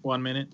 1 minute.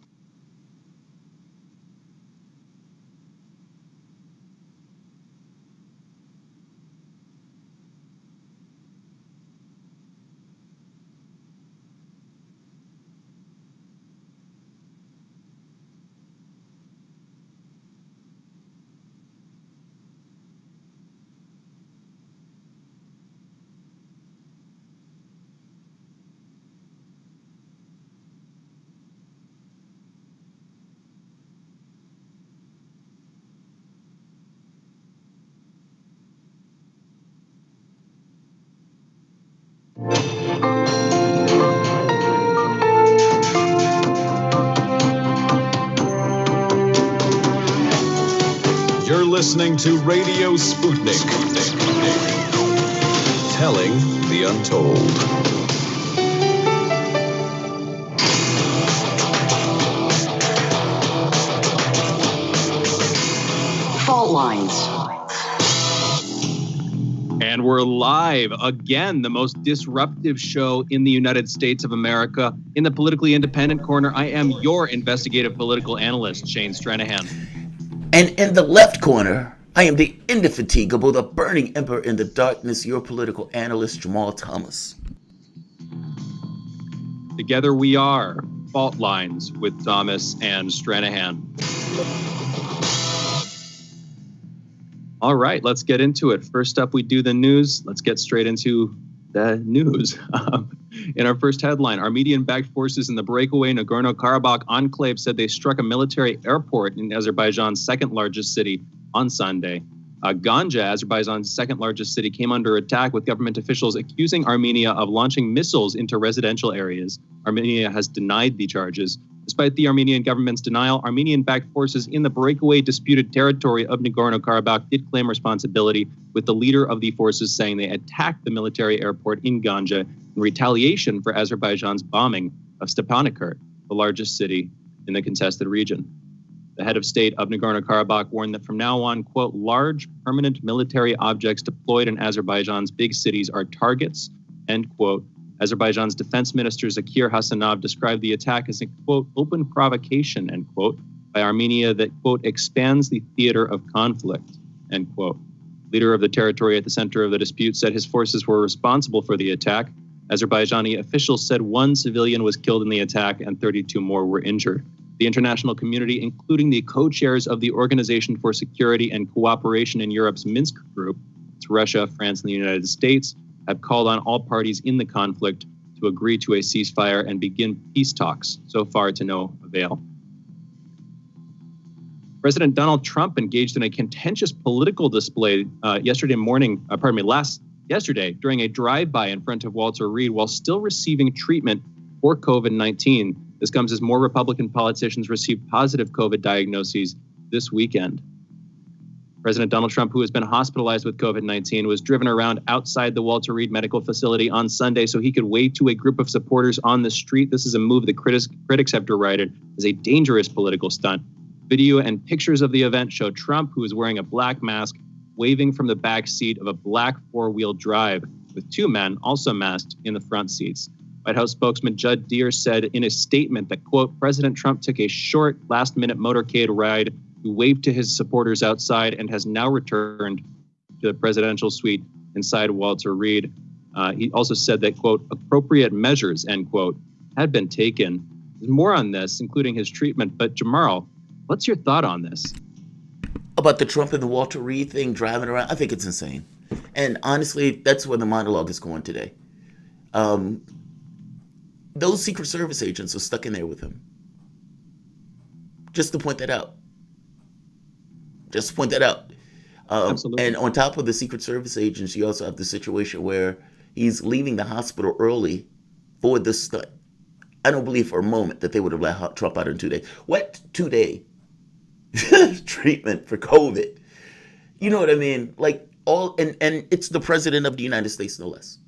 You're listening to Radio Sputnik, telling the untold. Fault lines. And we're live again, the most disruptive show in the United States of America. In the politically independent corner, I am your investigative political analyst, Shane Stranahan. And in the left corner, I am the indefatigable, the burning emperor in the darkness, your political analyst, Jamarl Thomas. Together we are Fault Lines with Thomas and Stranahan. All right, let's get into it. First up, we do the news. Let's get straight into the news. In our first headline, Armenian-backed forces in the breakaway Nagorno-Karabakh enclave said they struck a military airport in Azerbaijan's second largest city on Sunday. Ganja, Azerbaijan's second largest city, came under attack, with government officials accusing Armenia of launching missiles into residential areas. Armenia has denied the charges. Despite the Armenian government's denial, Armenian-backed forces in the breakaway disputed territory of Nagorno-Karabakh did claim responsibility, with the leader of the forces saying they attacked the military airport in Ganja in retaliation for Azerbaijan's bombing of Stepanakert, the largest city in the contested region. The head of state of Nagorno-Karabakh warned that from now on, quote, large permanent military objects deployed in Azerbaijan's big cities are targets, end quote. Azerbaijan's defense minister Zakir Hasanov described the attack as a, quote, open provocation, end quote, by Armenia that, quote, expands the theater of conflict, end quote. Leader of the territory at the center of the dispute said his forces were responsible for the attack. Azerbaijani officials said one civilian was killed in the attack and 32 more were injured. The international community, including the co-chairs of the Organization for Security and Cooperation in Europe's Minsk group, it's Russia, France, and the United States, have called on all parties in the conflict to agree to a ceasefire and begin peace talks, so far to no avail. President Donald Trump engaged in a contentious political display yesterday during a drive-by in front of Walter Reed while still receiving treatment for COVID-19. This comes as more Republican politicians received positive COVID diagnoses this weekend. President Donald Trump, who has been hospitalized with COVID-19, was driven around outside the Walter Reed Medical Facility on Sunday so he could wave to a group of supporters on the street. This is a move that critics have derided as a dangerous political stunt. Video and pictures of the event show Trump, who is wearing a black mask, waving from the back seat of a black four-wheel drive with two men also masked in the front seats. White House spokesman Judd Deere said in a statement that, quote, President Trump took a short last-minute motorcade ride, who waved to his supporters outside and has now returned to the presidential suite inside Walter Reed. He also said that, quote, appropriate measures, end quote, had been taken. There's more on this, including his treatment. But Jamarl, what's your thought on this? About the Trump and the Walter Reed thing driving around, I think it's insane. And honestly, that's where the monologue is going today. Those Secret Service agents are stuck in there with him. Just to point that out. Absolutely. And on top of the Secret Service agents, you also have the situation where he's leaving the hospital early for this stunt. I don't believe for a moment that they would have let Trump out in 2 days. What 2-day treatment for COVID? You know what I mean? Like and it's the president of the United States, no less.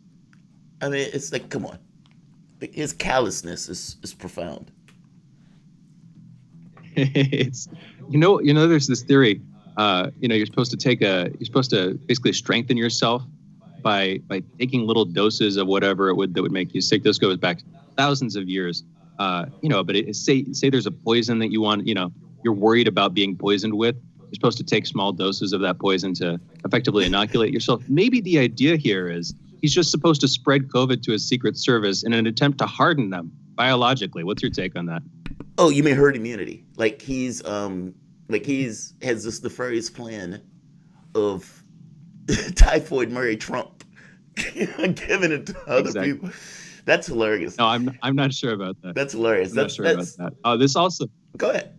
I mean, it's like, come on. His callousness is profound. It's there's this theory. You're supposed to basically strengthen yourself by taking little doses of whatever that would make you sick. This goes back thousands of years. but say there's a poison that you want, you're worried about being poisoned with. You're supposed to take small doses of that poison to effectively inoculate yourself. Maybe the idea here is he's just supposed to spread COVID to his Secret Service in an attempt to harden them biologically. What's your take on that? Oh, you mean herd immunity? Like he's has this nefarious plan of typhoid Murray Trump giving it to other people. That's hilarious. No, I'm not sure about that. That's hilarious. About that. This also. Go ahead.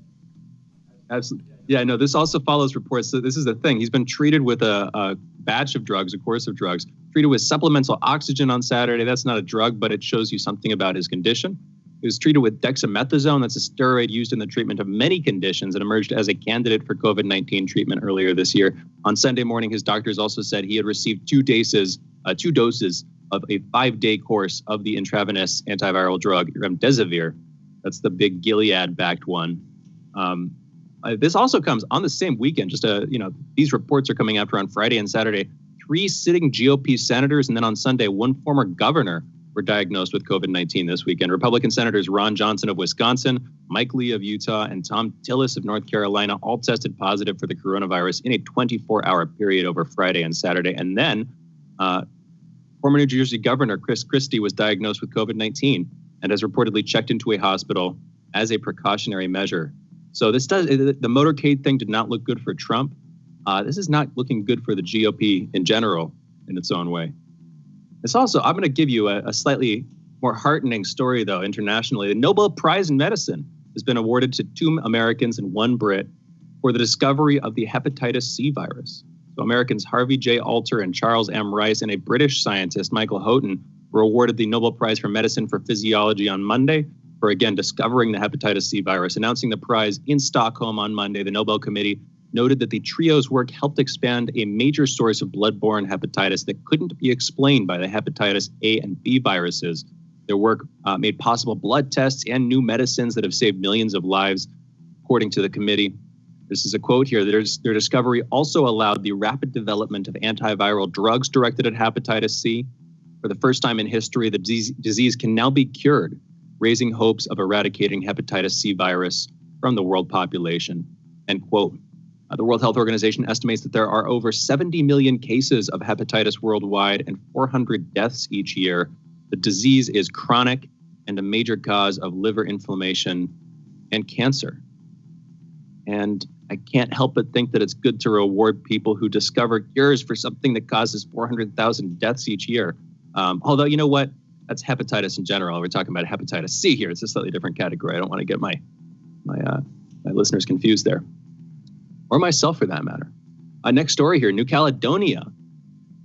Absolutely. Yeah, no, this also follows reports. So this is the thing. He's been treated with a batch of drugs, a course of drugs, treated with supplemental oxygen on Saturday. That's not a drug, but it shows you something about his condition. He was treated with dexamethasone. That's a steroid used in the treatment of many conditions and emerged as a candidate for COVID-19 treatment earlier this year. On Sunday morning, his doctors also said he had received two doses of a 5-day course of the intravenous antiviral drug remdesivir. That's the big Gilead-backed one. This also comes on the same weekend. These reports are coming after on Friday and Saturday, 3 sitting GOP senators, and then on Sunday, 1 former governor were diagnosed with COVID-19 this weekend. Republican Senators Ron Johnson of Wisconsin, Mike Lee of Utah, and Tom Tillis of North Carolina all tested positive for the coronavirus in a 24-hour period over Friday and Saturday. And then former New Jersey Governor Chris Christie was diagnosed with COVID-19 and has reportedly checked into a hospital as a precautionary measure. So the motorcade thing did not look good for Trump. This is not looking good for the GOP in general in its own way. It's also, I'm going to give you a slightly more heartening story, though, internationally. The Nobel Prize in Medicine has been awarded to 2 Americans and 1 Brit for the discovery of the hepatitis C virus. So Americans Harvey J. Alter and Charles M. Rice and a British scientist, Michael Houghton, were awarded the Nobel Prize for Medicine for Physiology on Monday for, again, discovering the hepatitis C virus. Announcing the prize in Stockholm on Monday, the Nobel Committee noted that the trio's work helped expand a major source of blood-borne hepatitis that couldn't be explained by the hepatitis A and B viruses. Their work made possible blood tests and new medicines that have saved millions of lives, according to the committee. This is a quote here. Their discovery also allowed the rapid development of antiviral drugs directed at hepatitis C. For the first time in history, the disease can now be cured, raising hopes of eradicating hepatitis C virus from the world population. End quote. The World Health Organization estimates that there are over 70 million cases of hepatitis worldwide and 400 deaths each year. The disease is chronic and a major cause of liver inflammation and cancer. And I can't help but think that it's good to reward people who discover cures for something that causes 400,000 deaths each year. Although, you know what? That's hepatitis in general. We're talking about hepatitis C here. It's a slightly different category. I don't want to get my listeners confused there. Or myself, for that matter. Next story here, New Caledonia,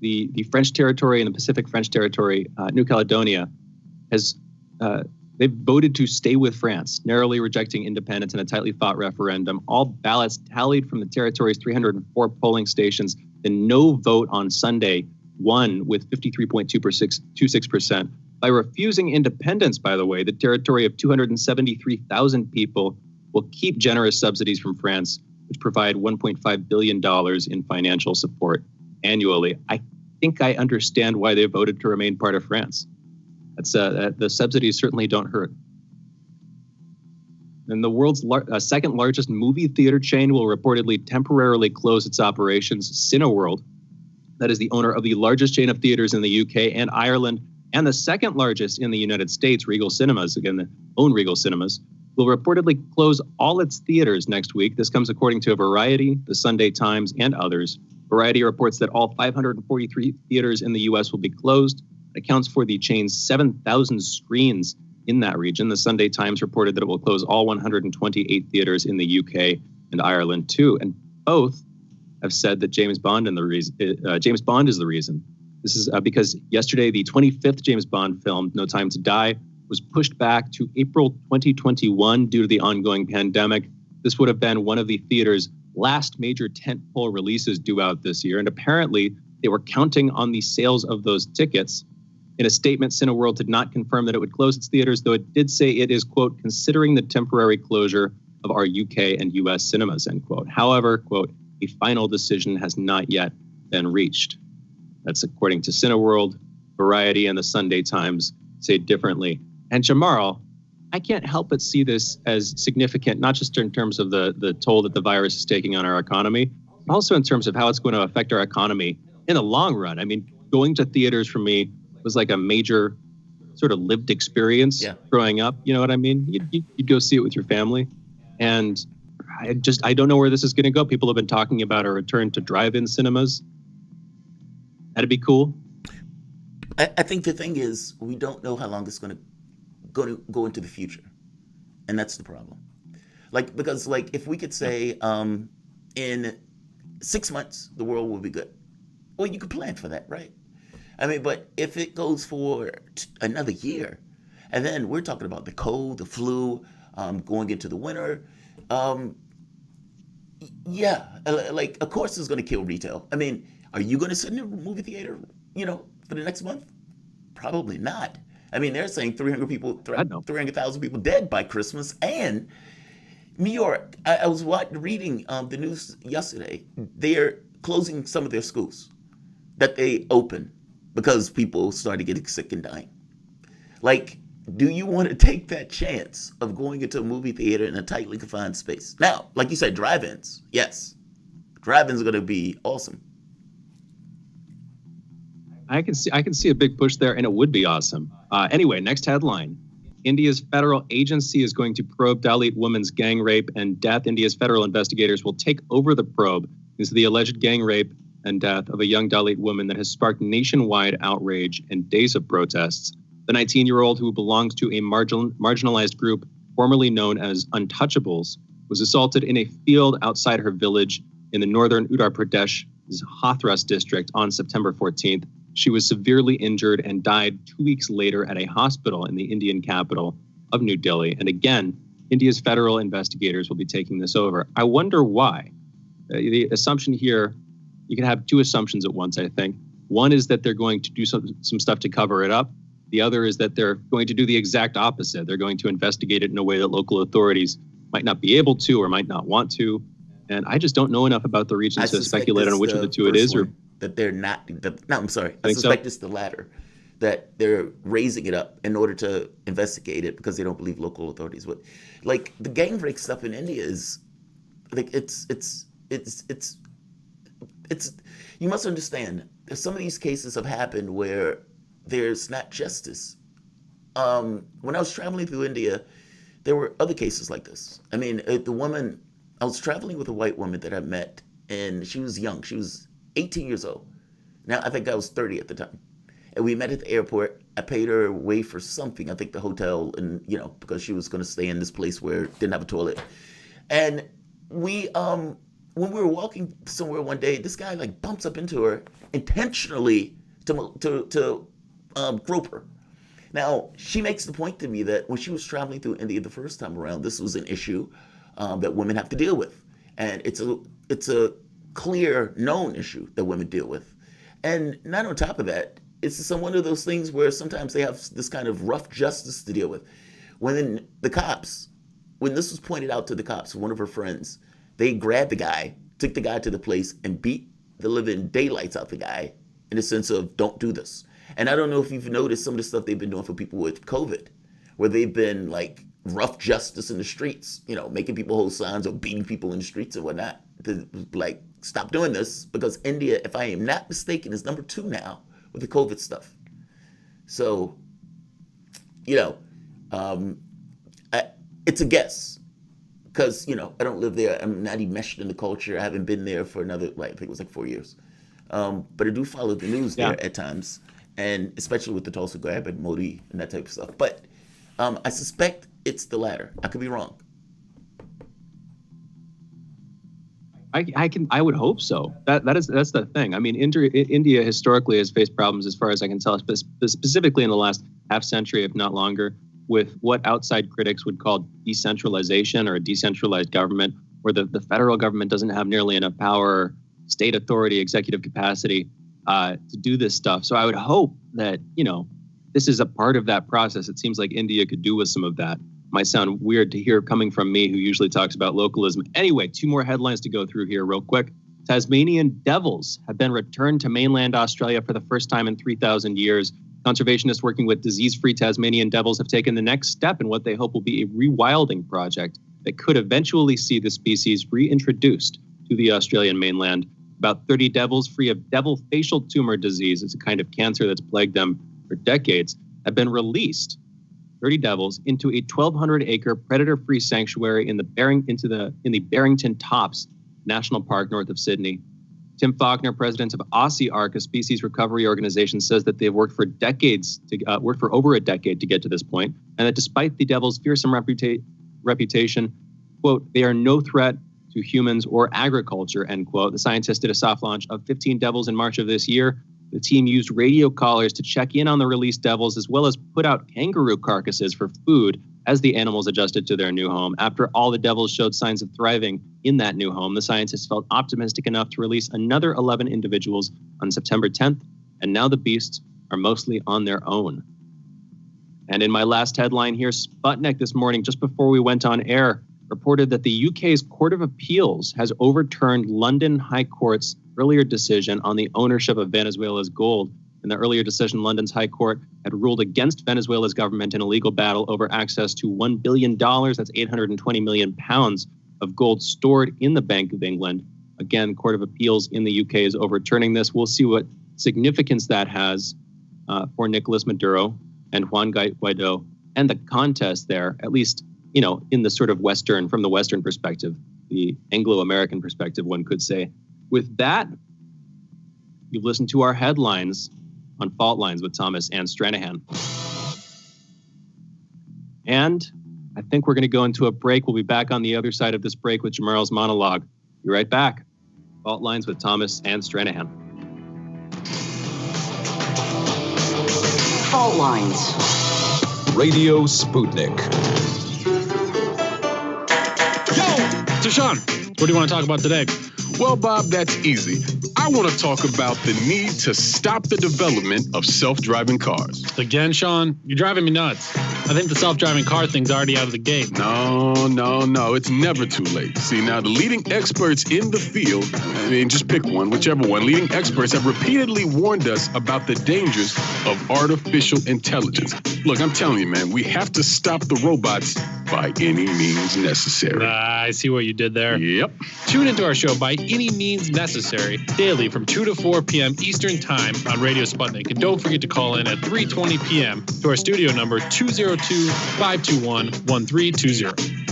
the French territory in the Pacific French territory, New Caledonia, they've voted to stay with France, narrowly rejecting independence in a tightly fought referendum. All ballots tallied from the territory's 304 polling stations. The no vote on Sunday won with 53.26%. By refusing independence, by the way, the territory of 273,000 people will keep generous subsidies from France, which provide $1.5 billion in financial support annually. I think I understand why they voted to remain part of France. The subsidies certainly don't hurt. And the world's second largest movie theater chain will reportedly temporarily close its operations. Cineworld, that is the owner of the largest chain of theaters in the UK and Ireland, and the second largest in the United States, Regal Cinemas, again, the own Regal Cinemas, will reportedly close all its theaters next week. This comes according to Variety, the Sunday Times, and others. Variety reports that all 543 theaters in the U.S. will be closed. It accounts for the chain's 7,000 screens in that region. The Sunday Times reported that it will close all 128 theaters in the UK and Ireland too. And both have said that James Bond is the reason. This is because yesterday, the 25th James Bond film, No Time to Die, was pushed back to April 2021 due to the ongoing pandemic. This would have been one of the theater's last major tentpole releases due out this year. And apparently, they were counting on the sales of those tickets. In a statement, Cineworld did not confirm that it would close its theaters, though it did say it is, quote, considering the temporary closure of our UK and US cinemas, end quote. However, quote, a final decision has not yet been reached. That's according to Cineworld. Variety and the Sunday Times say differently. And Jamarl, I can't help but see this as significant, not just in terms of the toll that the virus is taking on our economy, but also in terms of how it's going to affect our economy in the long run. I mean, going to theaters for me was like a major sort of lived experience growing up. You know what I mean? You'd go see it with your family. And I don't know where this is going to go. People have been talking about a return to drive-in cinemas. That'd be cool. I think the thing is, we don't know how long it's going to go into the future, and that's the problem. Like, because like if we could say in 6 months the world will be good, well, you could plan for that, right? I mean, but if it goes for another year, and then we're talking about the cold, the flu, going into the winter, like of course it's going to kill retail. I mean, are you going to sit in a movie theater, for the next month? Probably not. I mean, they're saying 300,000 people dead by Christmas. And New York, I was reading the news yesterday. They're closing some of their schools that they open because people started getting sick and dying. Like, do you want to take that chance of going into a movie theater in a tightly confined space? Now, like you said, drive-ins. Yes, drive-ins are going to be awesome. I can see a big push there, and it would be awesome. Anyway, next headline. India's federal agency is going to probe Dalit woman's gang rape and death. India's federal investigators will take over the probe into the alleged gang rape and death of a young Dalit woman that has sparked nationwide outrage and days of protests. The 19-year-old, who belongs to a marginalized group formerly known as Untouchables, was assaulted in a field outside her village in the northern Uttar Pradesh's Hathras district on September 14th. She was severely injured and died 2 weeks later at a hospital in the Indian capital of New Delhi. And again, India's federal investigators will be taking this over. I wonder why. The assumption here, you can have two assumptions at once, I think. One is that they're going to do some stuff to cover it up. The other is that they're going to do the exact opposite. They're going to investigate it in a way that local authorities might not be able to or might not want to. And I just don't know enough about the region to speculate on which of the two it is. That they're not. No, I'm sorry. I suspect it's the latter. That they're raising it up in order to investigate it because they don't believe local authorities would. Like the gang rape stuff in India is, like it's. You must understand. Some of these cases have happened where there's not justice. When I was traveling through India, there were other cases like this. I mean, I was traveling with a white woman that I met, and she was young. She was 18 years old. Now, I think I was 30 at the time. And we met at the airport. I paid her way for something, I think the hotel, and because she was going to stay in this place where it didn't have a toilet. And we, when we were walking somewhere one day, this guy like bumps up into her intentionally to grope her. Now, she makes the point to me that when she was traveling through India the first time around, this was an issue that women have to deal with. And it's a clear, known issue that women deal with. And not on top of that, it's one of those things where sometimes they have this kind of rough justice to deal with. When this was pointed out to the cops, one of her friends, they grabbed the guy, took the guy to the place, and beat the living daylights out the guy in the sense of, don't do this. And I don't know if you've noticed some of the stuff they've been doing for people with COVID, where they've been like rough justice in the streets, making people hold signs or beating people in the streets and whatnot. To like, stop doing this, because India, if I am not mistaken, is number 2 now with the COVID stuff. So, it's a guess, because I don't live there. I'm not enmeshed in the culture. I haven't been there for another, I think it was 4 years. But I do follow the news there at times, and especially with the Tulsa grab and Modi and that type of stuff. But I suspect it's the latter. I could be wrong. I would hope so. That's the thing. I mean, India historically has faced problems, as far as I can tell, specifically in the last half century, if not longer, with what outside critics would call decentralization or a decentralized government, where the federal government doesn't have nearly enough power, state authority, executive capacity to do this stuff. So I would hope that, this is a part of that process. It seems like India could do with some of that. Might sound weird to hear coming from me, who usually talks about localism. Anyway, 2 more headlines to go through here real quick. Tasmanian devils have been returned to mainland Australia for the first time in 3,000 years. Conservationists working with disease-free Tasmanian devils have taken the next step in what they hope will be a rewilding project that could eventually see the species reintroduced to the Australian mainland. About 30 devils free of devil facial tumor disease, it's a kind of cancer that's plagued them for decades, have been released, 30 devils, into a 1,200-acre predator-free sanctuary in the Barrington Tops National Park north of Sydney. Tim Faulkner, president of Aussie Arc, a species recovery organization, says that they've worked for over a decade to get to this point, and that despite the devil's fearsome reputation, quote, they are no threat to humans or agriculture, end quote. The scientists did a soft launch of 15 devils in March of this year. The team used radio collars to check in on the released devils, as well as put out kangaroo carcasses for food as the animals adjusted to their new home. After all the devils showed signs of thriving in that new home, the scientists felt optimistic enough to release another 11 individuals on September 10th, and now the beasts are mostly on their own. And in my last headline here, Sputnik this morning, just before we went on air, reported that the UK's Court of Appeals has overturned London High Court's earlier decision on the ownership of Venezuela's gold. In the earlier decision, London's High Court had ruled against Venezuela's government in a legal battle over access to $1 billion, that's 820 million pounds of gold stored in the Bank of England. Again, Court of Appeals in the UK is overturning this. We'll see what significance that has for Nicolas Maduro and Juan Guaido and the contest there, at least, you know, in the sort of from the Western perspective, the Anglo-American perspective, one could say. With that, you've listened to our headlines on Fault Lines with Thomas and Stranahan. And I think we're going to go into a break. We'll be back on the other side of this break with Jamarl's monologue. Be right back. Fault Lines with Thomas and Stranahan. Fault Lines. Radio Sputnik. So Sean, what do you want to talk about today? Well, Bob, that's easy. I want to talk about the need to stop the development of self-driving cars. Again, Sean, you're driving me nuts. I think the self-driving car thing's already out of the gate. No. It's never too late. See, now the leading experts in the field, just pick one, whichever one, leading experts have repeatedly warned us about the dangers of artificial intelligence. Look, I'm telling you, man, we have to stop the robots by any means necessary. I see what you did there. Yep. Tune into our show By Any Means Necessary daily from 2 to 4 p.m. Eastern Time on Radio Sputnik. And don't forget to call in at 3:20 p.m. to our studio number 202-521-1320.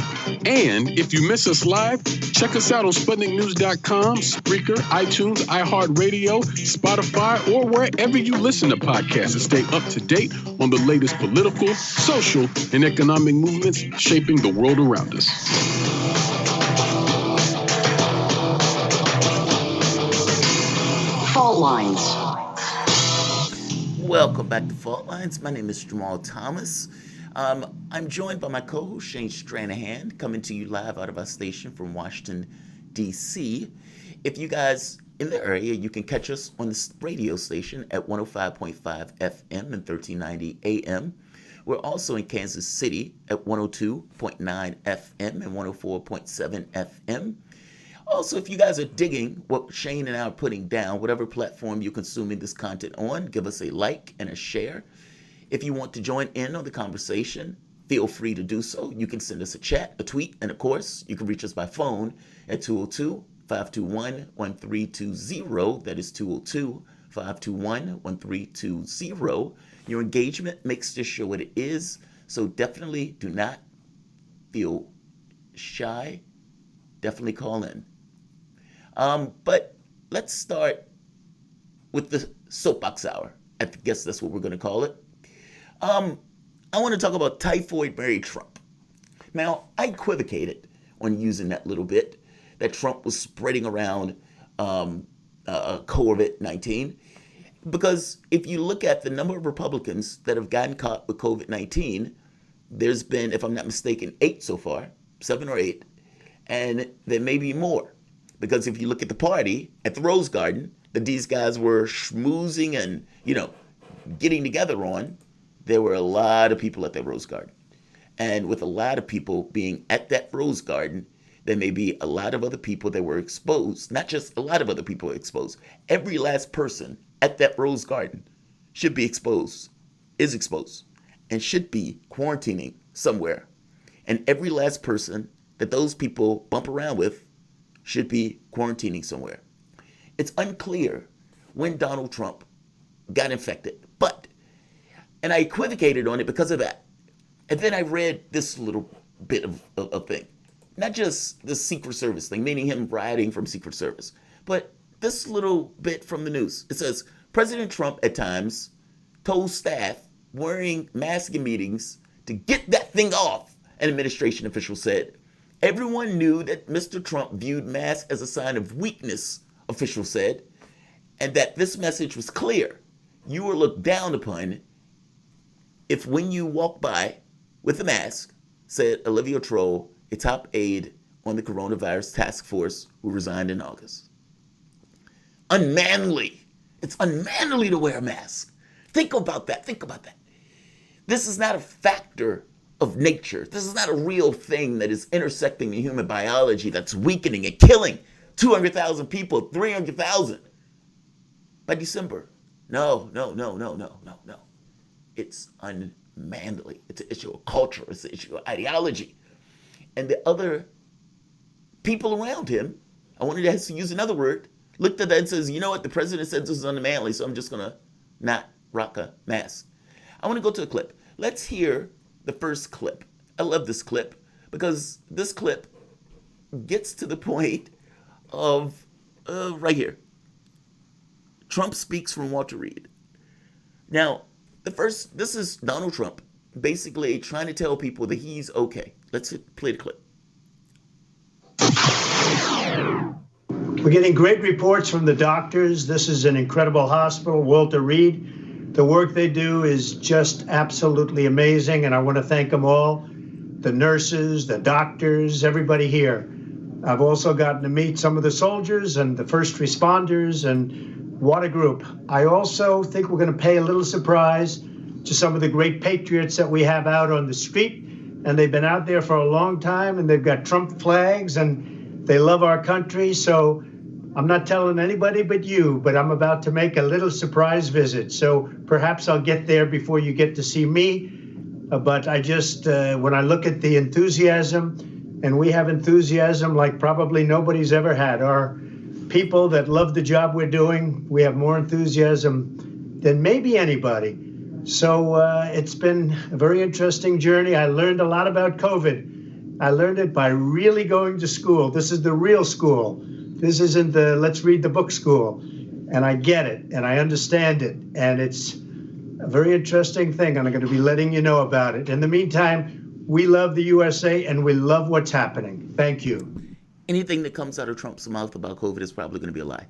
And if you miss us live, check us out on SputnikNews.com, Spreaker, iTunes, iHeartRadio, Spotify, or wherever you listen to podcasts to stay up to date on the latest political, social, and economic movements shaping the world around us. Fault Lines. Welcome back to Fault Lines. My name is Jamarl Thomas. I'm joined by my co-host Shane Stranahan, coming to you live out of our station from Washington, D.C. If you guys in the area, you can catch us on this radio station at 105.5 FM and 1390 AM. We're also in Kansas City at 102.9 FM and 104.7 FM. Also, if you guys are digging what Shane and I are putting down, whatever platform you're consuming this content on, give us a like and a share. If you want to join in on the conversation, feel free to do so. You can send us a chat, a tweet, and of course, you can reach us by phone at 202-521-1320. That is 202-521-1320. Your engagement makes this show what it is, so definitely do not feel shy. Definitely call in. But let's start with the soapbox hour. I guess that's what we're going to call it. I want to talk about Typhoid Mary Trump. Now, I equivocated on using that little bit, that Trump was spreading around COVID-19, because if you look at the number of Republicans that have gotten caught with COVID-19, there's been, if I'm not mistaken, 8 so far, 7 or 8, and there may be more. Because if you look at the party at the Rose Garden that these guys were schmoozing and, getting together on, there were a lot of people at that Rose Garden. And with a lot of people being at that Rose Garden, there may be a lot of other people that were exposed. Not just a lot of other people exposed. Every last person at that Rose Garden should be exposed is exposed and should be quarantining somewhere. And every last person that those people bump around with should be quarantining somewhere. It's unclear when Donald Trump got infected, and I equivocated on it because of that. And then I read this little bit of thing. Not just the Secret Service thing, meaning him writing from Secret Service, but this little bit from the news. It says, President Trump at times told staff wearing masks in meetings to get that thing off, an administration official said. Everyone knew that Mr. Trump viewed masks as a sign of weakness, officials said, and that this message was clear. You were looked down upon if when you walk by with a mask, said Olivia Troll, a top aide on the coronavirus task force who resigned in August. Unmanly. It's unmanly to wear a mask. Think about that. This is not a factor of nature. This is not a real thing that is intersecting the human biology that's weakening and killing 200,000 people, 300,000 by December. No. It's unmanly. It's an issue of culture. It's an issue of ideology. And the other people around him, I wanted to use another word, looked at that and says, you know what, the president said this is unmanly, so I'm just going to not rock a mask. I want to go to a clip. Let's hear the first clip. I love this clip because this clip gets to the point of right here. Trump speaks from Walter Reed. Now, this is Donald Trump basically trying to tell people that he's okay. Let's play the clip. We're getting great reports from the doctors. This is an incredible hospital, Walter Reed. The work they do is just absolutely amazing, and I want to thank them all, the nurses, the doctors, everybody here. I've also gotten to meet some of the soldiers and the first responders, and what a group. I also think we're going to pay a little surprise to some of the great patriots that we have out on the street, and they've been out there for a long time, and they've got Trump flags, and they love our country. So I'm not telling anybody but you, but I'm about to make a little surprise visit. So perhaps I'll get there before you get to see me. But I just, when I look at the enthusiasm, and we have enthusiasm like probably nobody's ever had. Our people that love the job we're doing, we have more enthusiasm than maybe anybody. So it's been a very interesting journey. I learned a lot about COVID. I learned it by really going to school. This is the real school. This isn't the let's read the book school. And I get it, and I understand it. And it's a very interesting thing, and I'm going to be letting you know about it. In the meantime, we love the USA, and we love what's happening. Thank you. Anything that comes out of Trump's mouth about COVID is probably going to be a lie.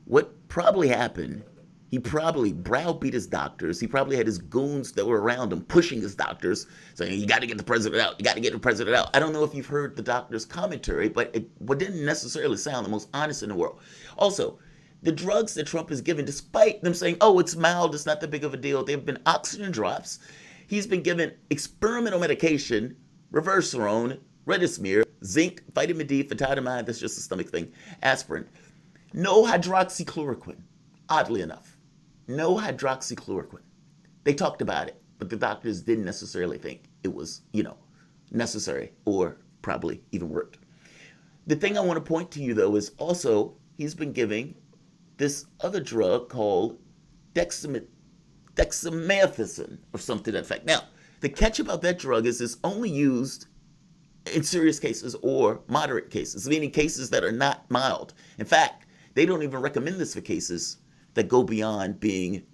What probably happened, he probably browbeat his doctors. He probably had his goons that were around him pushing his doctors, saying, you got to get the president out. You got to get the president out. I don't know if you've heard the doctor's commentary, but it didn't necessarily sound the most honest in the world. Also, the drugs that Trump has given, despite them saying, oh, it's mild, it's not that big of a deal, they've been oxygen drops. He's been given experimental medication, reverserone, Redismir, zinc, vitamin D, phytonadione, that's just a stomach thing, aspirin. No hydroxychloroquine, oddly enough. No hydroxychloroquine. They talked about it, but the doctors didn't necessarily think it was, necessary or probably even worked. The thing I want to point to you, though, is also he's been giving this other drug called dexamethasone or something to that effect. Now, the catch about that drug is it's only used in serious cases or moderate cases, meaning cases that are not mild. In fact, they don't even recommend this for cases that go beyond being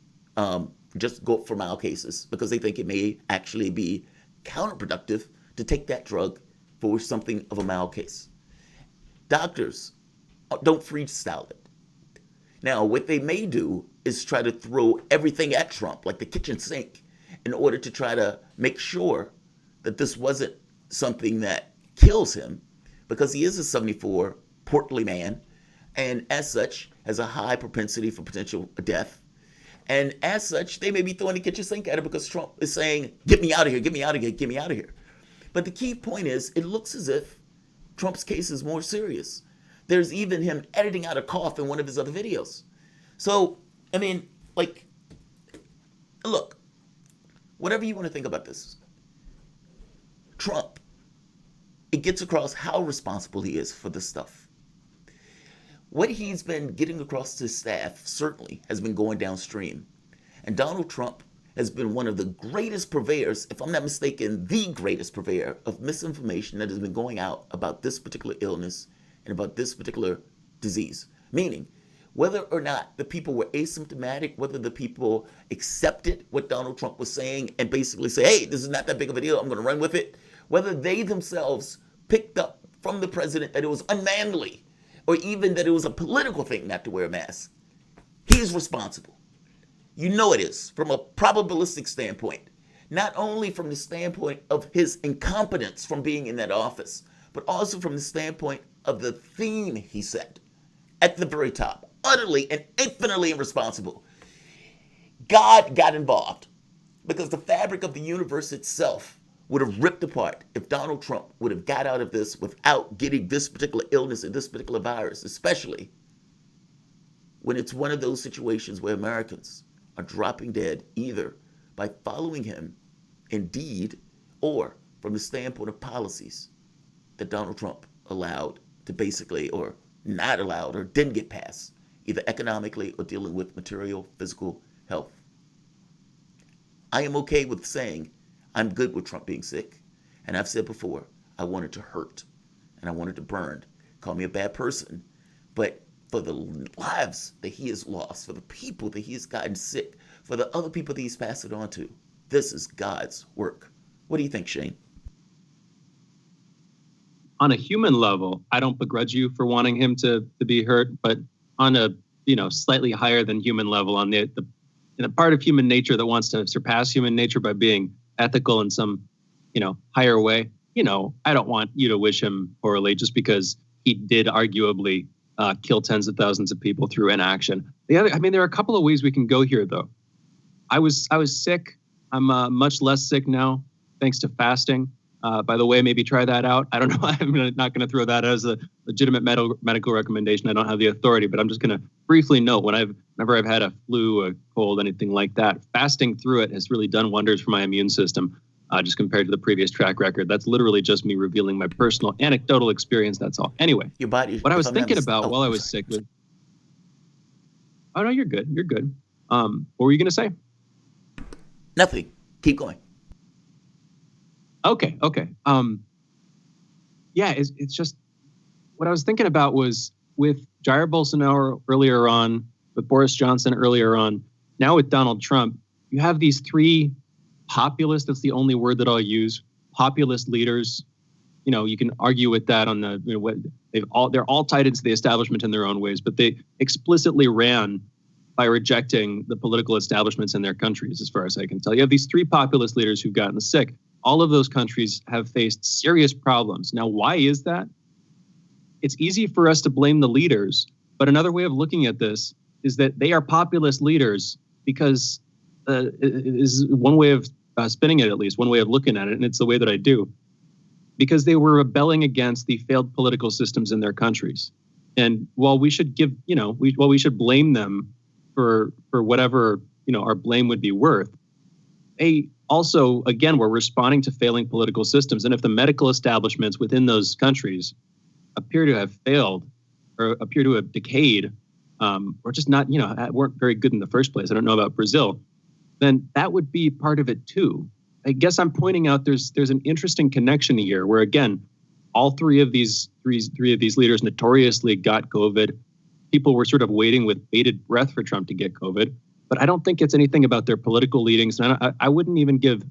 just go for mild cases because they think it may actually be counterproductive to take that drug for something of a mild case. Doctors don't freestyle it. Now, what they may do is try to throw everything at Trump, like the kitchen sink, in order to try to make sure that this wasn't something that kills him, because he is a 74 portly man, and as such has a high propensity for potential death. And as such, they may be throwing the kitchen sink at him because Trump is saying, get me out of here, get me out of here, get me out of here. But the key point is, it looks as if Trump's case is more serious. There's even him editing out a cough in one of his other videos. So, look, whatever you want to think about this, Trump, it gets across how responsible he is for this stuff. What he's been getting across to his staff certainly has been going downstream. And Donald Trump has been one of the greatest purveyors, if I'm not mistaken, the greatest purveyor of misinformation that has been going out about this particular illness and about this particular disease. Meaning, whether or not the people were asymptomatic, whether the people accepted what Donald Trump was saying and basically say, hey, this is not that big of a deal, I'm going to run with it, whether they themselves picked up from the president that it was unmanly or even that it was a political thing not to wear a mask, he's responsible. You know it is, from a probabilistic standpoint, not only from the standpoint of his incompetence from being in that office, but also from the standpoint of the theme he set at the very top, utterly and infinitely irresponsible. God got involved because the fabric of the universe itself would have ripped apart if Donald Trump would have got out of this without getting this particular illness and this particular virus, especially when it's one of those situations where Americans are dropping dead either by following him in deed or from the standpoint of policies that Donald Trump allowed to basically, or not allowed, or didn't get past, either economically or dealing with material, physical health. I am okay with saying I'm good with Trump being sick. And I've said before, I want it to hurt and I want it to burn. Call me a bad person. But for the lives that he has lost, for the people that he has gotten sick, for the other people that he's passed it on to, this is God's work. What do you think, Shane? On a human level, I don't begrudge you for wanting him to be hurt, but on a slightly higher than human level, on the part of human nature that wants to surpass human nature by being ethical in some higher way, I don't want you to wish him poorly just because he did arguably kill tens of thousands of people through inaction. There are a couple of ways we can go here, though. I was sick. I'm much less sick now, thanks to fasting. By the way, maybe try that out. I don't know. I'm not going to throw that as a legitimate medical recommendation. I don't have the authority, but I'm just going to briefly note whenever I've had a flu, a cold, anything like that, fasting through it has really done wonders for my immune system, just compared to the previous track record. That's literally just me revealing my personal anecdotal experience. That's all. Anyway, your body. What I was thinking about while I was sick was. Oh no, you're good. You're good. What were you going to say? Nothing. Keep going. Okay. It's just what I was thinking about was with Jair Bolsonaro earlier on, with Boris Johnson earlier on, now with Donald Trump, you have these three populist, that's the only word that I'll use, populist leaders. You can argue with that on they're all tied into the establishment in their own ways, but they explicitly ran by rejecting the political establishments in their countries, as far as I can tell. You have these three populist leaders who've gotten sick. All of those countries have faced serious problems. Now, why is that? It's easy for us to blame the leaders, but another way of looking at this is that they are populist leaders because is one way of spinning it, at least one way of looking at it, and it's the way that I do, because they were rebelling against the failed political systems in their countries. And while we should we should blame them for whatever our blame would be worth, they also, again, we're responding to failing political systems. And if the medical establishments within those countries appear to have failed or appear to have decayed, or just not, weren't very good in the first place, I don't know about Brazil, then that would be part of it too. I guess I'm pointing out there's an interesting connection here where, again, all three of these leaders notoriously got COVID. People were sort of waiting with bated breath for Trump to get COVID. But I don't think it's anything about their political leadings. And I wouldn't even give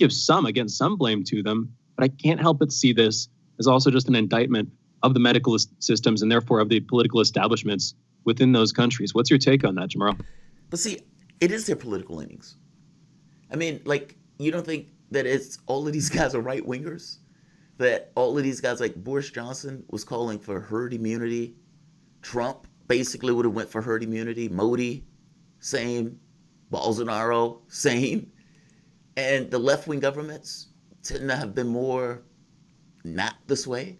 some blame to them. But I can't help but see this as also just an indictment of the medical systems and therefore of the political establishments within those countries. What's your take on that, Jamarl? But see, it is their political leanings. I mean, you don't think that it's all of these guys are right wingers? That all of these guys, like Boris Johnson, was calling for herd immunity. Trump basically would have went for herd immunity. Modi, same. Bolsonaro, same. And the left-wing governments tend to have been more not this way.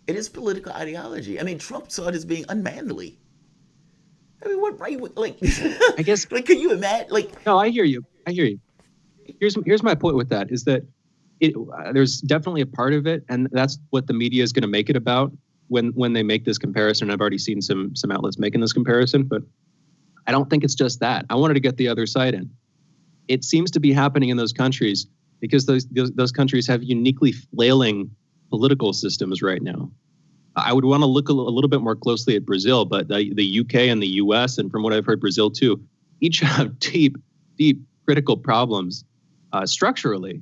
It is political ideology. I mean, Trump saw it as being unmanly. I mean, what right? I guess. Can you imagine? No, I hear you. here's my point with that, is that there's definitely a part of it, and that's what the media is going to make it about when they make this comparison. I've already seen some outlets making this comparison, but I don't think it's just that. I wanted to get the other side in. It seems to be happening in those countries because those countries have uniquely flailing political systems right now. I would want to look a little bit more closely at Brazil, but the UK and the US, and from what I've heard, Brazil too, each have deep critical problems structurally.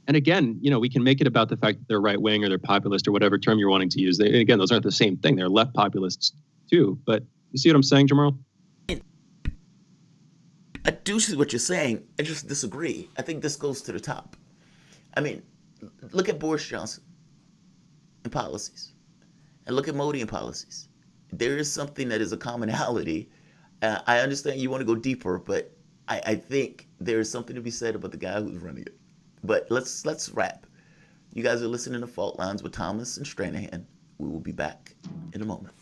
And again, we can make it about the fact that they're right wing or they're populist or whatever term you're wanting to use. Again, those aren't the same thing. They're left populists too. But you see what I'm saying, Jamarl? I do see what you're saying. I just disagree. I think this goes to the top. I mean, look at Boris Johnson and policies, and look at Modi and policies. There is something that is a commonality. I understand you want to go deeper, but I think there is something to be said about the guy who's running it. But let's wrap. You guys are listening to Fault Lines with Thomas and Stranahan. We will be back in a moment.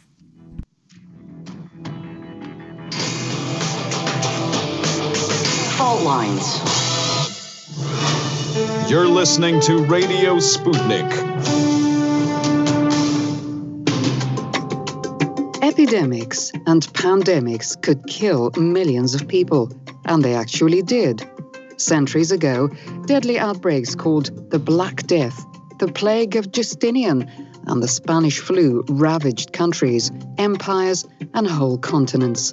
Fault Lines. You're listening to Radio Sputnik. Epidemics and pandemics could kill millions of people, and they actually did. Centuries ago, deadly outbreaks called the Black Death, the plague of Justinian, and the Spanish flu ravaged countries, empires, and whole continents.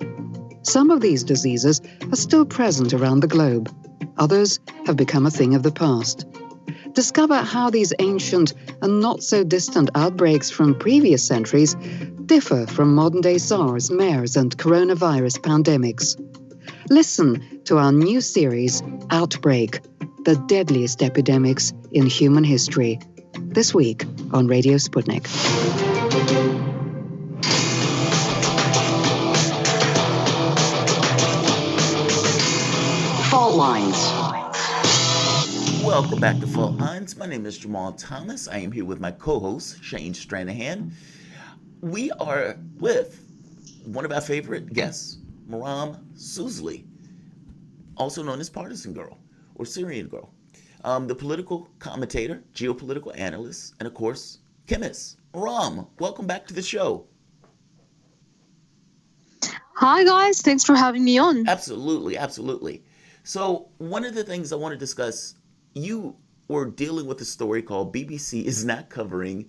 Some of these diseases are still present around the globe. Others have become a thing of the past. Discover how these ancient and not so distant outbreaks from previous centuries differ from modern-day SARS, MERS, and coronavirus pandemics. Listen to our new series, Outbreak, the deadliest epidemics in human history, this week on Radio Sputnik. Fault Lines. Welcome back to Fault Lines. My name is Jamarl Thomas. I am here with my co-host, Shane Stranahan. We are with one of our favorite guests, Maram Sousli, also known as Partisan Girl or Syrian Girl, the political commentator, geopolitical analyst, and of course, chemist. Maram, welcome back to the show. Hi guys, thanks for having me on. Absolutely. So one of the things I want to discuss, you were dealing with a story called BBC is not covering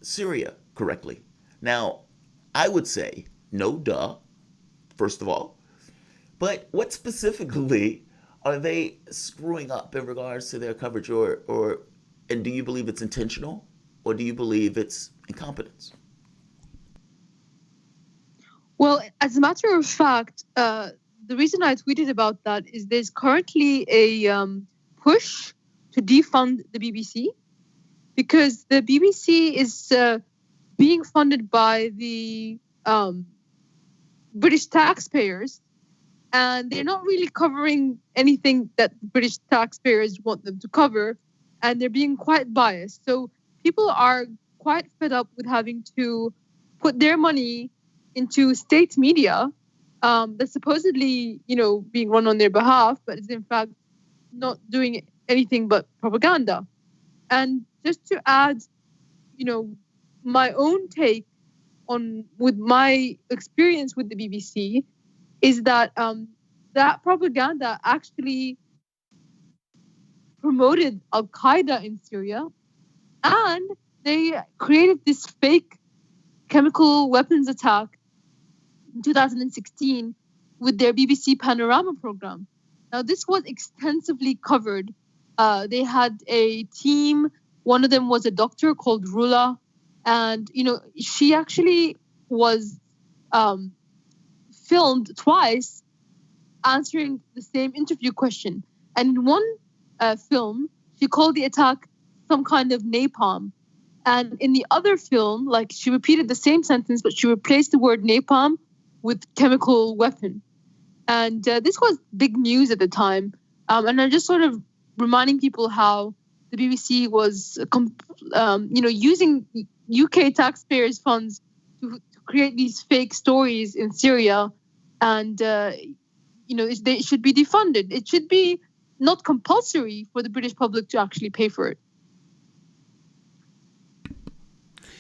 Syria correctly. Now, I would say, no duh, first of all. But what specifically are they screwing up in regards to their coverage, and do you believe it's intentional, or do you believe it's incompetence? Well, as a matter of fact, the reason I tweeted about that is there's currently a push to defund the BBC, because the BBC is being funded by the British taxpayers, and they're not really covering anything that British taxpayers want them to cover, and they're being quite biased. So people are quite fed up with having to put their money into state media that's supposedly, being run on their behalf, but is in fact not doing anything but propaganda. And just to add, my own take with my experience with the BBC is that that propaganda actually promoted Al-Qaeda in Syria, and they created this fake chemical weapons attack in 2016 with their BBC Panorama program. Now, this was extensively covered. They had a team. One of them was a doctor called Rula. And, she actually was filmed twice answering the same interview question. And in one film, she called the attack some kind of napalm. And in the other film, she repeated the same sentence, but she replaced the word napalm with chemical weapon. And this was big news at the time. And I'm just sort of reminding people how the BBC was, using UK taxpayers' funds to create these fake stories in Syria. And, they should be defunded. It should be not compulsory for the British public to actually pay for it.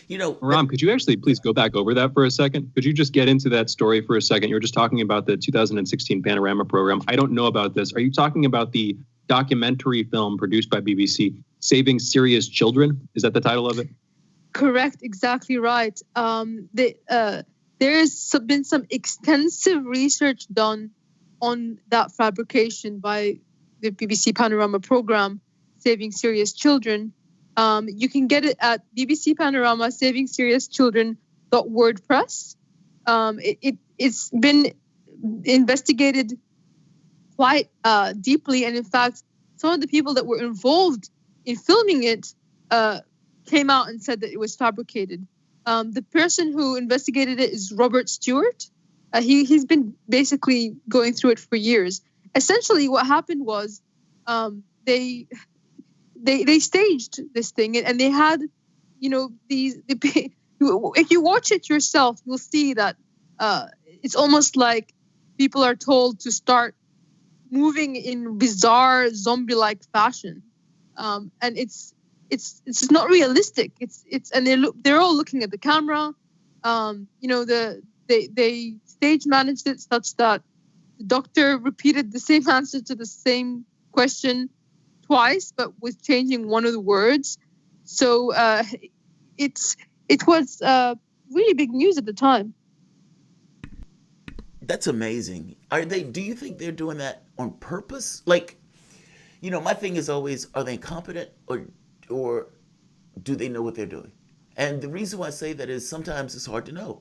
You know, Ram, could you actually please go back over that for a second? Could you just get into that story for a second? You were just talking about the 2016 Panorama program. I don't know about this. Are you talking about the documentary film produced by BBC, Saving Syria's Children? Is that the title of it? Correct, exactly right. There has been some extensive research done on that fabrication by the BBC Panorama program, Saving Syria's Children. You can get it at BBC Panorama, Saving Syria's Children.wordpress. It's been investigated quite deeply, and in fact, some of the people that were involved in filming it came out and said that it was fabricated. The person who investigated it is Robert Stewart. He's been basically going through it for years. Essentially, what happened was they staged this thing, and they had, if you watch it yourself, you'll see that it's almost like people are told to start moving in bizarre zombie-like fashion, and it's not realistic. They're all looking at the camera. They stage managed it such that the doctor repeated the same answer to the same question twice, but with changing one of the words. So it was really big news at the time. That's amazing. Do you think they're doing that on purpose? Like, my thing is always, are they incompetent or do they know what they're doing? And the reason why I say that is sometimes it's hard to know.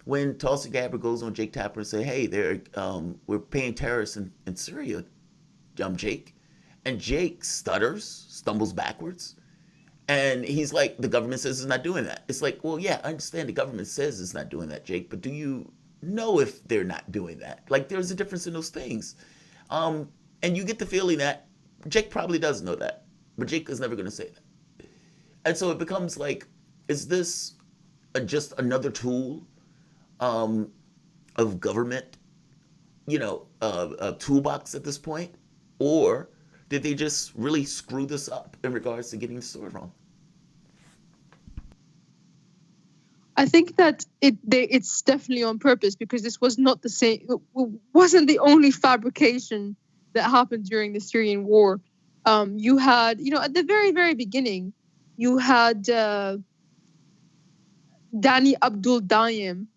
When Tulsi Gabbard goes on Jake Tapper and say, hey, we're paying terrorists in Syria, Jake. And Jake stumbles backwards. And he's like, the government says it's not doing that. It's like, well, yeah, I understand the government says it's not doing that, Jake, but do you know if they're not doing that? Like, there's a difference in those things. And you get the feeling that Jake probably does know that, but Jake is never going to say that. And so it becomes like, is this just another tool of government, a toolbox at this point? Or did they just really screw this up in regards to getting the story wrong? I think that it's definitely on purpose, because this was not the same. It wasn't the only fabrication that happened during the Syrian war. You had, at the very, very beginning, you had Danny Abdul Dayem,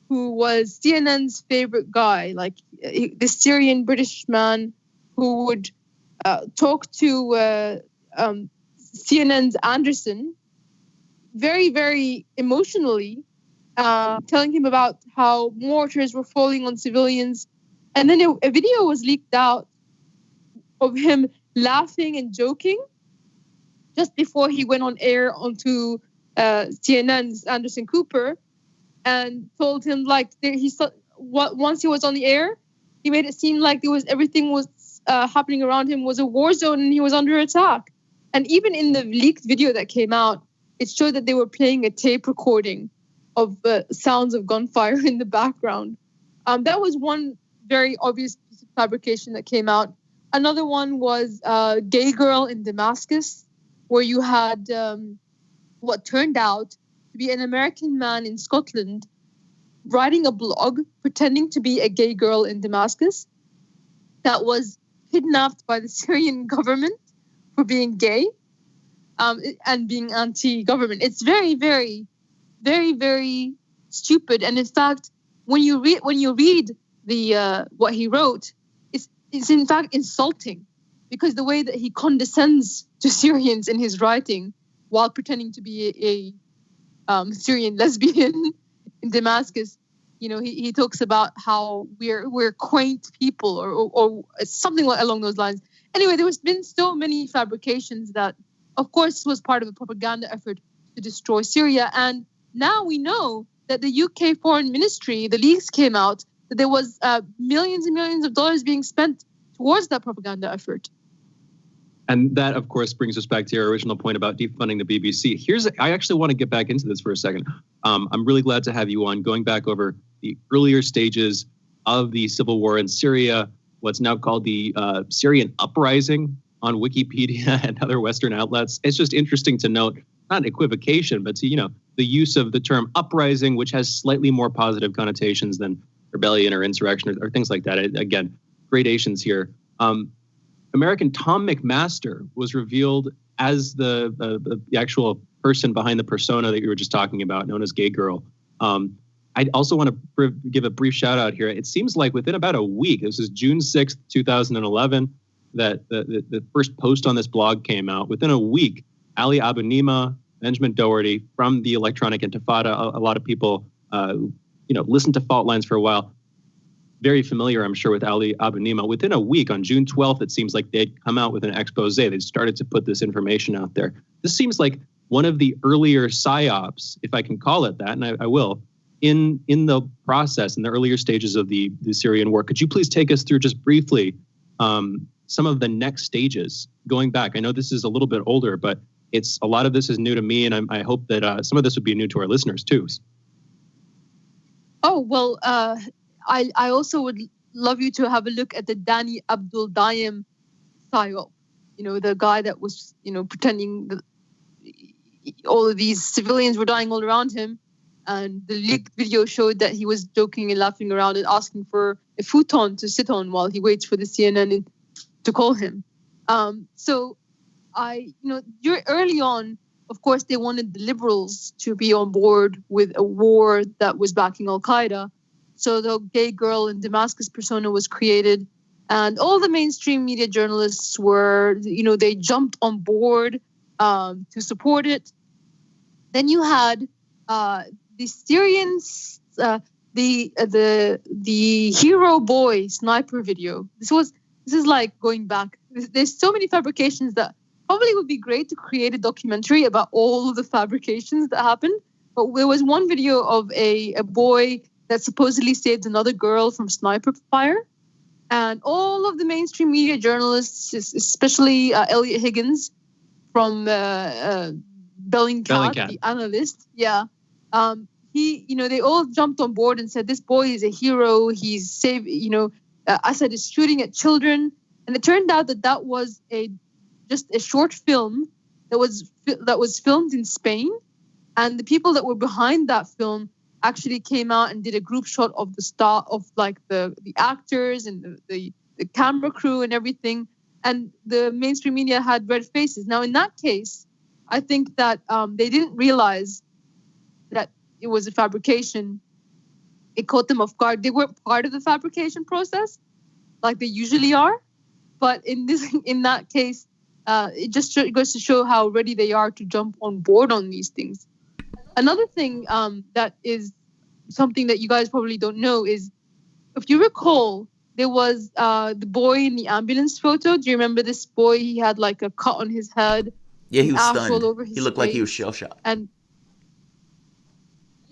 who was CNN's favorite guy, like the Syrian British man who would talk to CNN's Anderson very, very emotionally, telling him about how mortars were falling on civilians. And then a video was leaked out of him laughing and joking just before he went on air onto CNN's Anderson Cooper, and told him once he was on the air, he made it seem like everything was happening around him was a war zone and he was under attack. And even in the leaked video that came out, it showed that they were playing a tape recording of sounds of gunfire in the background. That was one very obvious piece of fabrication that came out. Another one was Gay Girl in Damascus, where you had what turned out to be an American man in Scotland writing a blog pretending to be a gay girl in Damascus that was kidnapped by the Syrian government for being gay and being anti-government. It's very, very, very, very stupid. And in fact, when you read the what he wrote, it's in fact insulting, because the way that he condescends to Syrians in his writing while pretending to be a Syrian lesbian in Damascus. He talks about how we're quaint people or something along those lines. Anyway, there has been so many fabrications that, of course, was part of a propaganda effort to destroy Syria. And now we know that the UK Foreign Ministry, the leaks came out that there was millions and millions of dollars being spent towards that propaganda effort. And that, of course, brings us back to your original point about defunding the BBC. I actually want to get back into this for a second. I'm really glad to have you on, going back over the earlier stages of the civil war in Syria, what's now called the Syrian Uprising on Wikipedia and other Western outlets. It's just interesting to note, not equivocation, but to, the use of the term uprising, which has slightly more positive connotations than rebellion or insurrection or things like that. Again, gradations here. American Tom McMaster was revealed as the actual person behind the persona that you were just talking about, known as Gay Girl. I also want to give a brief shout out here. It seems like within about a week, this is June 6th, 2011, that the first post on this blog came out. Within a week, Ali Abu Nima, Benjamin Doherty from the Electronic Intifada, a lot of people, listened to Fault Lines for a while. Very familiar, I'm sure, with Ali Abu Nima. Within a week, on June 12th, it seems like they'd come out with an expose. They started to put this information out there. This seems like one of the earlier psyops, if I can call it that, and I will, in the process, in the earlier stages of the Syrian war. Could you please take us through just briefly some of the next stages going back? I know this is a little bit older, but a lot of this is new to me, and I hope that some of this would be new to our listeners too. Oh, well, I also would love you to have a look at the Danny Abdul Dayem psyop. The guy that was, pretending that all of these civilians were dying all around him. And the leaked video showed that he was joking and laughing around and asking for a futon to sit on while he waits for the CNN to call him. Early on, of course, they wanted the liberals to be on board with a war that was backing Al-Qaeda. So the Gay Girl in Damascus persona was created. And all the mainstream media journalists were, they jumped on board to support it. Then you had the Syrians, the hero boy sniper video. This is like going back. There's so many fabrications that probably would be great to create a documentary about all of the fabrications that happened. But there was one video of a boy that supposedly saved another girl from sniper fire. And all of the mainstream media journalists, especially Elliot Higgins from Bellingcat, the analyst, they all jumped on board and said, this boy is a hero. He's saved, Assad is shooting at children. And it turned out that was just a short film that was filmed in Spain. And the people that were behind that film actually came out and did a group shot of the actors and the camera crew and everything. And the mainstream media had red faces. Now, in that case, I think that they didn't realize that it was a fabrication. It caught them off guard. They weren't part of the fabrication process like they usually are. But in that case, it just goes to show how ready they are to jump on board on these things. Another thing that is something that you guys probably don't know is, if you recall, there was the boy in the ambulance photo. Do you remember this boy? He had like a cut on his head. Yeah, he was stunned. All over his he looked face. Like he was shell-shocked. And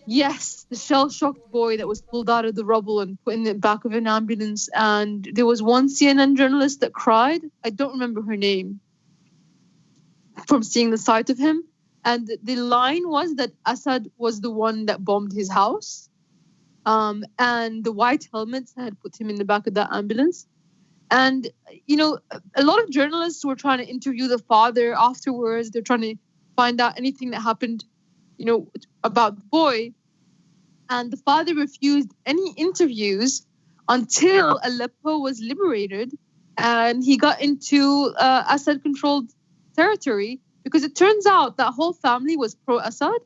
yes, the shell-shocked boy that was pulled out of the rubble and put in the back of an ambulance. And there was one CNN journalist that cried. I don't remember her name from seeing the sight of him. And the line was that Assad was the one that bombed his house. And the white helmets had put him in the back of that ambulance. And, a lot of journalists were trying to interview the father afterwards. They're trying to find out anything that happened, about the boy. And the father refused any interviews until Aleppo was liberated and he got into Assad-controlled territory. Because it turns out that whole family was pro-Assad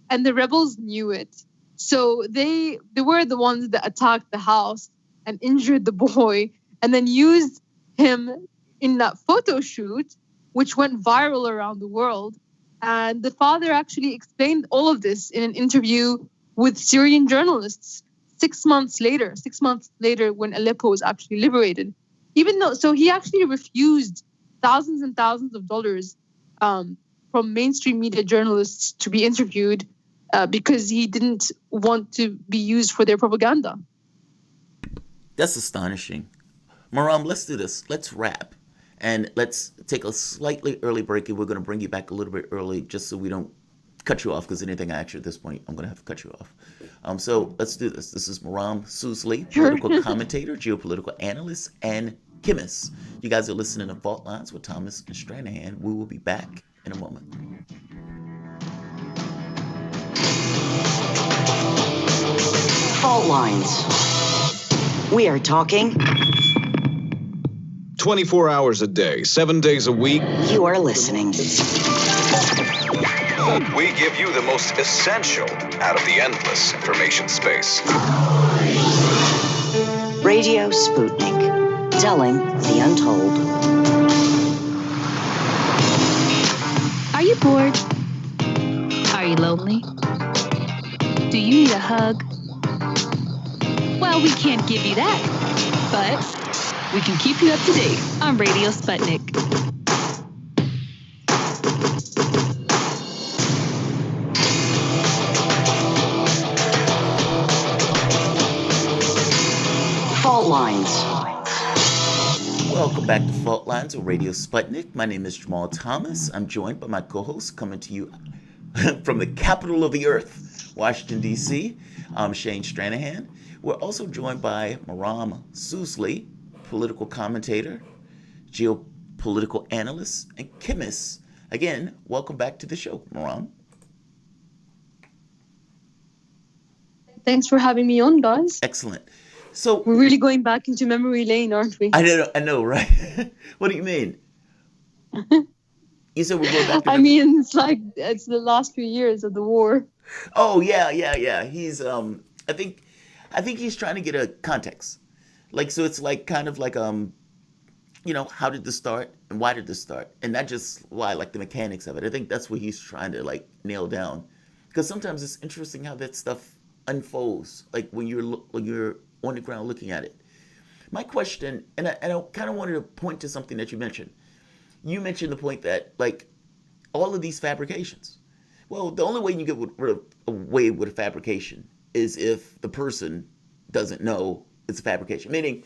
and the rebels knew it. So they were the ones that attacked the house and injured the boy and then used him in that photo shoot, which went viral around the world. And the father actually explained all of this in an interview with Syrian journalists 6 months later when Aleppo was actually liberated. So he actually refused thousands and thousands of dollars from mainstream media journalists to be interviewed because he didn't want to be used for their propaganda. That's astonishing. Maram, let's do this. Let's wrap. And let's take a slightly early break, and we're going to bring you back a little bit early just so we don't cut you off because anything I ask you at this point, I'm going to have to cut you off. So let's do this. This is Maram Sousley, political commentator, geopolitical analyst, and chemist. You guys are listening to Fault Lines with Thomas and Stranahan. We will be back in a moment. Fault Lines. We are talking 24 hours a day, 7 days a week. You are listening. We give you the most essential out of the endless information space. Radio Sputnik, telling the untold. Are you bored? Are you lonely? Do you need a hug? Well, we can't give you that, but we can keep you up to date on Radio Sputnik. Fault Lines. Welcome back to Fault Lines on Radio Sputnik. My name is Jamarl Thomas. I'm joined by my co-host coming to you from the capital of the earth, Washington, D.C. I'm Shane Stranahan. We're also joined by Maram Sousley, political commentator, geopolitical analyst, and chemist. Again, welcome back to the show, Maram. Thanks for having me on, guys. Excellent. So we're really going back into memory lane, aren't we? I know, right? What do you mean? You said we're going back to it's the last few years of the war. Oh, yeah. He's, I think he's trying to get a context. Like, so it's like, kind of like, how did this start and why did this start? And not just why, like the mechanics of it. I think that's what he's trying to, like, nail down. Because sometimes it's interesting how that stuff unfolds, like when you're on the ground looking at it. My question, and I kind of wanted to point to something that you mentioned. You mentioned the point that, like, all of these fabrications. Well, the only way you get away with a fabrication is if the person doesn't know it's a fabrication. Meaning,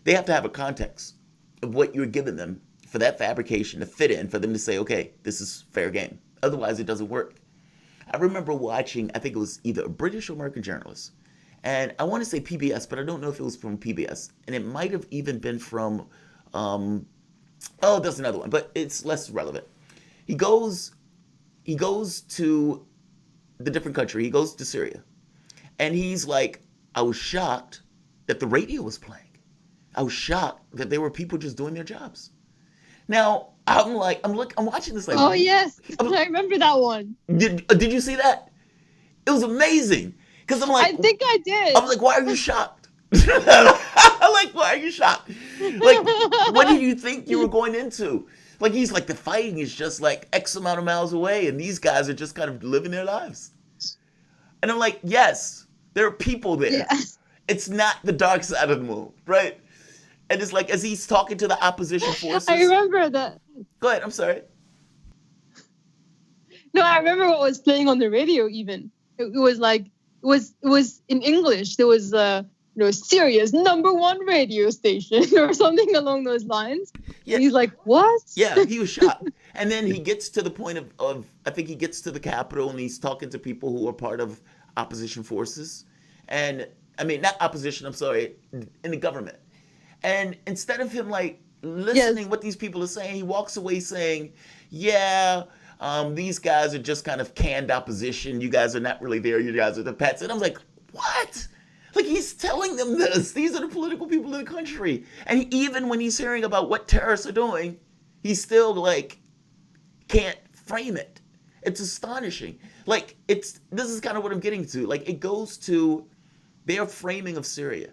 they have to have a context of what you're giving them for that fabrication to fit in, for them to say, okay, this is fair game. Otherwise, it doesn't work. I remember watching, I think it was either a British or American journalist, and I want to say PBS, but I don't know if it was from PBS, and it might have even been from, there's another one, but it's less relevant. He goes to the different country, he goes to Syria, and he's like, I was shocked that the radio was playing. I was shocked that there were people just doing their jobs. Now, I'm watching this like, oh yes, I remember that one. Did you see that? It was amazing. Because I'm like, I think I did. I'm like, why are you shocked? I'm like, why are you shocked? Like, what did you think you were going into? Like, he's like, the fighting is just like X amount of miles away, and these guys are just kind of living their lives. And I'm like, yes, there are people there. Yes. It's not the dark side of the moon, right? And it's like, as he's talking to the opposition forces. I remember that. Go ahead, I'm sorry. No, I remember what was playing on the radio even. It was like, it was in English. There was, Syria's #1 radio station or something along those lines. Yeah. And he's like, what? Yeah, he was shocked. And then he gets to the point of, I think he gets to the Capitol and he's talking to people who are part of opposition forces. And, I mean, not opposition, I'm sorry, in the government. And instead of him, like, listening what these people are saying, he walks away saying, these guys are just kind of canned opposition. You guys are not really there. You guys are the pets. And I was like, what? Like, he's telling them this. These are the political people in the country. And even when he's hearing about what terrorists are doing, he still, like, can't frame it. It's astonishing. Like, this is kind of what I'm getting to. Like, it goes to their framing of Syria.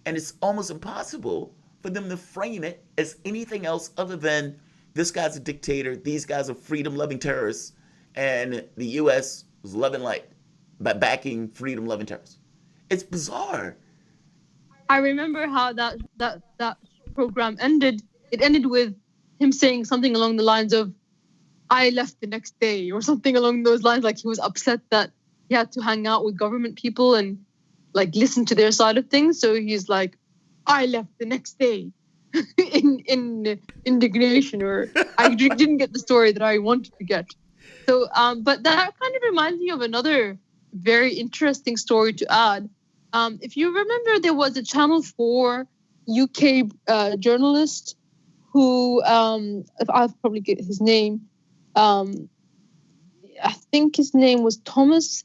And it's almost impossible for them to frame it as anything else other than this guy's a dictator, these guys are freedom-loving terrorists, and the U.S. was loving light by backing freedom-loving terrorists. It's bizarre. I remember how that program ended. It ended with him saying something along the lines of, I left the next day, or something along those lines. Like, he was upset that he had to hang out with government people and, like, listen to their side of things. So he's like, I left the next day. in indignation, or I didn't get the story that I wanted to get. So, but that kind of reminds me of another very interesting story to add. If you remember, there was a Channel 4 UK journalist who, I'll probably get his name. I think his name was Thomas.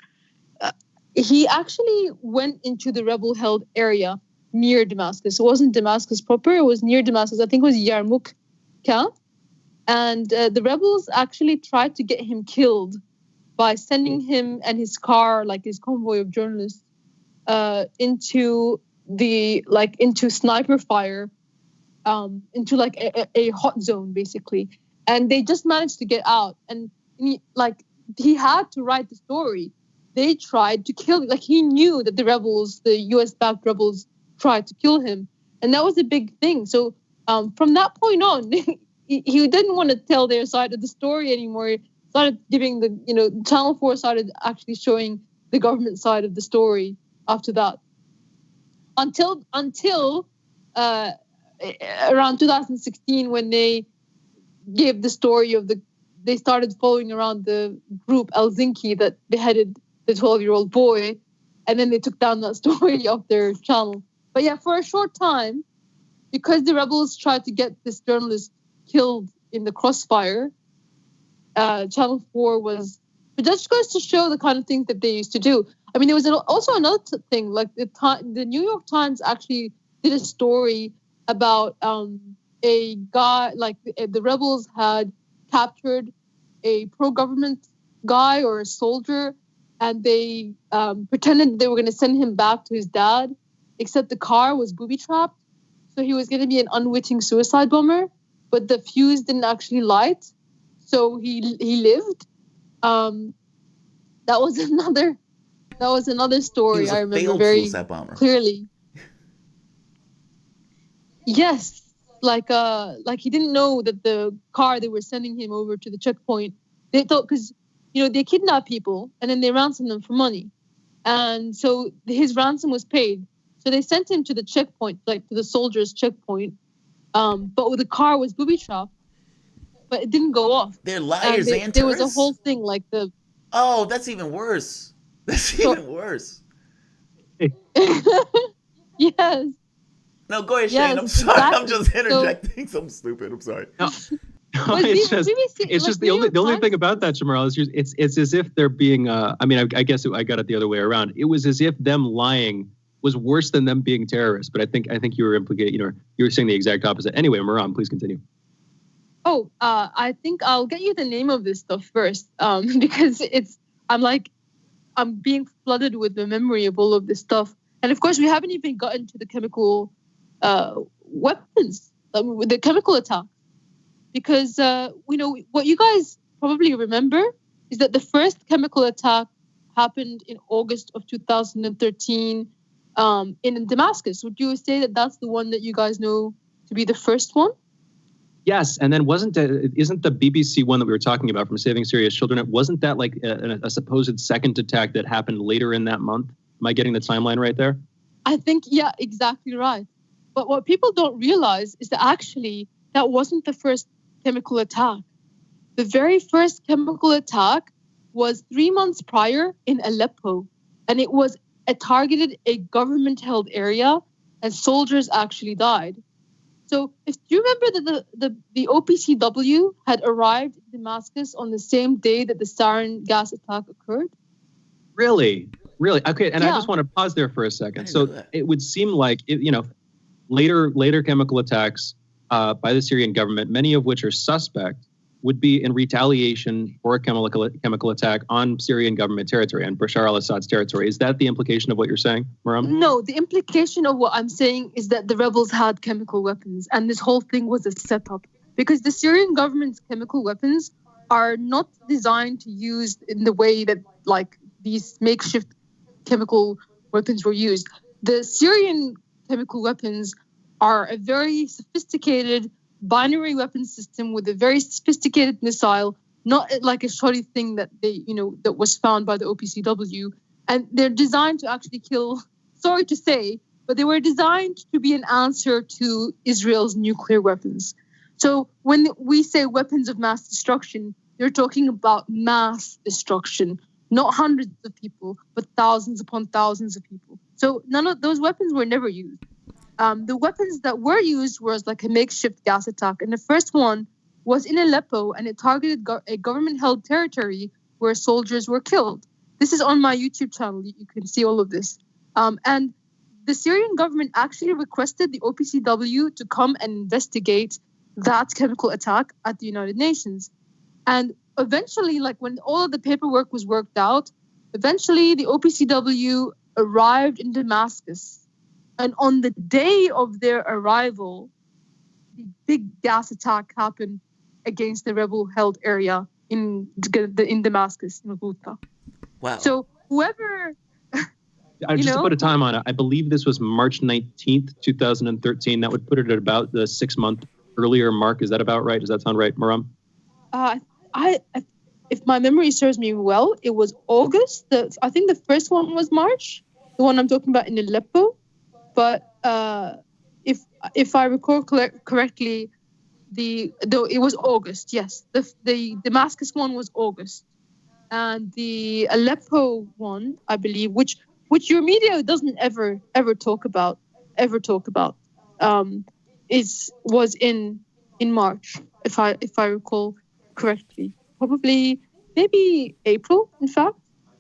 He actually went into the rebel-held area near Damascus. It wasn't Damascus proper. It was near Damascus. I think it was Yarmouk camp. And the rebels actually tried to get him killed by sending him and his car, like his convoy of journalists, into sniper fire, into like a hot zone, basically. And they just managed to get out. And he had to write the story. They tried to kill him. Like, he knew that the rebels, the US-backed rebels, tried to kill him. And that was a big thing. So from that point on, he didn't want to tell their side of the story anymore. He started giving Channel 4 started actually showing the government side of the story after that. Until around 2016, when they gave the story of they started following around the group Helsinki that beheaded the 12-year-old boy, and then they took down that story off their channel. But yeah, for a short time, because the rebels tried to get this journalist killed in the crossfire, Channel 4 was... But that just goes to show the kind of things that they used to do. I mean, there was also another thing, like the New York Times actually did a story about a guy, like the rebels had captured a pro-government guy or a soldier, and they pretended they were going to send him back to his dad, except the car was booby-trapped. So he was going to be an unwitting suicide bomber, but the fuse didn't actually light. So he lived. That was another story I remember very clearly. Yes. Like he didn't know that the car they were sending him over to the checkpoint, they thought, because they kidnap people and then they ransom them for money, and so his ransom was paid. So they sent him to the checkpoint, like to the soldiers' checkpoint, but the car was booby trapped, but it didn't go off. They're liars and there was a whole thing like the. Oh, that's even worse. Even worse. Yes. No, go ahead, Shane. I'm sorry. Exactly. I'm just interjecting. So stupid. I'm sorry. No, it's just the only thing about that, Jamarl, is it's as if they're being. I guess I got it the other way around. It was as if them lying was worse than them being terrorists. But I think you were implicating. You were saying the exact opposite. Anyway, Maram, please continue. Oh, I think I'll get you the name of this stuff first, because I'm being flooded with the memory of all of this stuff, and of course we haven't even gotten to the chemical weapons, the chemical attack, because what you guys probably remember is that the first chemical attack happened in August of 2013 in Damascus. Would you say that that's the one that you guys know to be the first one? Yes, and then isn't the BBC one that we were talking about from Saving Syria's Children? Wasn't that like a supposed second attack that happened later in that month? Am I getting the timeline right there? I think, yeah, exactly right. But what people don't realize is that actually that wasn't the first chemical attack. The very first chemical attack was 3 months prior in Aleppo, and it targeted a government-held area, and soldiers actually died. So do you remember that the OPCW had arrived in Damascus on the same day that the sarin gas attack occurred? Really? Okay, and yeah. I just want to pause there for a second. So it would seem like, later chemical attacks by the Syrian government, many of which are suspect, would be in retaliation for a chemical attack on Syrian government territory and Bashar al-Assad's territory. Is that the implication of what you're saying, Maram? No, the implication of what I'm saying is that the rebels had chemical weapons, and this whole thing was a setup. Because the Syrian government's chemical weapons are not designed to use in the way that, like, these makeshift chemical weapons were used. The Syrian chemical weapons are a very sophisticated binary weapon system with a very sophisticated missile, not like a shoddy thing that that was found by the OPCW. And they're designed to actually kill, sorry to say, but they were designed to be an answer to Israel's nuclear weapons. So when we say weapons of mass destruction, You're talking about mass destruction, not hundreds of people, but thousands upon thousands of people. So none of those weapons were never used. The weapons that were used was like a makeshift gas attack. And the first one was in Aleppo, and it targeted a government-held territory where soldiers were killed. This is on my YouTube channel. You can see all of this. And the Syrian government actually requested the OPCW to come and investigate that chemical attack at the United Nations. And eventually, like when all of the paperwork was worked out, eventually the OPCW arrived in Damascus. And on the day of their arrival, the big gas attack happened against the rebel-held area in Damascus, in Ghouta. Wow. So whoever... Just to put a time on it, I believe this was March 19th, 2013. That would put it at about the 6-month earlier mark. Is that about right? Does that sound right, Maram? If my memory serves me well, it was August. I think the first one was March, the one I'm talking about in Aleppo. But if I recall correctly, though it was August. Yes, the Damascus one was August, and the Aleppo one, I believe, which your media doesn't ever talk about, was in March, if I recall correctly. Probably maybe April, in fact.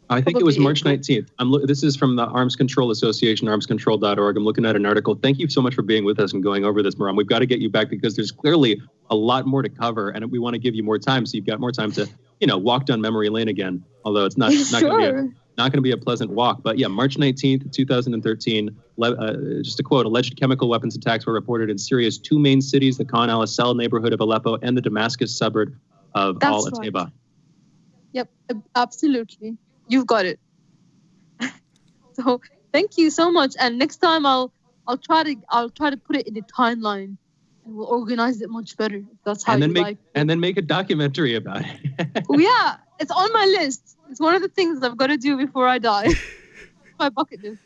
I think it was March 19th. This is from the Arms Control Association, armscontrol.org. I'm looking at an article. Thank you so much for being with us and going over this, Maram. We've got to get you back because there's clearly a lot more to cover, and we want to give you more time so you've got more time to, walk down memory lane again. Although it's not going to be a pleasant walk. But yeah, March 19th, 2013. Just to quote, alleged chemical weapons attacks were reported in Syria's two main cities, the Khan al-Assal neighborhood of Aleppo and the Damascus suburb of Al-Ateba. Right. Yep, absolutely. You've got it. So thank you so much. And next time I'll try to put it in a timeline, and we'll organize it much better. If that's how and then make a documentary about it. Well, yeah, it's on my list. It's one of the things I've got to do before I die. My bucket list.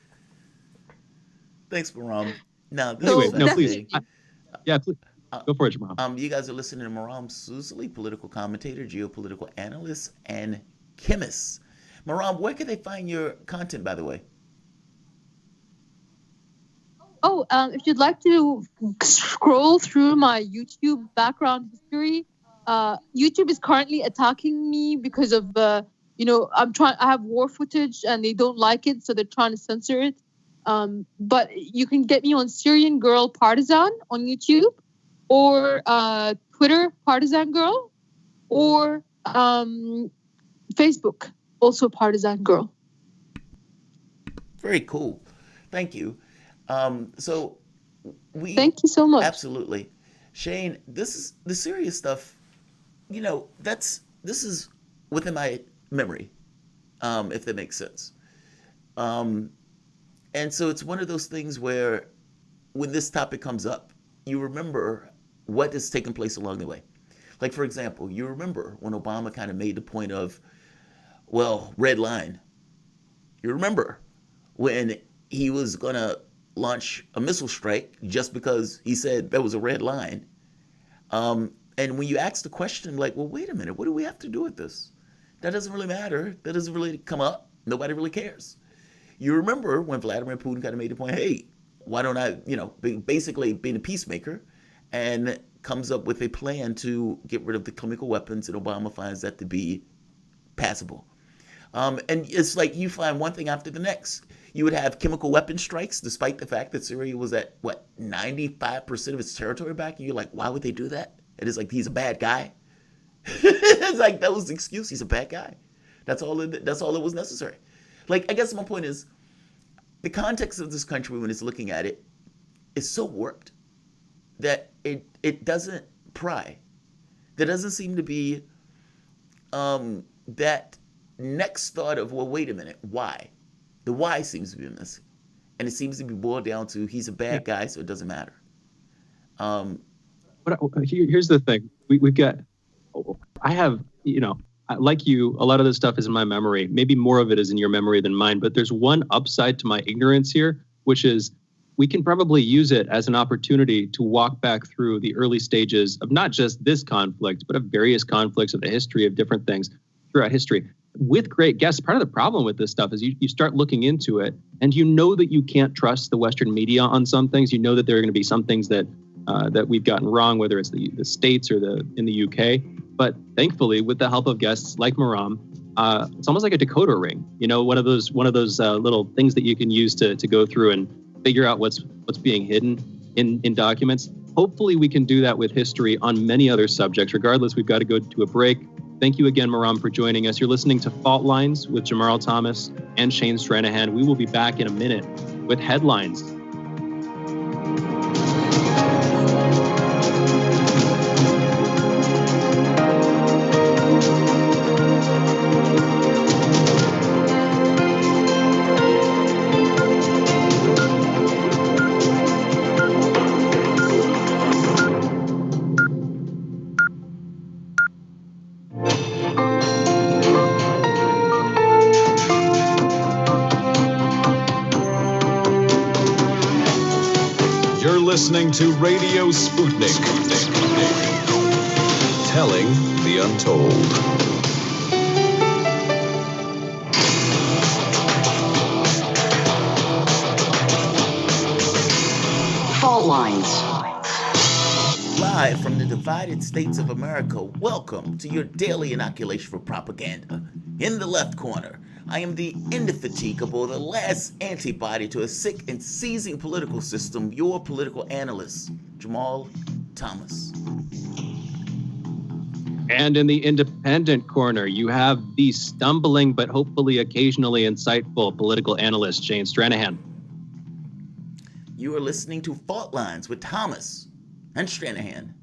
Thanks, Maram. Now, please. Please. Go for it, Jamarl. You guys are listening to Maram Susli, political commentator, geopolitical analyst, and chemist. Maram, where can they find your content, by the way? Oh, if you'd like to scroll through my YouTube background history, YouTube is currently attacking me because of, I have war footage and they don't like it, so they're trying to censor it. But you can get me on Syrian Girl Partisan on YouTube, or Twitter Partisan Girl, or Facebook, also Partisan Girl. Very cool. Thank you. Thank you so much. Absolutely. Shane, this is the serious stuff. This is within my memory, if that makes sense. And so it's one of those things where when this topic comes up, you remember what has taken place along the way. Like, for example, you remember when Obama kind of made the point of, red line. You remember when he was going to launch a missile strike just because he said there was a red line. And when you ask the question, like, wait a minute, what do we have to do with this? That doesn't really matter. That doesn't really come up. Nobody really cares. You remember when Vladimir Putin kind of made the point, hey, why don't I, basically being a peacemaker, and comes up with a plan to get rid of the chemical weapons, and Obama finds that to be passable. And it's like you find one thing after the next. You would have chemical weapon strikes, despite the fact that Syria was at, 95% of its territory back? And you're like, why would they do that? And it's like, he's a bad guy. It's like, that was the excuse. He's a bad guy. That's all that was necessary. Like, I guess my point is, the context of this country when it's looking at it is so warped that it doesn't pry. There doesn't seem to be that next thought of, wait a minute, why? The why seems to be missing. And it seems to be boiled down to he's a bad guy, so it doesn't matter. But here's the thing. I have, like you, a lot of this stuff is in my memory. Maybe more of it is in your memory than mine. But there's one upside to my ignorance here, which is we can probably use it as an opportunity to walk back through the early stages of not just this conflict, but of various conflicts of the history of different things throughout history with great guests. Part of the problem with this stuff is you start looking into it and you know that you can't trust the Western media on some things. You know that there are going to be some things that we've gotten wrong, whether it's the States or in the UK. But thankfully, with the help of guests like Maram, it's almost like a decoder ring. You know, one of those little things that you can use to go through and figure out what's being hidden in documents. Hopefully, we can do that with history on many other subjects. Regardless, we've got to go to a break. Thank you again, Maram, for joining us. You're listening to Fault Lines with Jamarl Thomas and Shane Stranahan. We will be back in a minute with headlines. Listening to Radio Sputnik. Telling the untold. Fault Lines. Live from the divided states of America, welcome to your daily inoculation for propaganda. In the left corner, I am the indefatigable, the last antibody to a sick and seizing political system, your political analyst, Jamarl Thomas. And in the independent corner, you have the stumbling but hopefully occasionally insightful political analyst, Shane Stranahan. You are listening to Fault Lines with Thomas and Stranahan.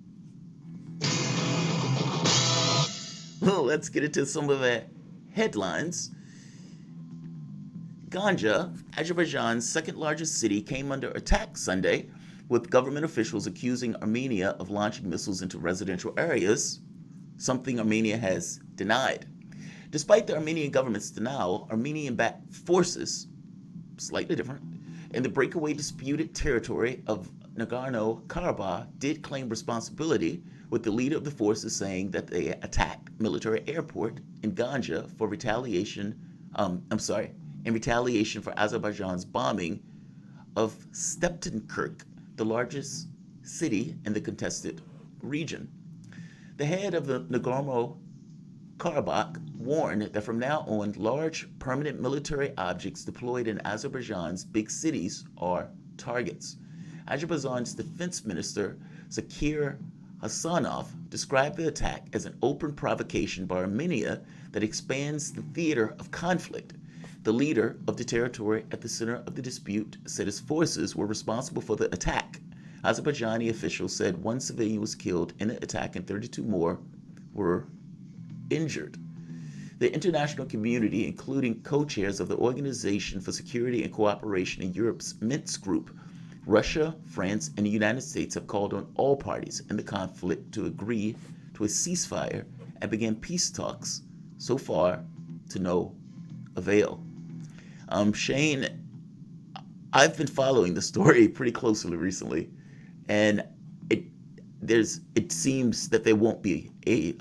Well, let's get into some of the headlines. Ganja, Azerbaijan's second largest city, came under attack Sunday, with government officials accusing Armenia of launching missiles into residential areas, something Armenia has denied. Despite the Armenian government's denial, Armenian-backed forces, slightly different, in the breakaway disputed territory of Nagorno-Karabakh did claim responsibility, with the leader of the forces saying that they attacked military airport in Ganja for in retaliation for Azerbaijan's bombing of Steptankirk, the largest city in the contested region. The head of the Nagorno-Karabakh warned that from now on, large permanent military objects deployed in Azerbaijan's big cities are targets. Azerbaijan's defense minister, Zakir Hasanov, described the attack as an open provocation by Armenia that expands the theater of conflict. The leader of the territory at the center of the dispute said his forces were responsible for the attack. Azerbaijani officials said one civilian was killed in the attack and 32 more were injured. The international community, including co-chairs of the Organization for Security and Cooperation in Europe's Minsk Group, Russia, France, and the United States have called on all parties in the conflict to agree to a ceasefire and begin peace talks, so far to no avail. Shane, I've been following the story pretty closely recently, and it seems that there won't be a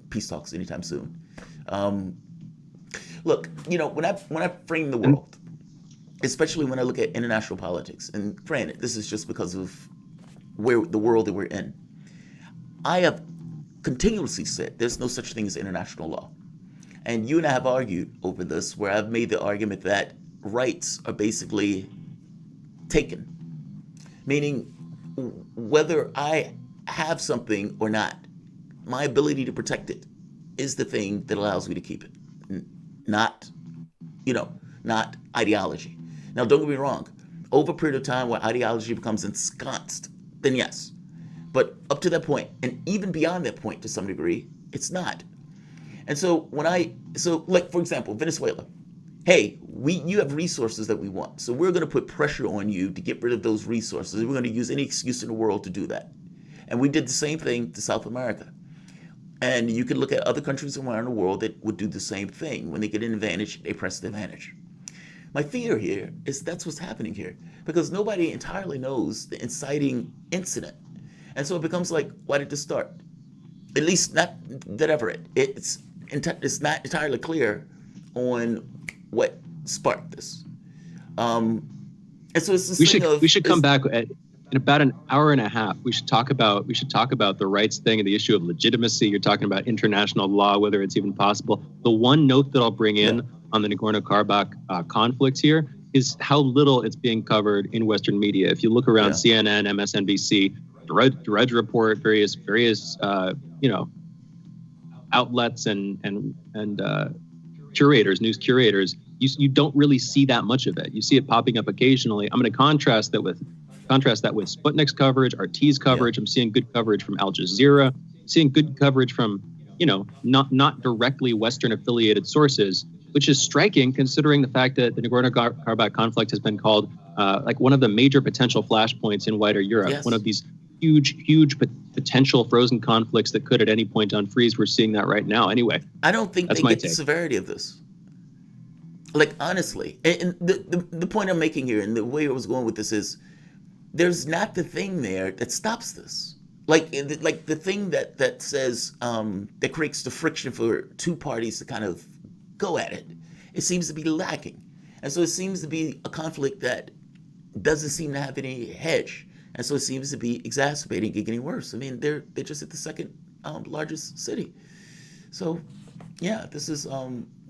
peace talks anytime soon. Look, you know, when I frame the world, especially when I look at international politics, and granted, this is just because of where the world that we're in, I have continuously said there's no such thing as international law. And you and I have argued over this, where I've made the argument that rights are basically taken, meaning whether I have something or not, my ability to protect it is the thing that allows me to keep it, not ideology. Now, don't get me wrong. Over a period of time where ideology becomes ensconced, then yes. But up to that point, and even beyond that point to some degree, it's not. And so like for example, Venezuela, hey, you have resources that we want. So we're going to put pressure on you to get rid of those resources. We're going to use any excuse in the world to do that. And we did the same thing to South America. And you can look at other countries around the world that would do the same thing. When they get an advantage, they press the advantage. My fear here is that's what's happening here, because nobody entirely knows the inciting incident. And so it becomes like, why did this start? At least not that ever. It's not entirely clear on what sparked this. And so it's this we should come back in about an hour and a half. We should talk about the rights thing and the issue of legitimacy. You're talking about international law, whether it's even possible. The one note that I'll bring in on the Nagorno-Karabakh conflict here is how little it's being covered in Western media. If you look around CNN, MSNBC, Drudge Report, various outlets and curators, news curators, you don't really see that much of it. You see it popping up occasionally. I'm going to contrast that with Sputnik's coverage, RT's coverage. I'm seeing good coverage from Al Jazeera. I'm seeing good coverage from, not directly Western affiliated sources, which is striking considering the fact that the Nagorno-Karabakh conflict has been called like one of the major potential flashpoints in wider Europe. One of these huge potential frozen conflicts that could at any point unfreeze. We're seeing that right now. Anyway, I don't think they get the severity of this. Like, honestly, and the point I'm making here and the way I was going with this is there's not the thing there that stops this. Like the thing that says that creates the friction for two parties to kind of go at it. It seems to be lacking. And so it seems to be a conflict that doesn't seem to have any hedge. And so it seems to be exacerbating and getting worse. I mean, they're just at the second largest city. So, yeah, this is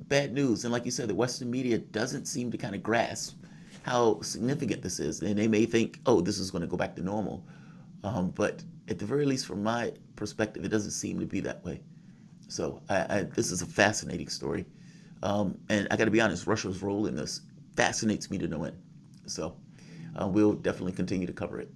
bad news. And like you said, the Western media doesn't seem to kind of grasp how significant this is. And they may think, oh, this is going to go back to normal. But at the very least, from my perspective, it doesn't seem to be that way. So this is a fascinating story. And I got to be honest, Russia's role in this fascinates me to no end. So we'll definitely continue to cover it.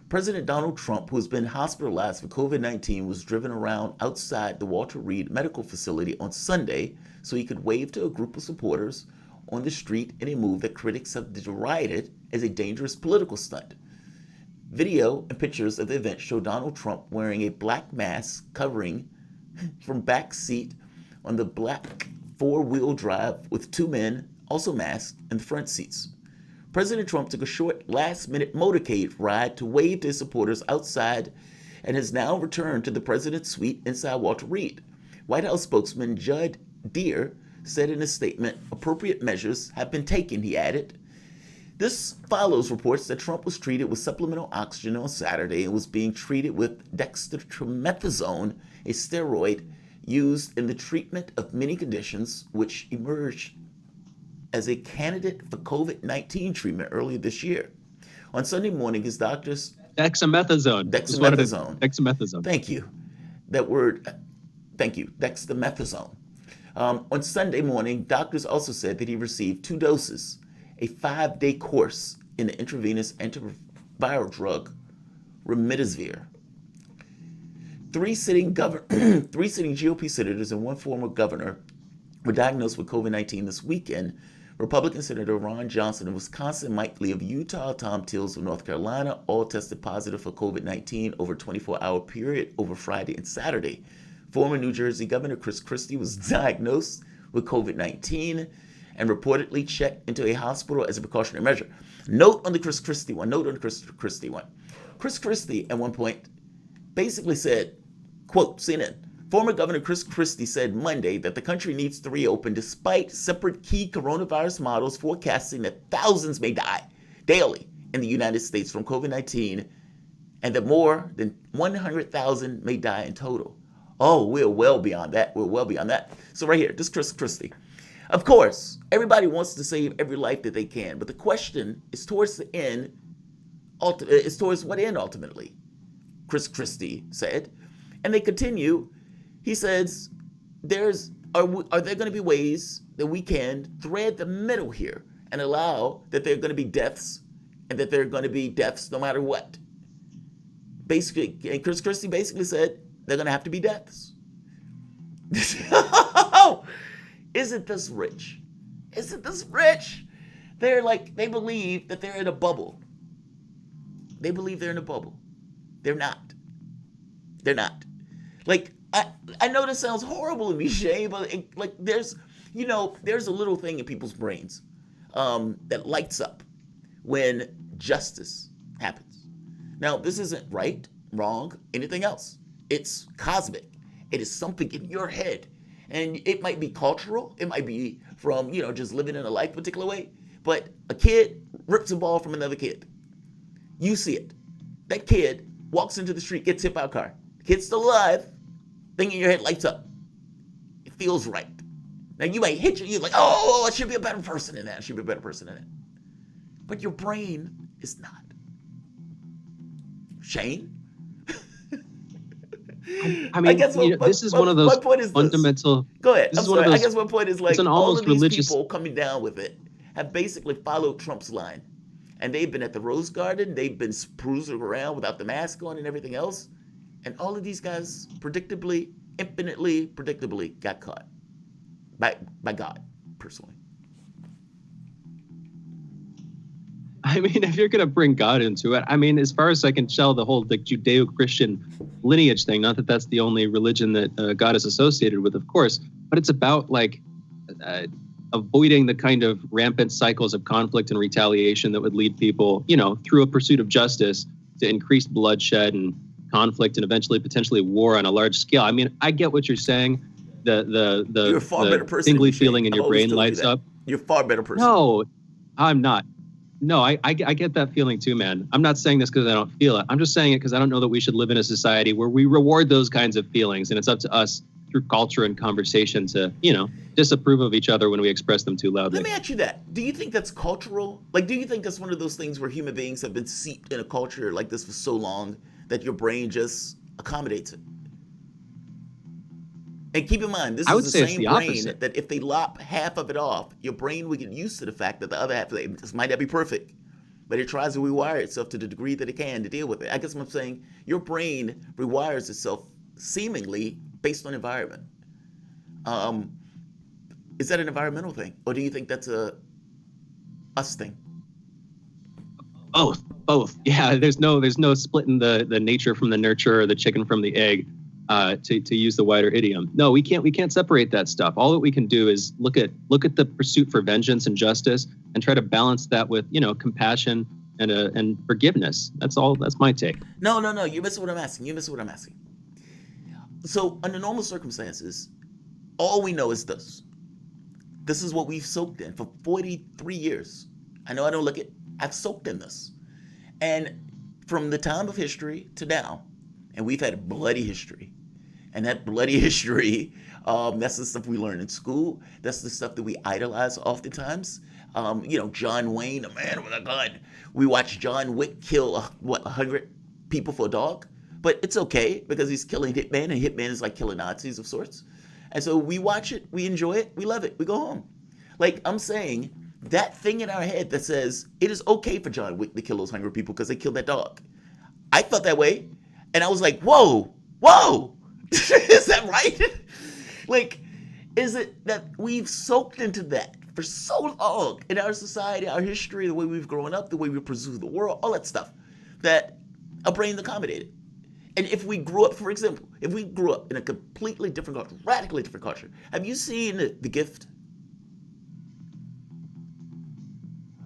President Donald Trump, who has been hospitalized for COVID-19, was driven around outside the Walter Reed Medical Facility on Sunday so he could wave to a group of supporters on the street in a move that critics have derided as a dangerous political stunt. Video and pictures of the event show Donald Trump wearing a black mask covering from back seat on the black four-wheel drive with two men, also masked, in the front seats. President Trump took a short last-minute motorcade ride to wave to his supporters outside and has now returned to the president's suite inside Walter Reed. White House spokesman Judd Deere said in a statement, appropriate measures have been taken, he added. This follows reports that Trump was treated with supplemental oxygen on Saturday and was being treated with dextromethasone, a steroid used in the treatment of many conditions which emerged as a candidate for COVID-19 treatment earlier this year. On Sunday morning, his doctors... Dexamethasone. Thank you. That word, thank you, dexamethasone. On Sunday morning, doctors also said that he received 2 doses, a 5-day course in the intravenous antiviral drug, remdesivir. 3 sitting GOP senators and 1 former governor were diagnosed with COVID-19 this weekend. Republican Senator Ron Johnson of Wisconsin, Mike Lee of Utah, Tom Tillis of North Carolina all tested positive for COVID-19 over a 24-hour period over Friday and Saturday. Former New Jersey Governor Chris Christie was diagnosed with COVID-19 and reportedly checked into a hospital as a precautionary measure. Note on the Chris Christie one. Chris Christie at one point basically said, quote, CNN, former Governor Chris Christie said Monday that the country needs to reopen despite separate key coronavirus models forecasting that thousands may die daily in the United States from COVID-19 and that more than 100,000 may die in total. Oh, we're well beyond that. So right here, this Chris Christie. Of course, everybody wants to save every life that they can, but the question is towards the end, is towards what end ultimately, Chris Christie said. And they continue. He says, are there going to be ways that we can thread the middle here and allow that there are going to be deaths and that there are going to be deaths no matter what? Basically, and Chris Christie basically said they're going to have to be deaths. Isn't this rich? They're like, they believe that they're in a bubble. They're not. Like, I know this sounds horrible to me, Shay, but there's a little thing in people's brains that lights up when justice happens. Now, this isn't right, wrong, anything else. It's cosmic. It is something in your head. And it might be cultural. It might be from, just living in a life particular way. But a kid rips a ball from another kid. You see it. That kid walks into the street, gets hit by a car. The kid's still alive. Thing in your head lights up. It feels right. Now, you might hit you. You're like, oh, I should be a better person than that. I should be a better person than that. But your brain is not. Shane? I mean, this is one of those fundamental. Go ahead. I'm sorry. I guess my point is like all of these religious people coming down with it have basically followed Trump's line. And they've been at the Rose Garden. They've been cruising around without the mask on and everything else. And all of these guys infinitely predictably got caught by God, personally. I mean, if you're going to bring God into it, I mean, as far as I can tell, the whole Judeo-Christian lineage thing, not that that's the only religion that God is associated with, of course, but it's about avoiding the kind of rampant cycles of conflict and retaliation that would lead people, through a pursuit of justice to increased bloodshed and conflict and eventually potentially war on a large scale. I mean, I get what you're saying. You're a far better person. Tingly feeling in your brain lights up. You're a far better person. No, I'm not. No, I get that feeling too, man. I'm not saying this because I don't feel it. I'm just saying it because I don't know that we should live in a society where we reward those kinds of feelings. And it's up to us through culture and conversation to, disapprove of each other when we express them too loudly. Let me ask you that. Do you think that's cultural? Like, do you think that's one of those things where human beings have been seeped in a culture like this for so long that your brain just accommodates it? And keep in mind, this is the same brain that if they lop half of it off, your brain will get used to the fact that the other half, this might not be perfect, but it tries to rewire itself to the degree that it can to deal with it. I guess what I'm saying, your brain rewires itself seemingly based on environment. Is that an environmental thing? Or do you think that's a us thing? Both. Yeah, there's no splitting the nature from the nurture or the chicken from the egg. To use the wider idiom. No, we can't separate that stuff. All that we can do is look at the pursuit for vengeance and justice and try to balance that with, compassion and forgiveness. That's all. That's my take. No. You miss what I'm asking. So under normal circumstances, all we know is this. This is what we've soaked in for 43 years. I know I don't look it. I've soaked in this. And from the time of history to now, and we've had a bloody history. And that bloody history, that's the stuff we learn in school. That's the stuff that we idolize oftentimes. John Wayne, a man with a gun. We watch John Wick kill, 100 people for a dog? But it's okay because he's killing hitmen, and hitman is like killing Nazis of sorts. And so we watch it, we enjoy it, we love it, we go home. Like I'm saying, that thing in our head that says it is okay for John Wick to kill those 100 people because they killed that dog. I felt that way. And I was like, whoa, is that right? Like, is it that we've soaked into that for so long in our society, our history, the way we've grown up, the way we pursue the world, all that stuff, that a brain accommodated. And if we grew up, for example, in a completely different culture, radically different culture, have you seen The Gift?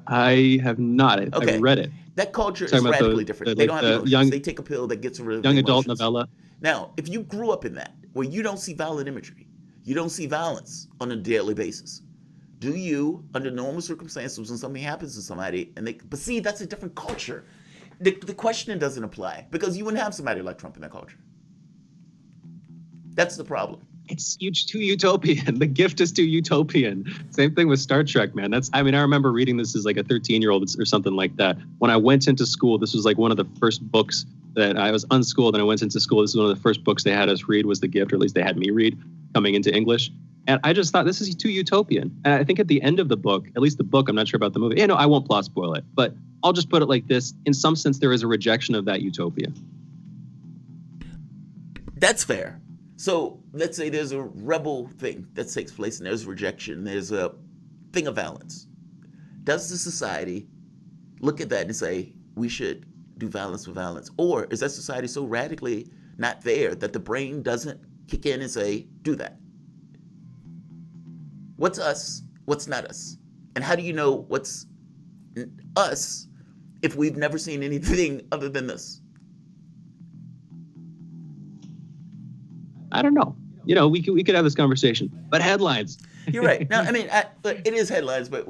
I have not. I've read it. That culture is radically different. They don't have emotions. They take a pill that gets rid of young emotions. Adult novella. Now, if you grew up in that, where you don't see violent imagery, you don't see violence on a daily basis, do you, under normal circumstances, when something happens to somebody, but see, that's a different culture. The question doesn't apply because you wouldn't have somebody like Trump in that culture. That's the problem. It's too utopian. The Gift is too utopian. Same thing with Star Trek, man. I remember reading this as like a 13-year-old or something like that. When I went into school, this was like one of the first books that I was unschooled and I went into school. This was one of the first books they had us read was The Gift, or at least they had me read coming into English. And I just thought this is too utopian. And I think at the end of the book, at least the book, I'm not sure about the movie. I won't plot spoil it, but I'll just put it like this. In some sense, there is a rejection of that utopia. That's fair. So let's say there's a rebel thing that takes place and there's rejection, there's a thing of violence. Does the society look at that and say, we should do violence with violence? Or is that society so radically not there that the brain doesn't kick in and say, do that? What's us? What's not us? And how do you know what's us if we've never seen anything other than this? I don't know. We could have this conversation. But headlines. You're right. No, I mean, it is headlines, but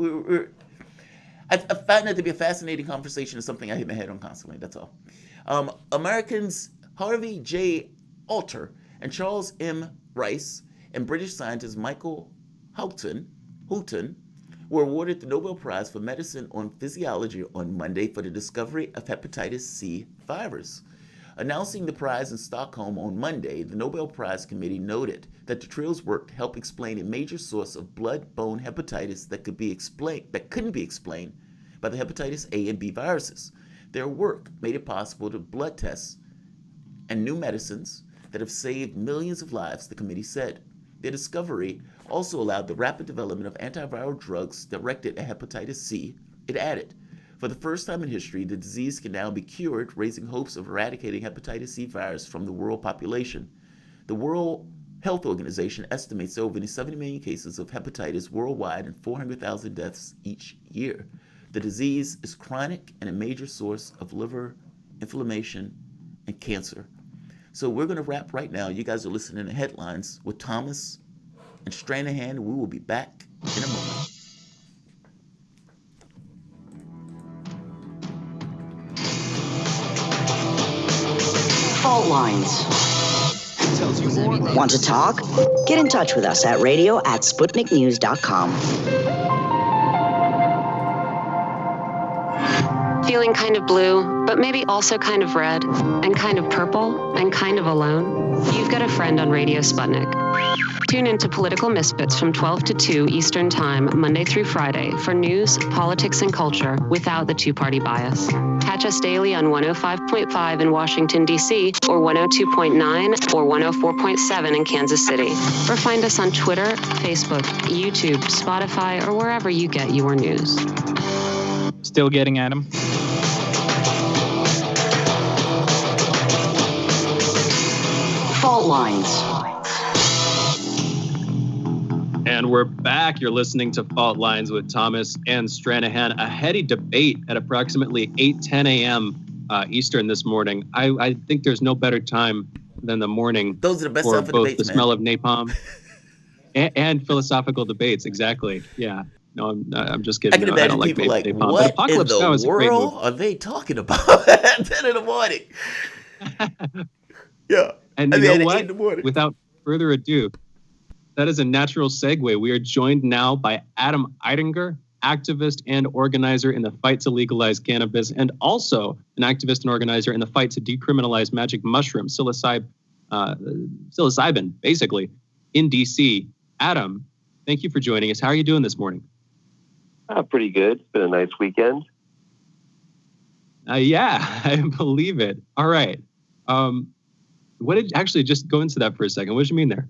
I find that to be a fascinating conversation. It's something I hit my head on constantly. That's all. Americans Harvey J. Alter and Charles M. Rice and British scientist Michael Houghton were awarded the Nobel Prize for Medicine on Physiology on Monday for the discovery of hepatitis C virus. Announcing the prize in Stockholm on Monday, the Nobel Prize Committee noted that the trio's work helped explain a major source of blood-borne hepatitis that couldn't be explained by the hepatitis A and B viruses. Their work made it possible to blood tests and new medicines that have saved millions of lives, the committee said. Their discovery also allowed the rapid development of antiviral drugs directed at hepatitis C. It added, for the first time in history, the disease can now be cured, raising hopes of eradicating hepatitis C virus from the world population. The World Health Organization estimates over 70 million cases of hepatitis worldwide and 400,000 deaths each year. The disease is chronic and a major source of liver inflammation and cancer. So we're going to wrap right now. You guys are listening to Headlines with Thomas and Stranahan. We will be back in a moment. Fault lines. Want to talk? Get in touch with us at radio@sputniknews.com. Feeling kind of blue, but maybe also kind of red, and kind of purple, and kind of alone? You've got a friend on Radio Sputnik. Tune into Political Misfits from 12 to 2 Eastern Time, Monday through Friday, for news, politics, and culture without the two-party bias. Catch us daily on 105.5 in Washington, D.C., or 102.9 or 104.7 in Kansas City. Or find us on Twitter, Facebook, YouTube, Spotify, or wherever you get your news. Still getting at him. Fault lines. And we're back. You're listening to Fault Lines with Thomas and Stranahan. A heady debate at approximately 8:10 a.m. Eastern this morning. I think there's no better time than the morning. Those are the best for time for both debates, the smell of napalm and philosophical debates. Exactly. Yeah. No, I'm just kidding. I can imagine don't people like napalm. what Apocalypse in Now is the a great world movie. are they talking about at 10 in the morning? Yeah. And you know what? Without further ado, that is a natural segue. We are joined now by Adam Eidinger, activist and organizer in the fight to legalize cannabis, and also an activist and organizer in the fight to decriminalize magic mushrooms, psilocybin, basically, in D.C. Adam, thank you for joining us. How are you doing this morning? Pretty good. It's been a nice weekend. Yeah, I believe it. All right. What did actually just go into that for a second? What did you mean there?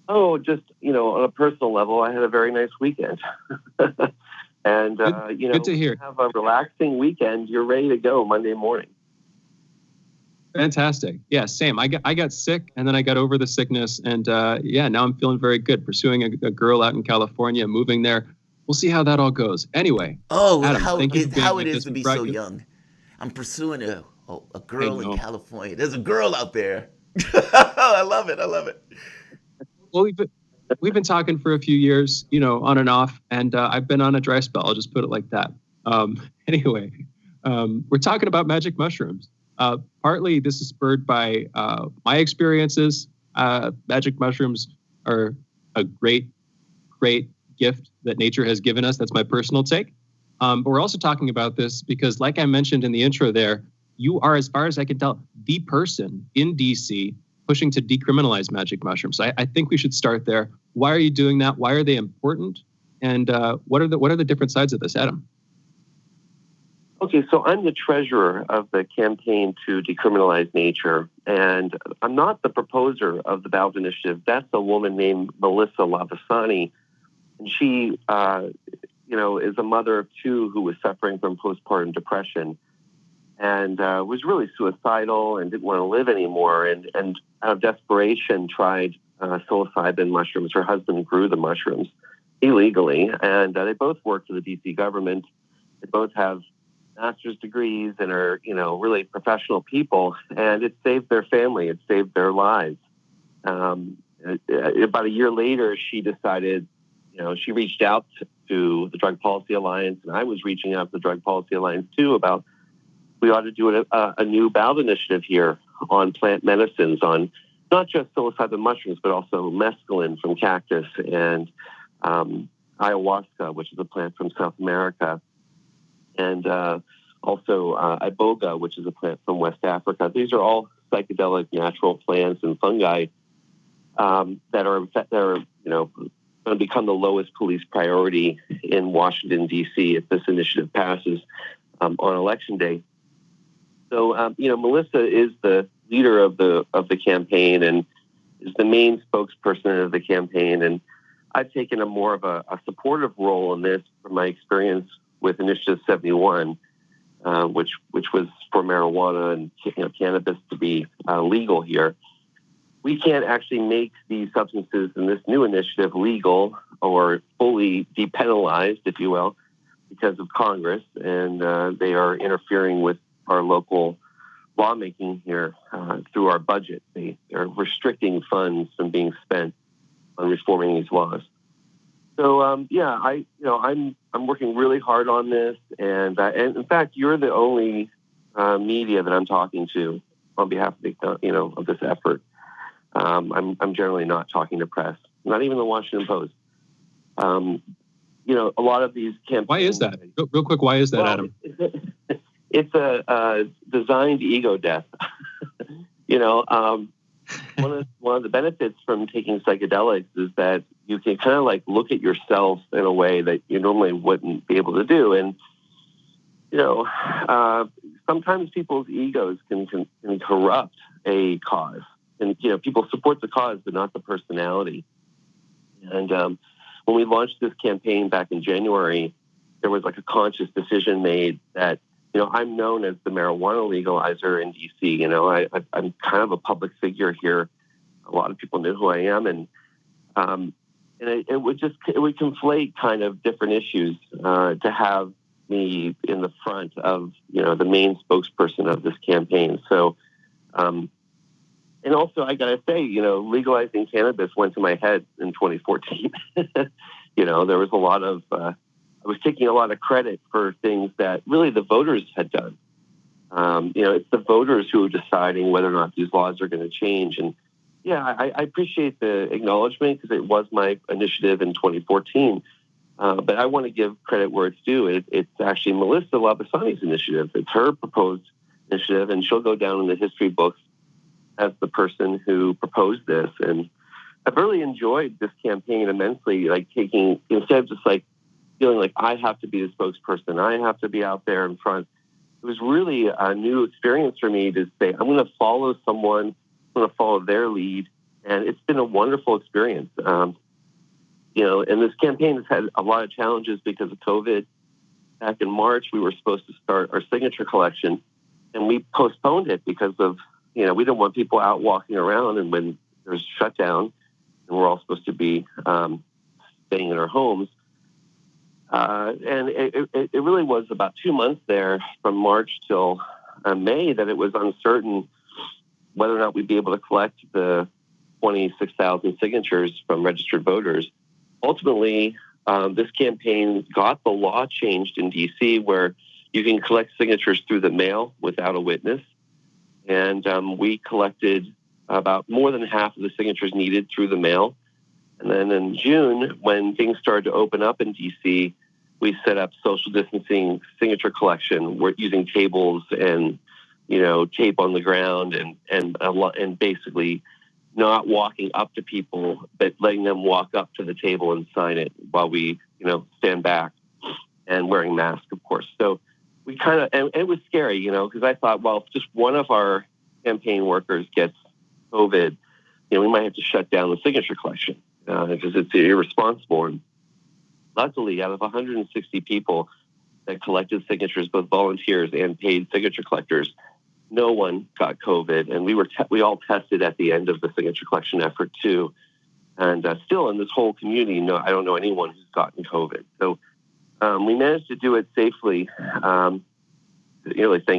Oh, just, on a personal level, I had a very nice weekend. And, good to hear. Have a relaxing weekend. You're ready to go Monday morning. Fantastic. Yeah, same. I got sick and then I got over the sickness. And now I'm feeling very good. Pursuing a girl out in California, moving there. We'll see how that all goes. Anyway. Oh, Adam, how it is to be so young. young. I'm pursuing a girl in California. There's a girl out there. I love it. Well, we've been talking for a few years, on and off, and I've been on a dry spell. I'll just put it like that. Anyway, we're talking about magic mushrooms. Partly this is spurred by my experiences. Magic mushrooms are a great gift that nature has given us. That's my personal take. But we're also talking about this because, like I mentioned in the intro there, you are, as far as I can tell, the person in DC pushing to decriminalize magic mushrooms. So I think we should start there. Why are you doing that? Why are they important? And what are the different sides of this, Adam? Okay, so I'm the treasurer of the campaign to decriminalize nature, and I'm not the proposer of the ballot initiative. That's a woman named Melissa Lavasani, and she, is a mother of two who was suffering from postpartum depression, and was really suicidal and didn't want to live anymore, and out of desperation tried psilocybin mushrooms. Her husband grew the mushrooms illegally, and they both work for the DC government. They both have master's degrees and are, really professional people, and it saved their family. It saved their lives. About a year later, she decided, she reached out to the Drug Policy Alliance, and I was reaching out to the Drug Policy Alliance too about we ought to do a new ballot initiative here on plant medicines, on not just psilocybin mushrooms, but also mescaline from cactus and ayahuasca, which is a plant from South America, and also iboga, which is a plant from West Africa. These are all psychedelic natural plants and fungi that are going to become the lowest police priority in Washington, D.C. if this initiative passes on Election Day. So, Melissa is the leader of the campaign and is the main spokesperson of the campaign. And I've taken a more of a supportive role in this from my experience with Initiative 71, which was for marijuana and cannabis to be legal here. We can't actually make these substances in this new initiative legal or fully depenalized, if you will, because of Congress, and they are interfering with our local lawmaking here through our budget. They're restricting funds from being spent on reforming these laws. So I'm working really hard on this, and in fact, you're the only media that I'm talking to on behalf of of this effort. I'm generally not talking to press, not even the Washington Post. A lot of these campaigns. Why is that? Real quick, why is that, Adam? It's a designed ego death. One of the benefits from taking psychedelics is that you can kind of like look at yourself in a way that you normally wouldn't be able to do. And, sometimes people's egos can corrupt a cause. And, people support the cause, but not the personality. And when we launched this campaign back in January, there was like a conscious decision made that, I'm known as the marijuana legalizer in D.C. I'm kind of a public figure here. A lot of people know who I am. And it would conflate kind of different issues to have me in the front of, the main spokesperson of this campaign. So, and also I got to say, legalizing cannabis went to my head in 2014. There was a lot of, I was taking a lot of credit for things that really the voters had done. It's the voters who are deciding whether or not these laws are going to change. And yeah, I appreciate the acknowledgement because it was my initiative in 2014. But I want to give credit where it's due. It's actually Melissa Labasani's initiative. It's her proposed initiative, and she'll go down in the history books as the person who proposed this. And I've really enjoyed this campaign immensely, like taking, instead of just like feeling like I have to be the spokesperson, I have to be out there in front. It was really a new experience for me to say, I'm going to follow someone, I'm going to follow their lead. And it's been a wonderful experience. And this campaign has had a lot of challenges because of COVID. Back in March, we were supposed to start our signature collection, and we postponed it because of, we didn't want people out walking around, and when there's shutdown and we're all supposed to be staying in our homes. And it really was about 2 months there from March till May that it was uncertain whether or not we'd be able to collect the 26,000 signatures from registered voters. Ultimately, this campaign got the law changed in D.C. where you can collect signatures through the mail without a witness. And we collected about more than half of the signatures needed through the mail. And then in June, when things started to open up in D.C., we set up social distancing signature collection. We're using tables and, tape on the ground and basically not walking up to people, but letting them walk up to the table and sign it while we, stand back and wearing masks, of course. So we kind of, and it was scary, because I thought, well, if just one of our campaign workers gets COVID, we might have to shut down the signature collection because it's irresponsible. And luckily, out of 160 people that collected signatures, both volunteers and paid signature collectors, no one got COVID. And we all tested at the end of the signature collection effort too. And still in this whole community, I don't know anyone who's gotten COVID. So we managed to do it safely, thank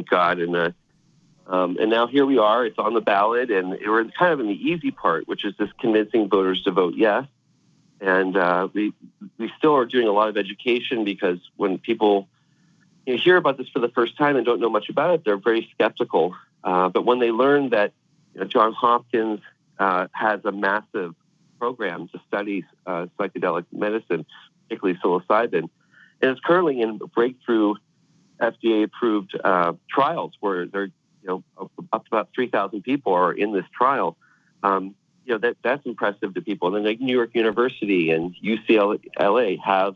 God. And now here we are. It's on the ballot, and we're kind of in the easy part, which is just convincing voters to vote yes. And we still are doing a lot of education, because when people hear about this for the first time and don't know much about it, they're very skeptical. But when they learn that Johns Hopkins has a massive program to study psychedelic medicine, particularly psilocybin, and it's currently in breakthrough FDA-approved trials where they're up to about 3,000 people are in this trial. That's impressive to people. And then like New York University and UCLA have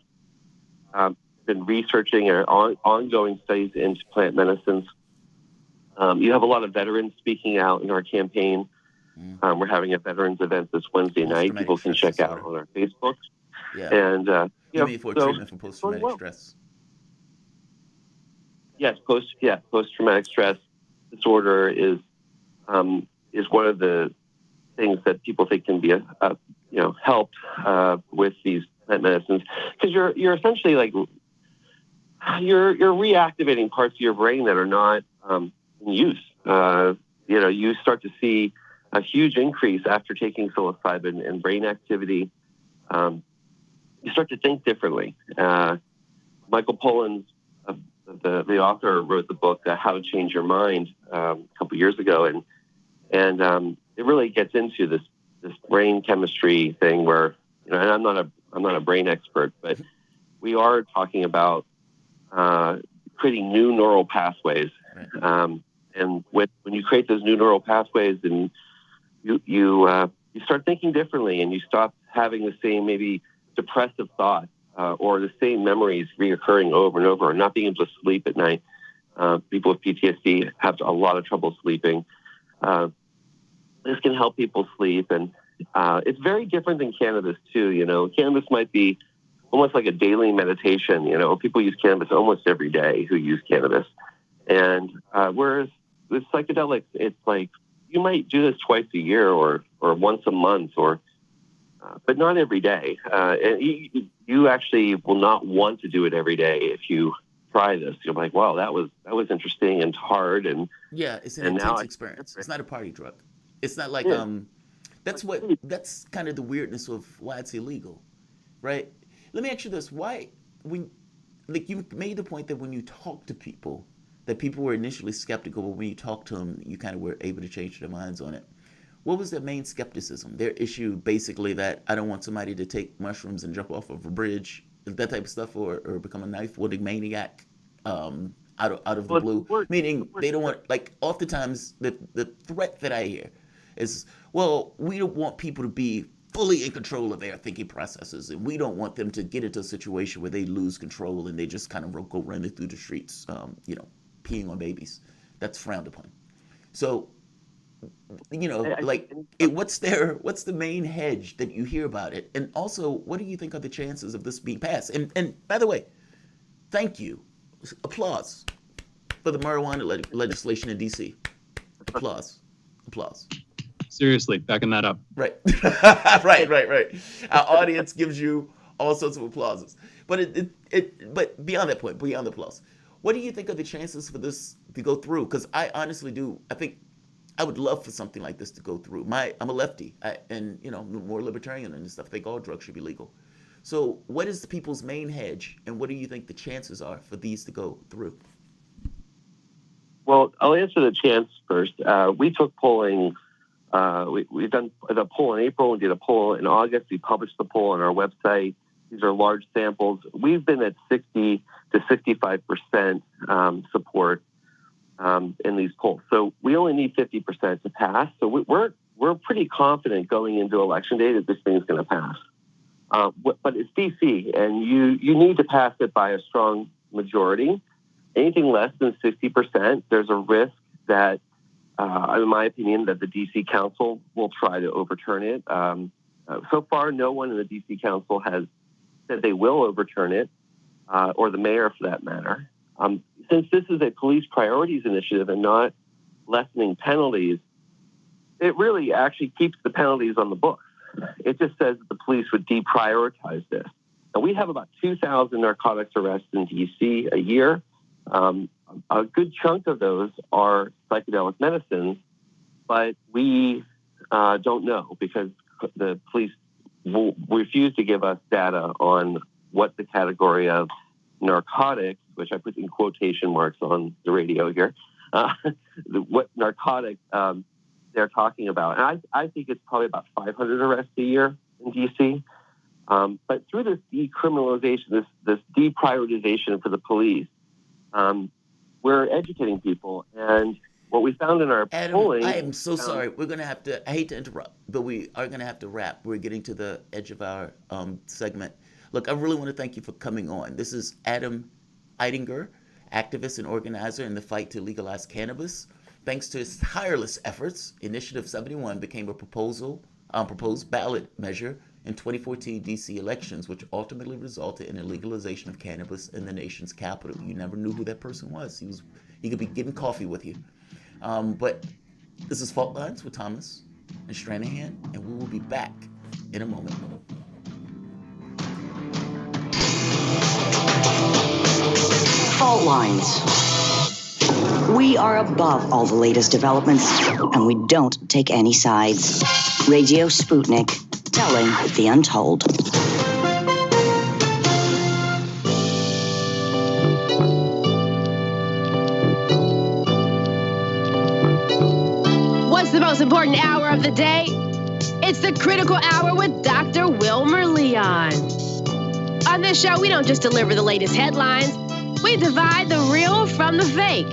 been researching ongoing studies into plant medicines. You have a lot of veterans speaking out in our campaign. We're having a veterans event this Wednesday night. People can check out on our Facebook. Yeah. And for treatment for post-traumatic stress. Yes, post-traumatic stress disorder is one of the things that people think can be helped with these plant medicines, because you're essentially like you're reactivating parts of your brain that are not in use. You start to see a huge increase after taking psilocybin and brain activity. You start to think differently. Michael Pollan's, the author, wrote the book How to Change Your Mind a couple years ago, and it really gets into this brain chemistry thing where, and I'm not a brain expert, but we are talking about creating new neural pathways. And when you create those new neural pathways, and you start thinking differently, and you stop having the same maybe depressive thoughts or the same memories reoccurring over and over, and not being able to sleep at night. People with PTSD have a lot of trouble sleeping. This can help people sleep, and it's very different than cannabis too. Cannabis might be almost like a daily meditation. People use cannabis almost every day who use cannabis, and whereas with psychedelics, it's like you might do this twice a year or once a month, but not every day. And you actually will not want to do it every day if you try this. You're like, wow, that was interesting and hard. And it's an intense experience. It's not a party drug. It's not like that's kind of the weirdness of why it's illegal, right? Let me ask you this: why, when you made the point that when you talk to people, that people were initially skeptical, but when you talk to them, you kind of were able to change their minds on it. What was their main skepticism? Their issue basically that I don't want somebody to take mushrooms and jump off of a bridge, that type of stuff, or become a knife-wielding maniac out of the blue. Meaning they don't want, like, oftentimes the threat that I hear is, well, we don't want people to be fully in control of their thinking processes, and we don't want them to get into a situation where they lose control and they just kind of go running through the streets, peeing on babies. That's frowned upon. So, what's the main hedge that you hear about it? And also, what do you think are the chances of this being passed? And by the way, thank you. Applause for the marijuana legislation in D.C. Applause. Seriously, backing that up. Right. right. Our audience gives you all sorts of applauses. But but beyond that point, beyond the applause, what do you think are the chances for this to go through? Because I honestly do. I think I would love for something like this to go through. I'm a lefty, and more libertarian and stuff. I think all drugs should be legal. So what is the people's main hedge, and what do you think the chances are for these to go through? Well, I'll answer the chance first. We took polling. We've done a poll in April. We did a poll in August. We published the poll on our website. These are large samples. We've been at 60 to 65% support in these polls. So we only need 50% to pass. So we're pretty confident going into election day that this thing is going to pass. But it's DC, and you need to pass it by a strong majority. Anything less than 60%, there's a risk that, in my opinion, that the DC Council will try to overturn it. So far, no one in the DC Council has said they will overturn it, or the mayor for that matter. Since this is a police priorities initiative and not lessening penalties, it really actually keeps the penalties on the books. it just says that the police would deprioritize this. And we have about 2,000 narcotics arrests in D.C. a year. A good chunk of those are psychedelic medicines, but we don't know because the police will refuse to give us data on what the category of narcotics, which I put in quotation marks on the radio here, what narcotics they're talking about. And I think it's probably about 500 arrests a year in D.C. But through this decriminalization, this deprioritization for the police, we're educating people. And what we found in our polling... I am so sorry. We're going to have to... I hate to interrupt, but we are going to have to wrap. We're getting to the edge of our segment. Look, I really want to thank you for coming on. This is Adam Eidinger, activist and organizer in the fight to legalize cannabis. Thanks to his tireless efforts, Initiative 71 became a proposed ballot measure in 2014 D.C. elections, which ultimately resulted in a legalization of cannabis in the nation's capital. You never knew who that person was. He could be getting coffee with you. But this is Fault Lines with Thomas and Stranahan, and we will be back in a moment. Fault Lines. We are above all the latest developments, and we don't take any sides. Radio Sputnik, telling the untold. What's the most important hour of the day? It's the Critical Hour with Dr. Wilmer Leon. On this show, we don't just deliver the latest headlines. We divide the real from the fake.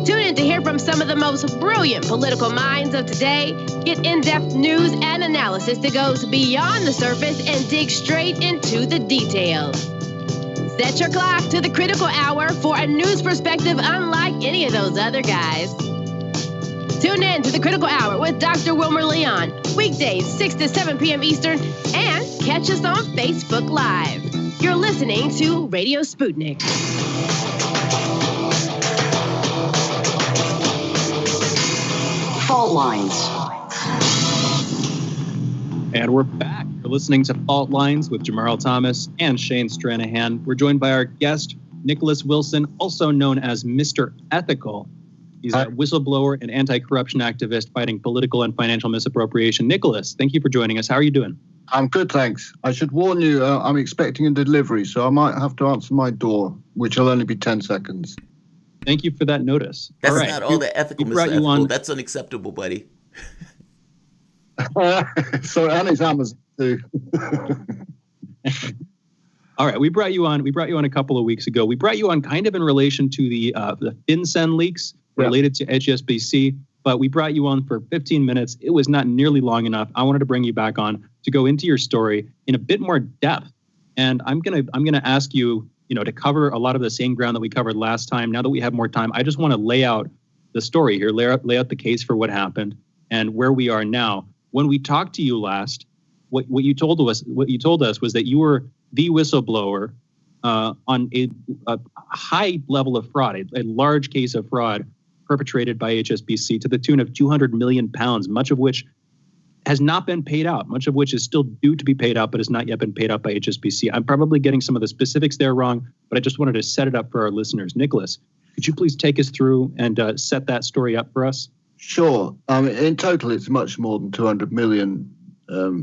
Tune in to hear from some of the most brilliant political minds of today. Get in-depth news and analysis that goes beyond the surface and dig straight into the details. Set your clock to the Critical Hour for a news perspective unlike any of those other guys. Tune in to the Critical Hour with Dr. Wilmer Leon, weekdays 6 to 7 p.m. Eastern, and catch us on Facebook Live. You're listening to Radio Sputnik. Fault Lines. And we're back. You're listening to Fault Lines with Jamarl Thomas and Shane Stranahan. We're joined by our guest, Nicholas Wilson, also known as Mr. Ethical. He's a whistleblower and anti-corruption activist fighting political and financial misappropriation. Nicholas, thank you for joining us. How are you doing? I'm good, thanks. I should warn you, I'm expecting a delivery, so I might have to answer my door, which will only be 10 seconds. Thank you for that notice. That's all right. not all the ethical, Mr. Ethical. That's unacceptable, buddy. So, and it's Amazon, too. All right, we brought you on a couple of weeks ago. We brought you on kind of in relation to the FinCEN leaks related to HSBC, but we brought you on for 15 minutes. It was not nearly long enough. I wanted to bring you back on to go into your story in a bit more depth. And I'm gonna ask you, to cover a lot of the same ground that we covered last time. Now that we have more time, I just want to lay out the story here, lay out the case for what happened and where we are now. When we talked to you last, what you told us was that you were the whistleblower on a high level of fraud, a large case of fraud perpetrated by HSBC to the tune of 200 million pounds, much of which has not been paid out, much of which is still due to be paid out, but has not yet been paid out by HSBC. I'm probably getting some of the specifics there wrong, but I just wanted to set it up for our listeners. Nicholas, could you please take us through and set that story up for us? Sure. In total, it's much more than 200 million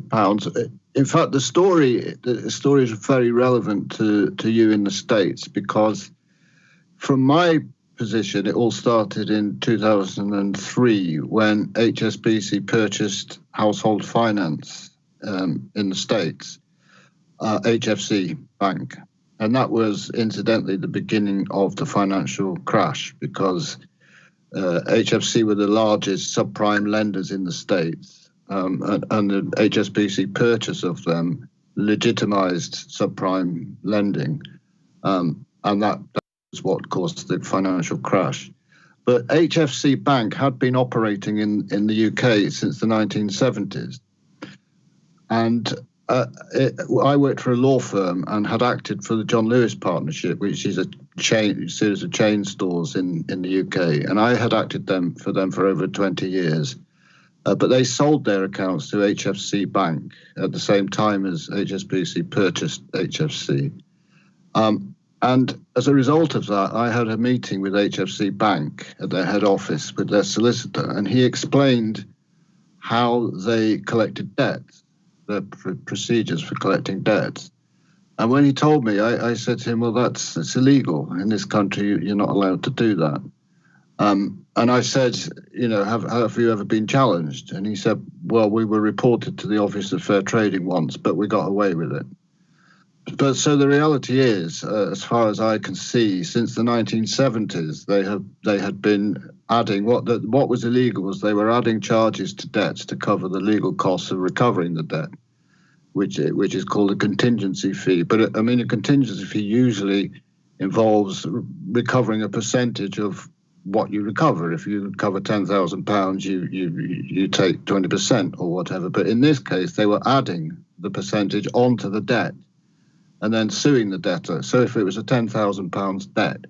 pounds. In fact, the story is very relevant to you in the States because from my position, it all started in 2003 when HSBC purchased Household Finance in the States, HFC Bank. And that was incidentally the beginning of the financial crash because HFC were the largest subprime lenders in the States. And the HSBC purchase of them legitimized subprime lending. And that was what caused the financial crash. But HFC Bank had been operating in the UK since the 1970s. And I worked for a law firm and had acted for the John Lewis Partnership, which is a series of chain stores in the UK. And I had acted for them for over 20 years. But they sold their accounts to HFC Bank at the same time as HSBC purchased HFC. And as a result of that, I had a meeting with HFC Bank at their head office with their solicitor, and he explained how they collected debts, the procedures for collecting debts. And when he told me, I said to him, well, it's illegal. In this country, you're not allowed to do that. And I said, have you ever been challenged? And he said, well, we were reported to the Office of Fair Trading once, but we got away with it. But so the reality is, as far as I can see, since the 1970s, they had been adding what was illegal was they were adding charges to debts to cover the legal costs of recovering the debt, which is called a contingency fee. But I mean, a contingency fee usually involves recovering a percentage of what you recover. If you recover £10,000, you take 20% or whatever. But in this case, they were adding the percentage onto the debt and then suing the debtor. So if it was a £10,000 debt,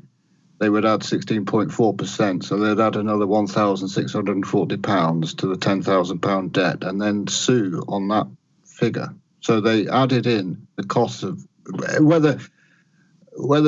they would add 16.4%. So they'd add another £1,640 to the £10,000 debt and then sue on that figure. So they added in the cost of whether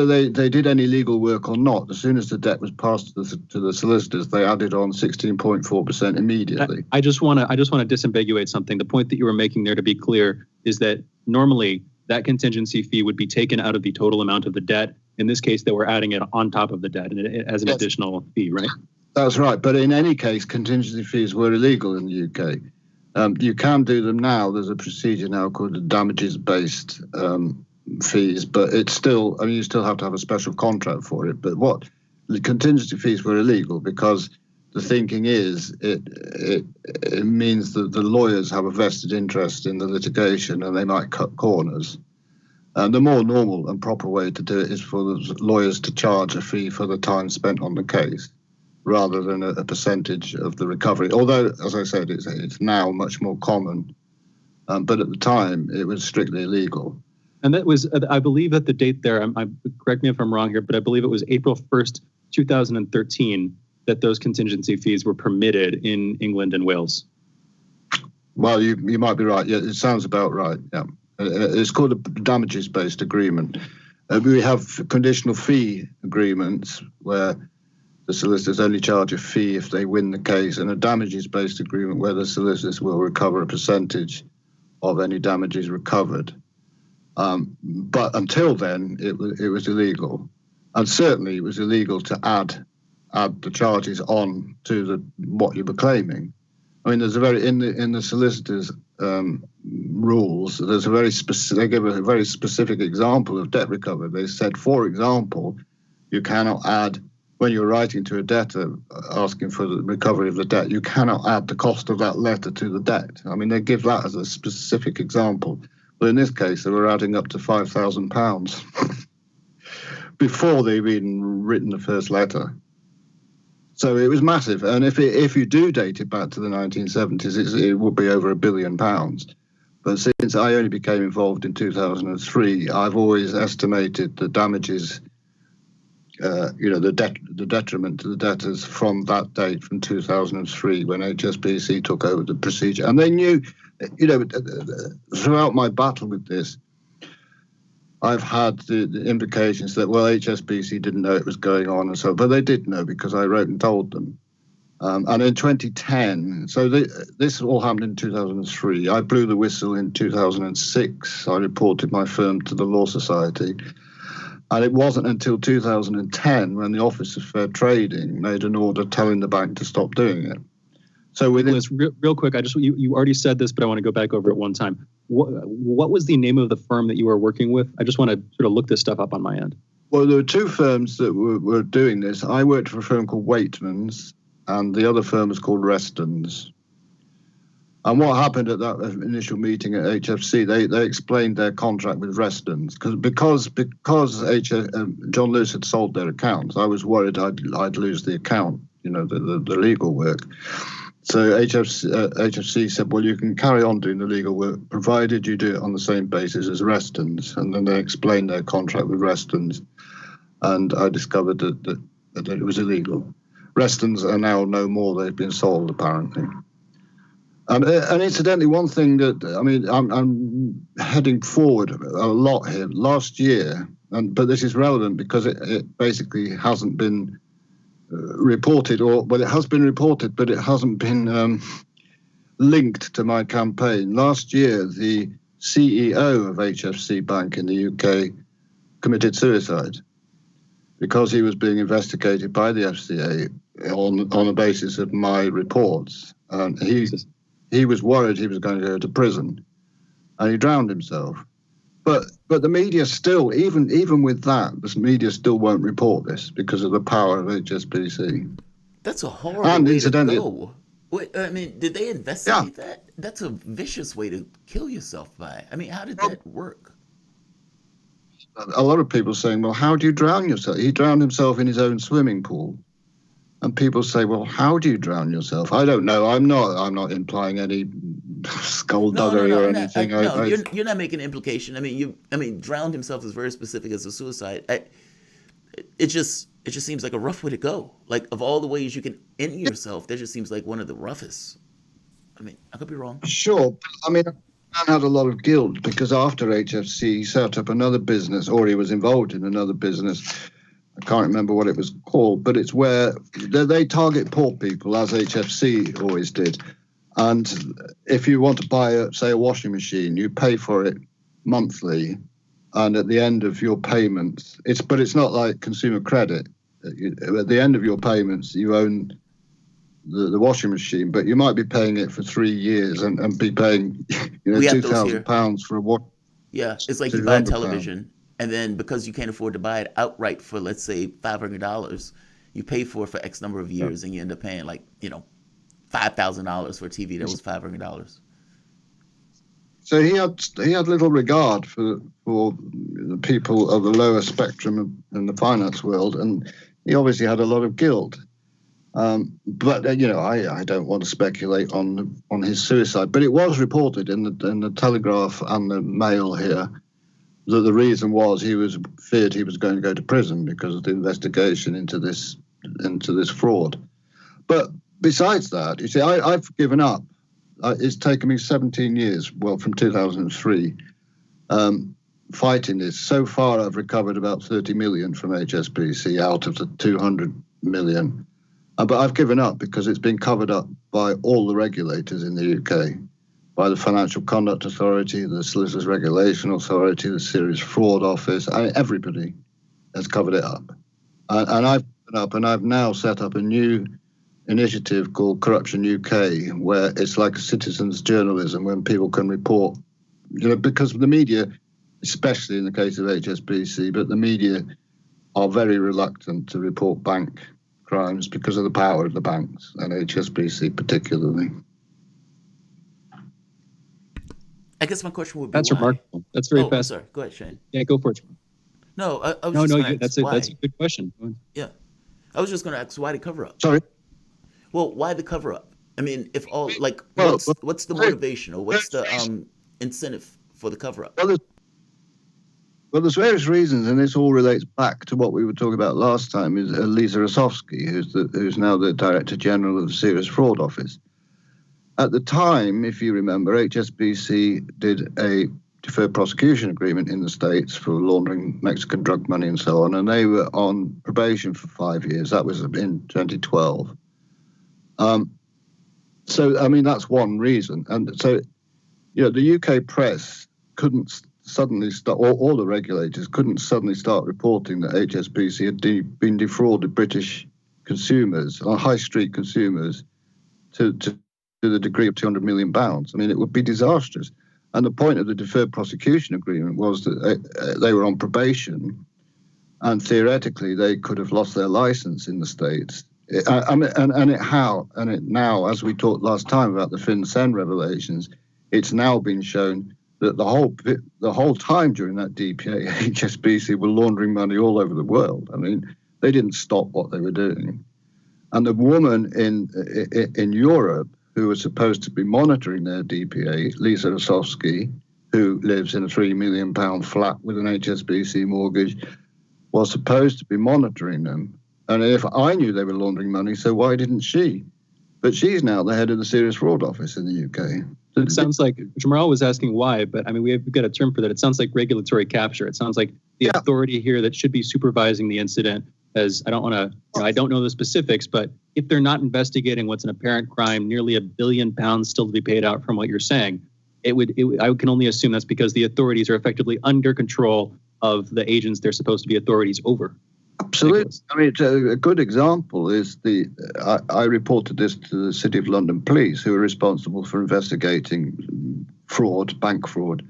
they did any legal work or not. As soon as the debt was passed to the solicitors, they added on 16.4% immediately. I just want to disambiguate something. The point that you were making there, to be clear, is that normally that contingency fee would be taken out of the total amount of the debt. In this case, they were adding it on top of the debt as an additional fee, right? That's right. But in any case, contingency fees were illegal in the UK. You can do them now. There's a procedure now called the damages-based fees, but it's still, I mean, you still have to have a special contract for it. But the contingency fees were illegal because the thinking is it means that the lawyers have a vested interest in the litigation and they might cut corners. And the more normal and proper way to do it is for the lawyers to charge a fee for the time spent on the case rather than a percentage of the recovery. Although, as I said, it's now much more common. But at the time, it was strictly illegal. And that was, I believe that the date there, correct me if I'm wrong here, but I believe it was April 1st, 2013, that those contingency fees were permitted in England and Wales. Well, you might be right. Yeah, it sounds about right. Yeah, it's called a damages-based agreement. We have conditional fee agreements where the solicitors only charge a fee if they win the case, and a damages-based agreement where the solicitors will recover a percentage of any damages recovered. But until then, it was illegal, and certainly it was illegal to add the charges on to what you were claiming. I mean, there's in the solicitors' rules. There's they give a very specific example of debt recovery. They said, for example, you cannot add, when you're writing to a debtor asking for the recovery of the debt, you cannot add the cost of that letter to the debt. I mean, they give that as a specific example. But in this case, they were adding up to £5,000 before they've even written the first letter. So it was massive. And if you do date it back to the 1970s, it would be over £1 billion. But since I only became involved in 2003, I've always estimated the damages, the detriment to the debtors from that date, from 2003, when HSBC took over the procedure. And they knew, throughout my battle with this, I've had the implications that, well, HSBC didn't know it was going on and so, but they did know because I wrote and told them. And in 2010, so this all happened in 2003. I blew the whistle in 2006. I reported my firm to the Law Society. And it wasn't until 2010 when the Office of Fair Trading made an order telling the bank to stop doing it. So within real quick, you already said this, but I want to go back over it one time. What was the name of the firm that you were working with? I just want to sort of look this stuff up on my end. Well, there were two firms that were doing this. I worked for a firm called Waitman's, and the other firm was called Reston's. And what happened at that initial meeting at HFC, they explained their contract with Reston's because John Lewis had sold their accounts. I was worried I'd lose the account, the legal work. So HFC said, well, you can carry on doing the legal work, provided you do it on the same basis as Reston's. And then they explained their contract with Reston's. And I discovered that it was illegal. Reston's are now no more. They've been sold, apparently. And incidentally, one thing that, I mean, I'm heading forward a lot here. Last year, but this is relevant because it basically hasn't been reported, it has been reported, but it hasn't been linked to my campaign. Last year, the CEO of HFC Bank in the UK committed suicide because he was being investigated by the FCA on the basis of my reports. And he was worried he was going to go to prison, and he drowned himself. But the media still, even with that, the media still won't report this because of the power of HSBC. That's a horrible way to go. Wait, I mean, did they investigate that? That's a vicious way to kill yourself by. I mean, how did that work? A lot of people saying, well, how do you drown yourself? He drowned himself in his own swimming pool. And people say, well, how do you drown yourself? I don't know. I'm not implying any skullduggery or anything. You're not making an implication. I mean, drowned himself is very specific as a suicide. It just seems like a rough way to go. Like, of all the ways you can end yourself, that just seems like one of the roughest. I mean, I could be wrong. Sure. I mean, man had a lot of guilt because after HFC, he set up another business, or he was involved in another business. I can't remember what it was called, but it's where they target poor people, as HFC always did. And if you want to buy, say, a washing machine, you pay for it monthly, and at the end of your payments, it's not like consumer credit. At the end of your payments, you own the washing machine, but you might be paying it for 3 years and be paying £2,000 for a wash. Yeah, it's like you buy a television. And then because you can't afford to buy it outright for, let's say, $500, you pay for it for X number of years, and you end up paying $5,000 for a TV that was $500. So he had little regard for the people of the lower spectrum in the finance world, and he obviously had a lot of guilt. But I don't want to speculate on his suicide. But it was reported in the Telegraph and the Mail here that the reason was he feared he was going to go to prison because of the investigation into this fraud. But besides that, you see, I've given up. It's taken me 17 years, from 2003, fighting this. So far, I've recovered about 30 million from HSBC out of the 200 million. But I've given up because it's been covered up by all the regulators in the UK. By the Financial Conduct Authority, the Solicitors Regulation Authority, the Serious Fraud Office. Everybody has covered it up. And I've given up, and I've now set up a new initiative called Corruption UK, where it's like a citizens' journalism when people can report, because the media, especially in the case of HSBC, but the media are very reluctant to report bank crimes because of the power of the banks, and HSBC particularly. I guess my question would be That's why? remarkable. That's very fast. Sorry. Go ahead, Shane. Yeah, go for it. No, I was that's a good question. Yeah. I was just going to ask why the cover-up. Sorry? Well, why the cover-up? I mean, if all, what's the motivation or what's the incentive for the cover-up? Well, there's various reasons, and this all relates back to what we were talking about last time, is Lisa Osofsky, who's now the Director General of the Serious Fraud Office. At the time, if you remember, HSBC did a deferred prosecution agreement in the States for laundering Mexican drug money and so on, and they were on probation for 5 years. That was in 2012. So, I mean, that's one reason. And so, the UK press couldn't suddenly start, all the regulators couldn't suddenly start reporting that HSBC had been defrauded British consumers, or high street consumers, to the degree of £200 million. I mean, it would be disastrous. And the point of the deferred prosecution agreement was that they were on probation, and theoretically they could have lost their license in the States. Now, as we talked last time about the FinCEN revelations, it's now been shown that the whole time during that DPA, HSBC were laundering money all over the world. I mean, they didn't stop what they were doing. And the woman in Europe who was supposed to be monitoring their DPA, Lisa Osofsky, who lives in a £3 million flat with an HSBC mortgage, was supposed to be monitoring them. And if I knew they were laundering money, so why didn't she? But she's now the head of the Serious Fraud Office in the UK. It sounds like Jamarl was asking why, but I mean, we've got a term for that. It sounds like regulatory capture. It sounds like the authority here that should be supervising the incident as I don't want to, I don't know the specifics, but if they're not investigating what's an apparent crime, nearly £1 billion still to be paid out from what you're saying, I can only assume that's because the authorities are effectively under control of the agents they're supposed to be authorities over. Absolutely. I mean, a good example is I reported this to the City of London Police, who are responsible for investigating fraud, bank fraud.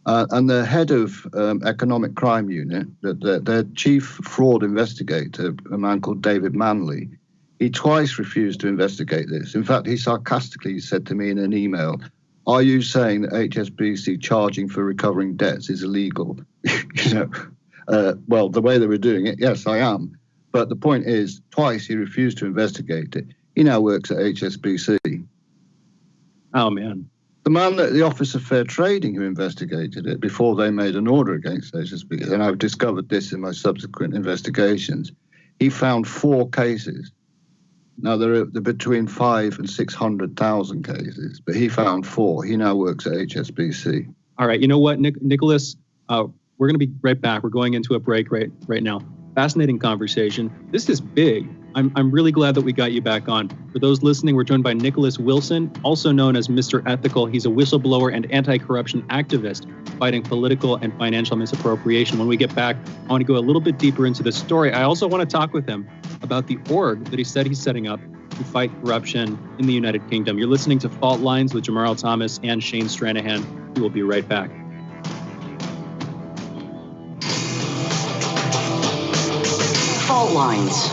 And the head of Economic Crime Unit, their chief fraud investigator, a man called David Manley, he twice refused to investigate this. In fact, he sarcastically said to me in an email, "Are you saying that HSBC charging for recovering debts is illegal?" Well, the way they were doing it, yes, I am. But the point is, twice he refused to investigate it. He now works at HSBC. Oh, man. The Office of Fair Trading who investigated it before they made an order against HSBC, and I've discovered this in my subsequent investigations, he found 4 cases. Now, they're between 500,000 and 600,000 cases, but he found 4. He now works at HSBC. All right. You know what, Nicholas? We're going to be right back. We're going into a break right now. Fascinating conversation. This is big. I'm really glad that we got you back on. For those listening, we're joined by Nicholas Wilson, also known as Mr. Ethical. He's a whistleblower and anti-corruption activist fighting political and financial misappropriation. When we get back, I want to go a little bit deeper into the story. I also want to talk with him about the org that he said he's setting up to fight corruption in the United Kingdom. You're listening to Fault Lines with Jamarl Thomas and Shane Stranahan. We will be right back. Fault Lines.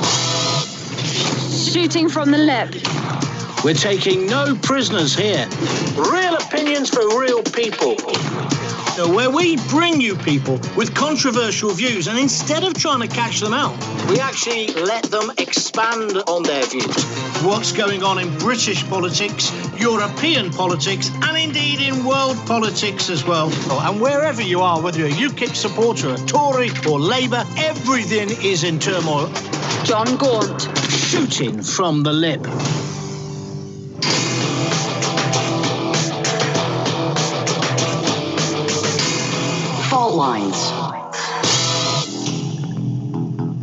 Shooting from the lip. We're taking no prisoners here. Real opinions for real people. Where we bring you people with controversial views, and instead of trying to catch them out, we actually let them expand on their views. What's going on in British politics, European politics, and indeed in world politics as well. And wherever you are, whether you're a UKIP supporter, a Tory or Labour, everything is in turmoil. John Gaunt. Shooting from the lip. Fault Lines.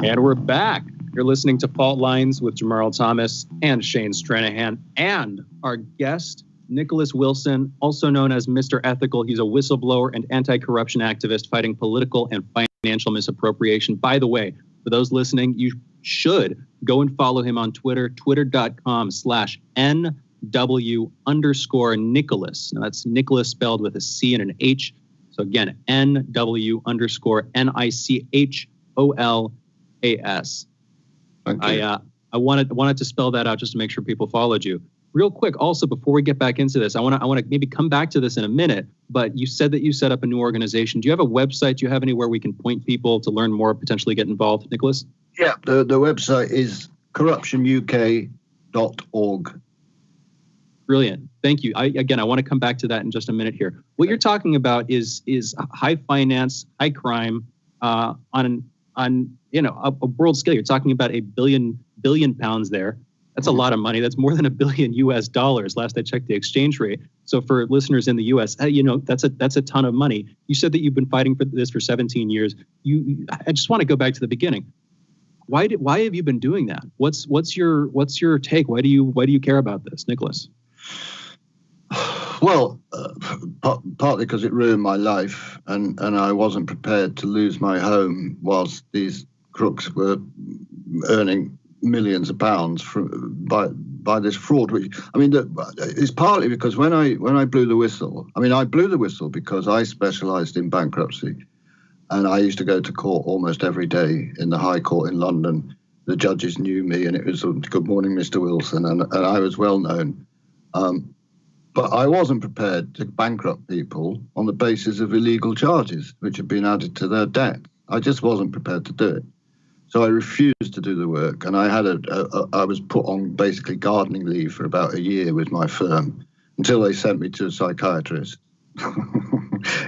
And we're back. You're listening to Fault Lines with Jamarl Thomas and Shane Stranahan, and our guest, Nicholas Wilson, also known as Mr. Ethical. He's a whistleblower and anti-corruption activist fighting political and financial misappropriation. By the way, for those listening, you should go and follow him on Twitter, twitter.com/NW_Nicholas. Now that's Nicholas spelled with a C and an H. So again, NW_NICHOLAS. I wanted to spell that out just to make sure people followed you. Real quick, also, before we get back into this, I want to maybe come back to this in a minute, but you said that you set up a new organization. Do you have a website? Do you have anywhere we can point people to learn more, potentially get involved, Nicholas? Yeah, the website is corruptionuk.org. Brilliant. Thank you. I want to come back to that in just a minute here. What you're talking about is high finance, high crime on a world scale. You're talking about $1 billion there. That's a lot of money. That's more than $1 billion US. Last I checked the exchange rate. So for listeners in the US, that's a ton of money. You said that you've been fighting for this for 17 years. I just want to go back to the beginning. Why have you been doing that? What's your take? Why do you care about this, Nicholas? Well, partly because it ruined my life, and I wasn't prepared to lose my home whilst these crooks were earning millions of pounds by this fraud. Which, I mean, it's partly because when I blew the whistle, I blew the whistle because I specialised in bankruptcy, and I used to go to court almost every day in the High Court in London. The judges knew me, and it was "Good morning, Mr. Wilson," and I was well known. But I wasn't prepared to bankrupt people on the basis of illegal charges which had been added to their debt. I just wasn't prepared to do it. So I refused to do the work, and I was put on basically gardening leave for about a year with my firm until they sent me to a psychiatrist.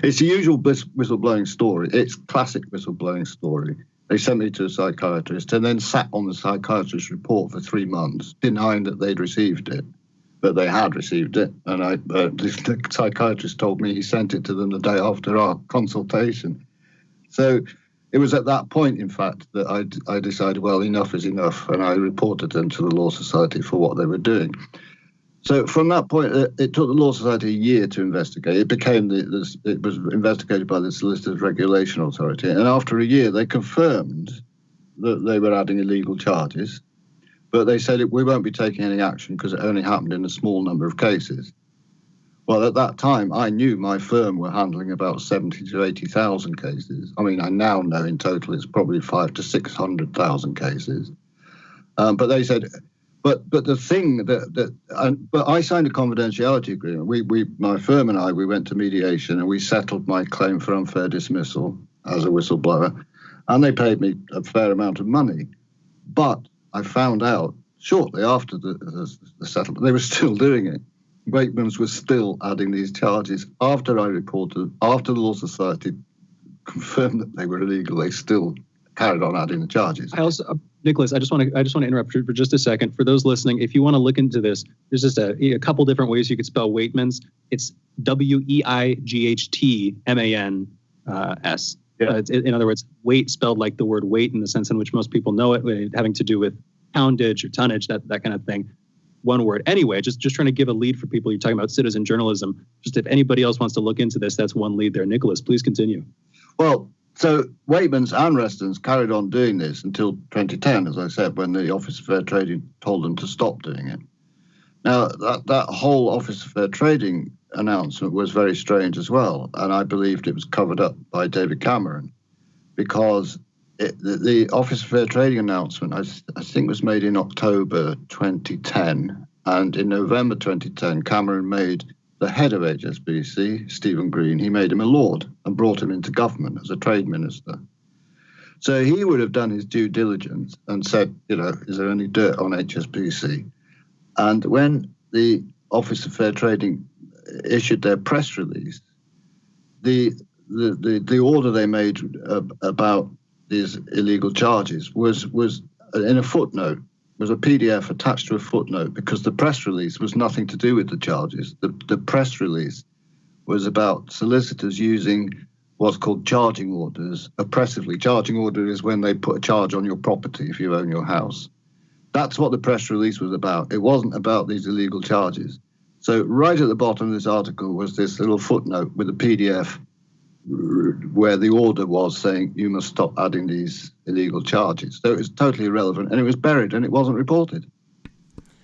It's the usual whistleblowing story. It's classic whistleblowing story. They sent me to a psychiatrist and then sat on the psychiatrist's report for 3 months, denying that they'd received it. But they had received it. And the psychiatrist told me he sent it to them the day after our consultation. So it was at that point, in fact, that I decided, well, enough is enough. And I reported them to the Law Society for what they were doing. So from that point, it took the Law Society a year to investigate. It became it was investigated by the Solicitors Regulation Authority, and after a year, they confirmed that they were adding illegal charges, but they said we won't be taking any action because it only happened in a small number of cases. Well, at that time, I knew my firm were handling about 70 to 80,000 cases. I mean, I now know in total it's probably 500 to 600,000 cases. But they said. But the thing but I signed a confidentiality agreement. My firm and I went to mediation and we settled my claim for unfair dismissal as a whistleblower, and they paid me a fair amount of money. But I found out shortly after the settlement they were still doing it. Wakeman's was still adding these charges after I reported. After the Law Society confirmed that they were illegal, they still carried on adding the charges. Nicholas, I just want to interrupt for just a second. For those listening, if you want to look into this, there's just a couple different ways you could spell Waitman's. It's Weighghtmans. In other words, weight spelled like the word weight in the sense in which most people know it, having to do with poundage or tonnage, that kind of thing. One word. Anyway, just trying to give a lead for people. You're talking about citizen journalism. Just if anybody else wants to look into this, that's one lead there. Nicholas, please continue. Well, so Waitman's and Reston's carried on doing this until 2010, as I said, when the Office of Fair Trading told them to stop doing it. Now, that whole Office of Fair Trading announcement was very strange as well, and I believed it was covered up by David Cameron, because the Office of Fair Trading announcement, I think, was made in October 2010, and in November 2010, Cameron made the head of HSBC, Stephen Green, he made him a lord and brought him into government as a trade minister. So he would have done his due diligence and said, is there any dirt on HSBC? And when the Office of Fair Trading issued their press release, the order they made about these illegal charges was in a footnote. Was a PDF attached to a footnote because the press release was nothing to do with the charges. The press release was about solicitors using what's called charging orders oppressively. Charging order is when they put a charge on your property if you own your house. That's what the press release was about. It wasn't about these illegal charges. So right at the bottom of this article was this little footnote with a PDF where the order was saying you must stop adding these illegal charges. So it was totally irrelevant, and it was buried, and it wasn't reported. It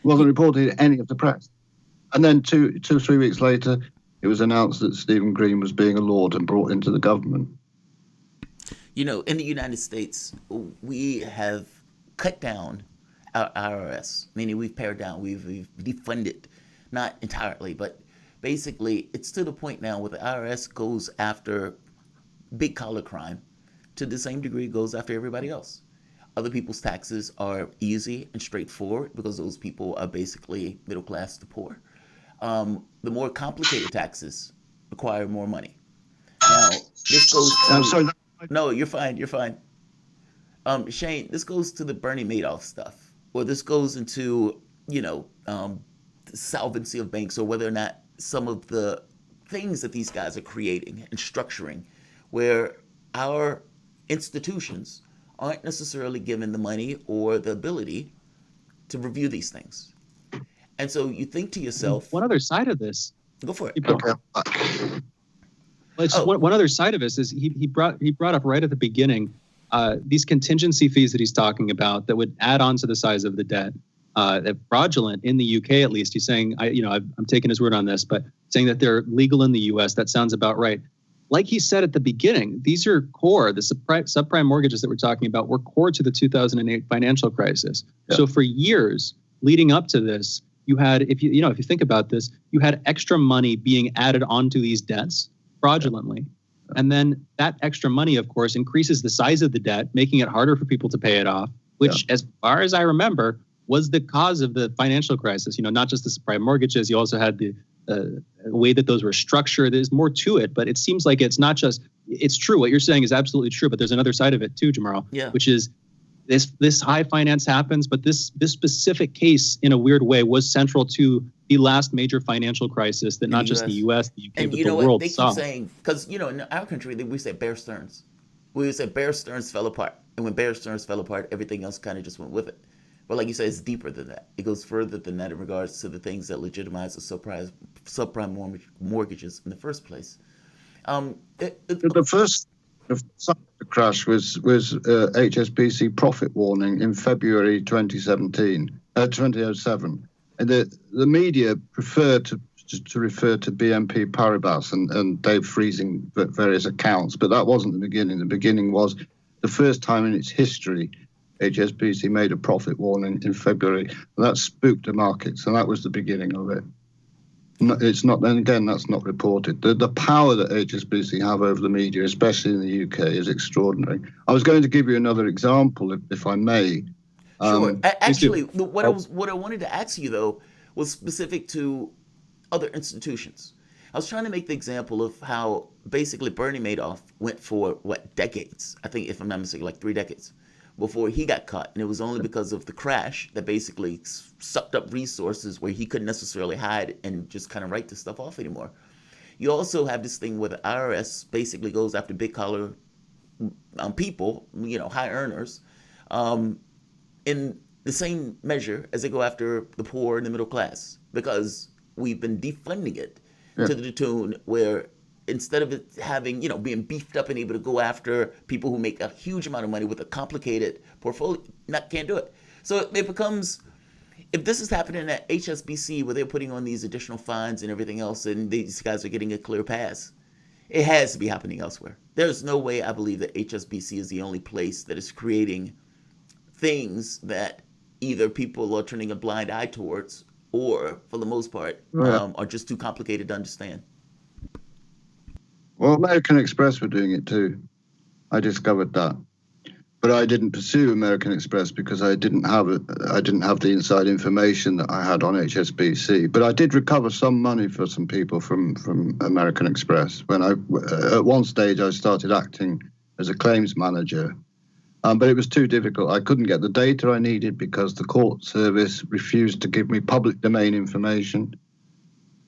wasn't reported in any of the press. And then 3 weeks later, it was announced that Stephen Green was being a lord and brought into the government. In the United States, we have cut down our IRS, meaning we've pared down, we've defunded, not entirely, but basically, it's to the point now where the IRS goes after big collar crime to the same degree it goes after everybody else. Other people's taxes are easy and straightforward because those people are basically middle class to poor. The more complicated taxes require more money. Now, this goes to... I'm sorry. No, you're fine. Shane, this goes to the Bernie Madoff stuff, or this goes into, the solvency of banks, or whether or not some of the things that these guys are creating and structuring where our institutions aren't necessarily given the money or the ability to review these things. And so you think to yourself... One other side of this... Go for it. One other side of this is he brought up right at the beginning these contingency fees that he's talking about that would add on to the size of the debt. That fraudulent in the UK, at least. He's saying, I'm taking his word on this, but saying that they're legal in the US. That sounds about right. Like he said at the beginning, these are core. The subprime mortgages that we're talking about were core to the 2008 financial crisis. Yeah. So for years leading up to this, you had, if you think about this, you had extra money being added onto these debts fraudulently. Yeah. And then that extra money, of course, increases the size of the debt, making it harder for people to pay it off, which, as far as I remember, was the cause of the financial crisis. Not just the subprime mortgages. You also had the way that those were structured. There's more to it, but it seems like it's not just it's true. What you're saying is absolutely true, but there's another side of it too, Jamarl, which is this high finance happens, but this specific case in a weird way was central to the last major financial crisis that not just the U.S., the U.K., and but you the know world what? They saw. keep saying, because, in our country, we say Bear Stearns. We would say Bear Stearns fell apart. And when Bear Stearns fell apart, everything else kind of just went with it. But like you said, it's deeper than that. It goes further than that in regards to the things that legitimize the subprime mortgages in the first place. The first crash was HSBC profit warning in February 2007. And the media prefer to refer to BNP Paribas and Dave freezing various accounts, but that wasn't the beginning. The beginning was the first time in its history HSBC made a profit warning in February, and that spooked the markets, and that was the beginning of it. It's not, and again, that's not reported. The power that HSBC have over the media, especially in the UK, is extraordinary. I was going to give you another example, if I may. Sure. Actually, what I wanted to ask you, though, was specific to other institutions. I was trying to make the example of how basically Bernie Madoff went for, decades? I think, if I'm not mistaken, like 3 decades before he got caught. And it was only because of the crash that basically sucked up resources where he couldn't necessarily hide and just kind of write this stuff off anymore. You also have this thing where the IRS basically goes after big collar people, high earners, in the same measure as they go after the poor and the middle class, because we've been defunding it to the tune where instead of it having, being beefed up and able to go after people who make a huge amount of money with a complicated portfolio, can't do it. So it becomes, if this is happening at HSBC where they're putting on these additional fines and everything else, and these guys are getting a clear pass, it has to be happening elsewhere. There's no way I believe that HSBC is the only place that is creating things that either people are turning a blind eye towards or, for the most part, are just too complicated to understand. Well, American Express were doing it too. I discovered that, but I didn't pursue American Express because I didn't have the inside information that I had on HSBC. But I did recover some money for some people from American Express when at one stage I started acting as a claims manager. But it was too difficult. I couldn't get the data I needed because the court service refused to give me public domain information.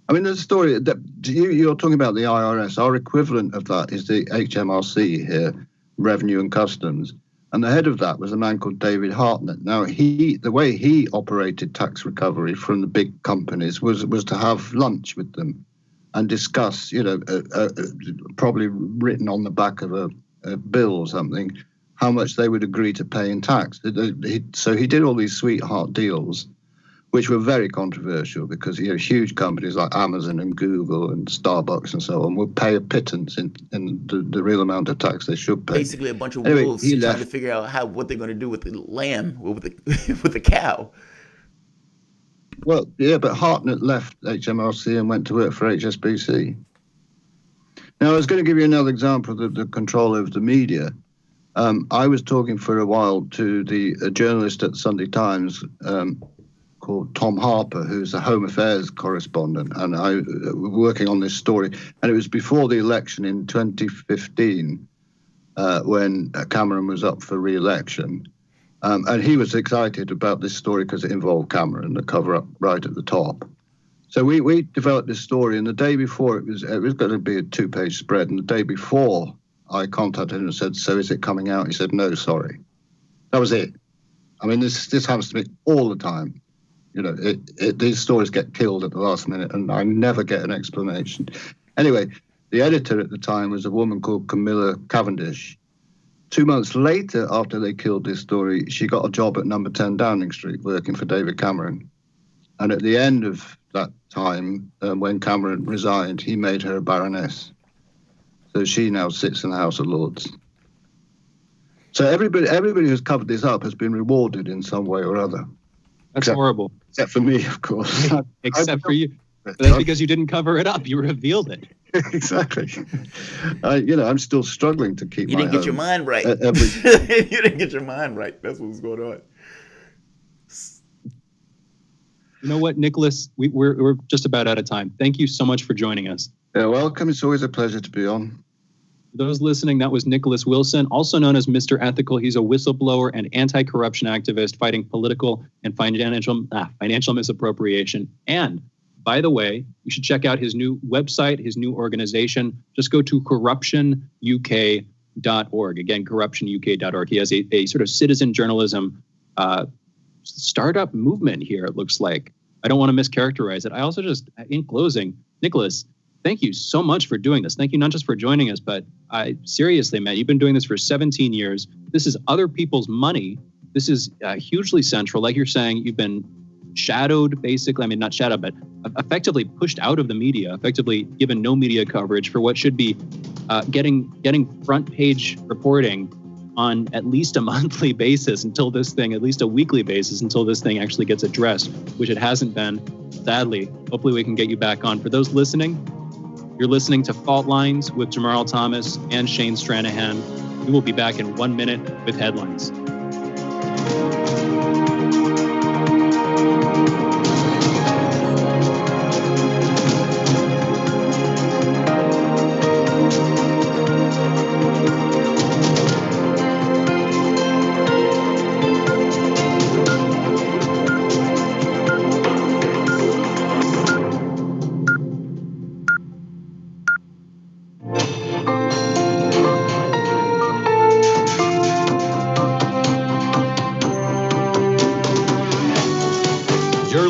I mean, the story that you're talking about, the IRS, our equivalent of that is the HMRC here, Revenue and Customs. And the head of that was a man called David Hartnett. Now, the way he operated tax recovery from the big companies was to have lunch with them and discuss, probably written on the back of a bill or something, how much they would agree to pay in tax. So he did all these sweetheart deals, which were very controversial because huge companies like Amazon and Google and Starbucks and so on would pay a pittance in the real amount of tax they should pay. Basically, a bunch of wolves trying to figure out what they're going to do with the lamb or with the cow. Well, yeah, but Hartnett left HMRC and went to work for HSBC. Now, I was going to give you another example of the control over the media. I was talking for a while to a journalist at the Sunday Times called Tom Harper, who's a Home Affairs correspondent, and I were working on this story. And it was before the election in 2015 when Cameron was up for re-election. And he was excited about this story because it involved Cameron, the cover-up right at the top. So we developed this story, and the day before it was going to be a 2-page spread, and the day before I contacted him and said, "So is it coming out?" He said, "No, sorry." That was it. I mean, this happens to me all the time. These stories get killed at the last minute, and I never get an explanation. Anyway, the editor at the time was a woman called Camilla Cavendish. 2 months later, after they killed this story, she got a job at number 10 Downing Street working for David Cameron. And at the end of that time, when Cameron resigned, he made her a baroness. So she now sits in the House of Lords. So everybody who's covered this up has been rewarded in some way or other. That's horrible. Except for me, of course. Except for you. But that's because you didn't cover it up. You revealed it. Exactly. I'm still struggling to keep. You didn't get your mind right. You didn't get your mind right. That's what's going on. You know what, Nicholas? We're just about out of time. Thank you so much for joining us. You're welcome. It's always a pleasure to be on. For those listening, that was Nicholas Wilson, also known as Mr. Ethical. He's a whistleblower and anti-corruption activist fighting political and financial misappropriation. And by the way, you should check out his new website, his new organization. Just go to corruptionuk.org. Again, corruptionuk.org. He has a sort of citizen journalism startup movement here, it looks like. I don't want to mischaracterize it. I also just, in closing, Nicholas, thank you so much for doing this. Thank you not just for joining us, but seriously, man, you've been doing this for 17 years. This is other people's money. This is hugely central. Like you're saying, you've been shadowed, basically. I mean, not shadowed, but effectively pushed out of the media, effectively given no media coverage for what should be getting front page reporting on at least a monthly basis until this thing, at least a weekly basis until this thing actually gets addressed, which it hasn't been, sadly. Hopefully we can get you back on. For those listening, you're listening to Fault Lines with Jamarl Thomas and Shane Stranahan. We will be back in 1 minute with headlines.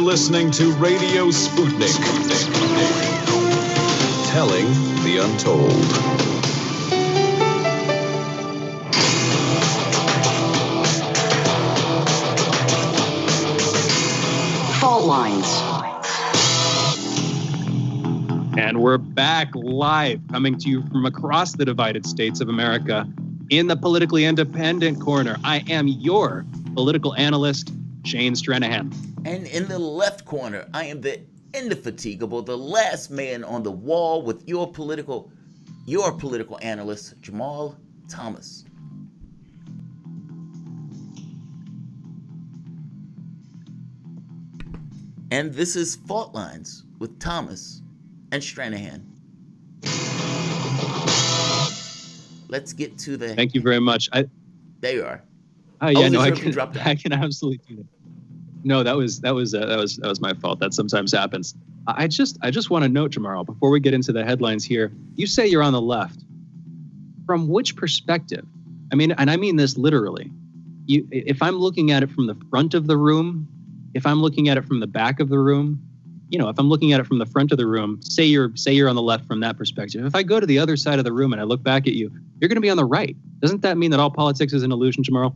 Listening to Radio Sputnik. Telling the untold. Fault Lines. And we're back live, coming to you from across the divided states of America in the politically independent corner. I am your political analyst, Shane Stranahan. And in the left corner, I am the indefatigable, the last man on the wall with your political analyst, Jamarl Thomas. And this is Fault Lines with Thomas and Stranahan. Let's get to the... Thank you very much. There you are. I can absolutely do that. No, that was my fault. That sometimes happens. I just want to note, Jamarl, before we get into the headlines here, you say you're on the left. From which perspective? I mean, and I mean this literally. If I'm looking at it from the front of the room, if I'm looking at it from the back of the room, if I'm looking at it from the front of the room, say you're on the left from that perspective. If I go to the other side of the room and I look back at you, you're going to be on the right. Doesn't that mean that all politics is an illusion, Jamarl?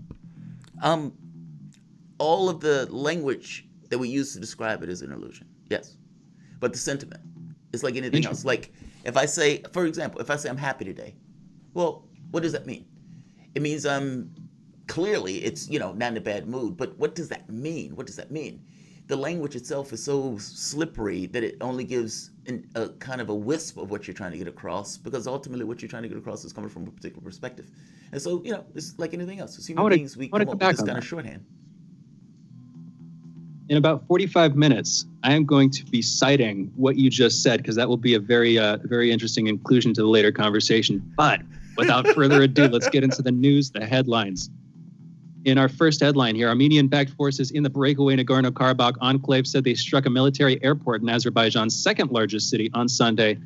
All of the language that we use to describe it is an illusion, yes. But the sentiment is like anything else. Like if I say, for example, I'm happy today, well, what does that mean? It means clearly it's, not in a bad mood. But what does that mean? What does that mean? The language itself is so slippery that it only gives a kind of a wisp of what you're trying to get across, because ultimately what you're trying to get across is coming from a particular perspective. And so, it's like anything else. As human beings, we come up with this kind of shorthand. In about 45 minutes, I am going to be citing what you just said, because that will be a very interesting inclusion to the later conversation. But without further ado, let's get into the news, the headlines. In our first headline here, Armenian-backed forces in the breakaway Nagorno-Karabakh enclave said they struck a military airport in Azerbaijan's second largest city on Sunday.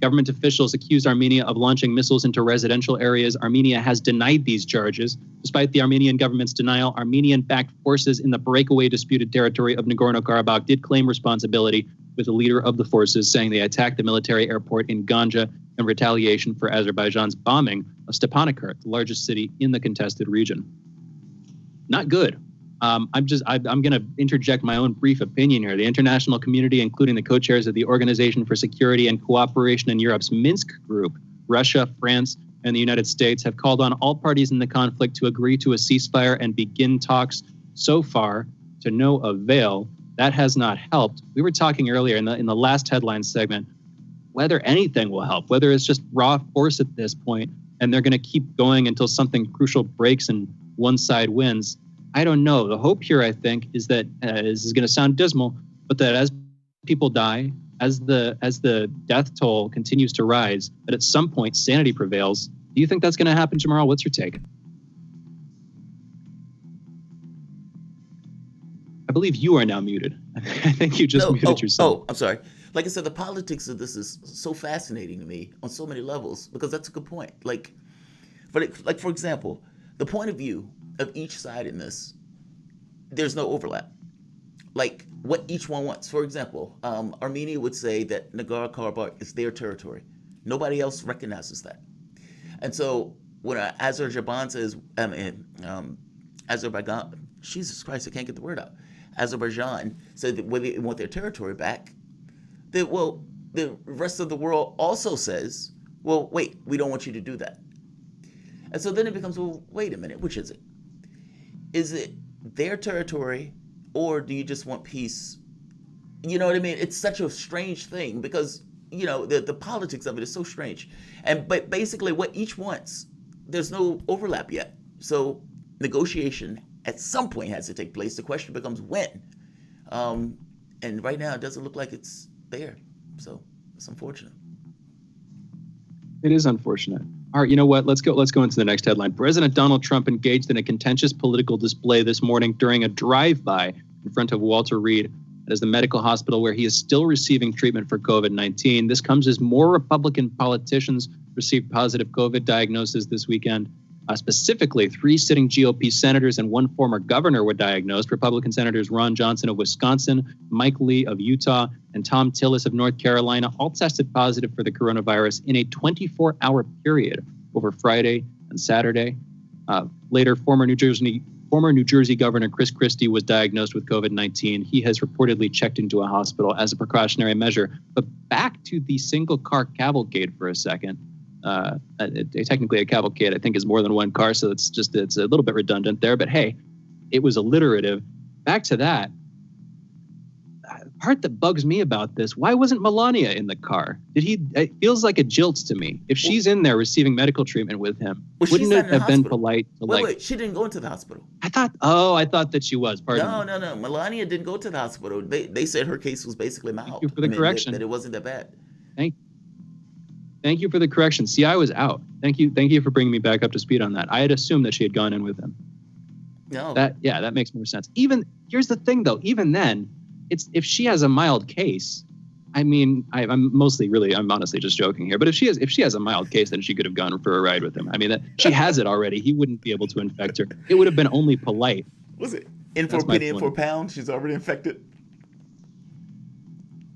Government officials accused Armenia of launching missiles into residential areas. Armenia has denied these charges. Despite the Armenian government's denial, Armenian-backed forces in the breakaway disputed territory of Nagorno-Karabakh did claim responsibility, with the leader of the forces saying they attacked the military airport in Ganja in retaliation for Azerbaijan's bombing of Stepanakert, the largest city in the contested region. Not good. I'm going to interject my own brief opinion here. The international community, including the co-chairs of the Organization for Security and Cooperation in Europe's Minsk group, Russia, France, and the United States, have called on all parties in the conflict to agree to a ceasefire and begin talks. So far, to no avail. That has not helped. We were talking earlier in the last headline segment whether anything will help, whether it's just raw force at this point, and they're going to keep going until something crucial breaks and one side wins. I don't know. The hope here, I think, is that this is going to sound dismal, but that as people die, as the death toll continues to rise, that at some point sanity prevails. Do you think that's going to happen, Jamarl? What's your take? I believe you are now muted. I think you just muted yourself. Oh, I'm sorry. Like I said, the politics of this is so fascinating to me on so many levels, because that's a good point. For example, the point of view of each side in this, there's no overlap. Like what each one wants. For example, Armenia would say that Nagorno-Karabakh is their territory. Nobody else recognizes that. And so when Azerbaijan says, Azerbaijan, Jesus Christ, I can't get the word out. Azerbaijan said that they want their territory back. The rest of the world also says, well, wait, we don't want you to do that. And so then it becomes, well, wait a minute, which is it? Is it their territory, or do you just want peace? You know what I mean? It's such a strange thing, because, the politics of it is so strange. But basically what each wants, there's no overlap yet. So negotiation at some point has to take place. The question becomes when. And right now it doesn't look like it's there. So it's unfortunate. It is unfortunate. All right, you know what? Let's go into the next headline. President Donald Trump engaged in a contentious political display this morning during a drive-by in front of Walter Reed. That is the medical hospital where he is still receiving treatment for COVID-19. This comes as more Republican politicians received positive COVID diagnoses this weekend. Specifically, 3 sitting GOP senators and 1 former governor were diagnosed. Republican Senators Ron Johnson of Wisconsin, Mike Lee of Utah, and Tom Tillis of North Carolina all tested positive for the coronavirus in a 24-hour period over Friday and Saturday. Later, former New Jersey Governor Chris Christie was diagnosed with COVID-19. He has reportedly checked into a hospital as a precautionary measure. But back to the single-car cavalcade for a second. Technically a cavalcade, I think, is more than 1 car, so it's a little bit redundant there. But hey, it was alliterative. Back to that. The part that bugs me about this, why wasn't Melania in the car? It feels like a jilt to me. If she's in there receiving medical treatment with him, wouldn't it have been polite to Wait, she didn't go into the hospital. I thought that she was. Pardon me. No. Melania didn't go to the hospital. They said her case was basically mild. Thank you for the correction. That it wasn't that bad. Thank you for the correction. See, I was out. Thank you for bringing me back up to speed on that. I had assumed that she had gone in with him. No. That makes more sense. Here's the thing though, even then, if she has a mild case, I mean, I'm honestly just joking here, but if she has a mild case, then she could have gone for a ride with him. I mean, she has it already. He wouldn't be able to infect her. It would have been only polite. Was it in for a penny, in for a pound? She's already infected.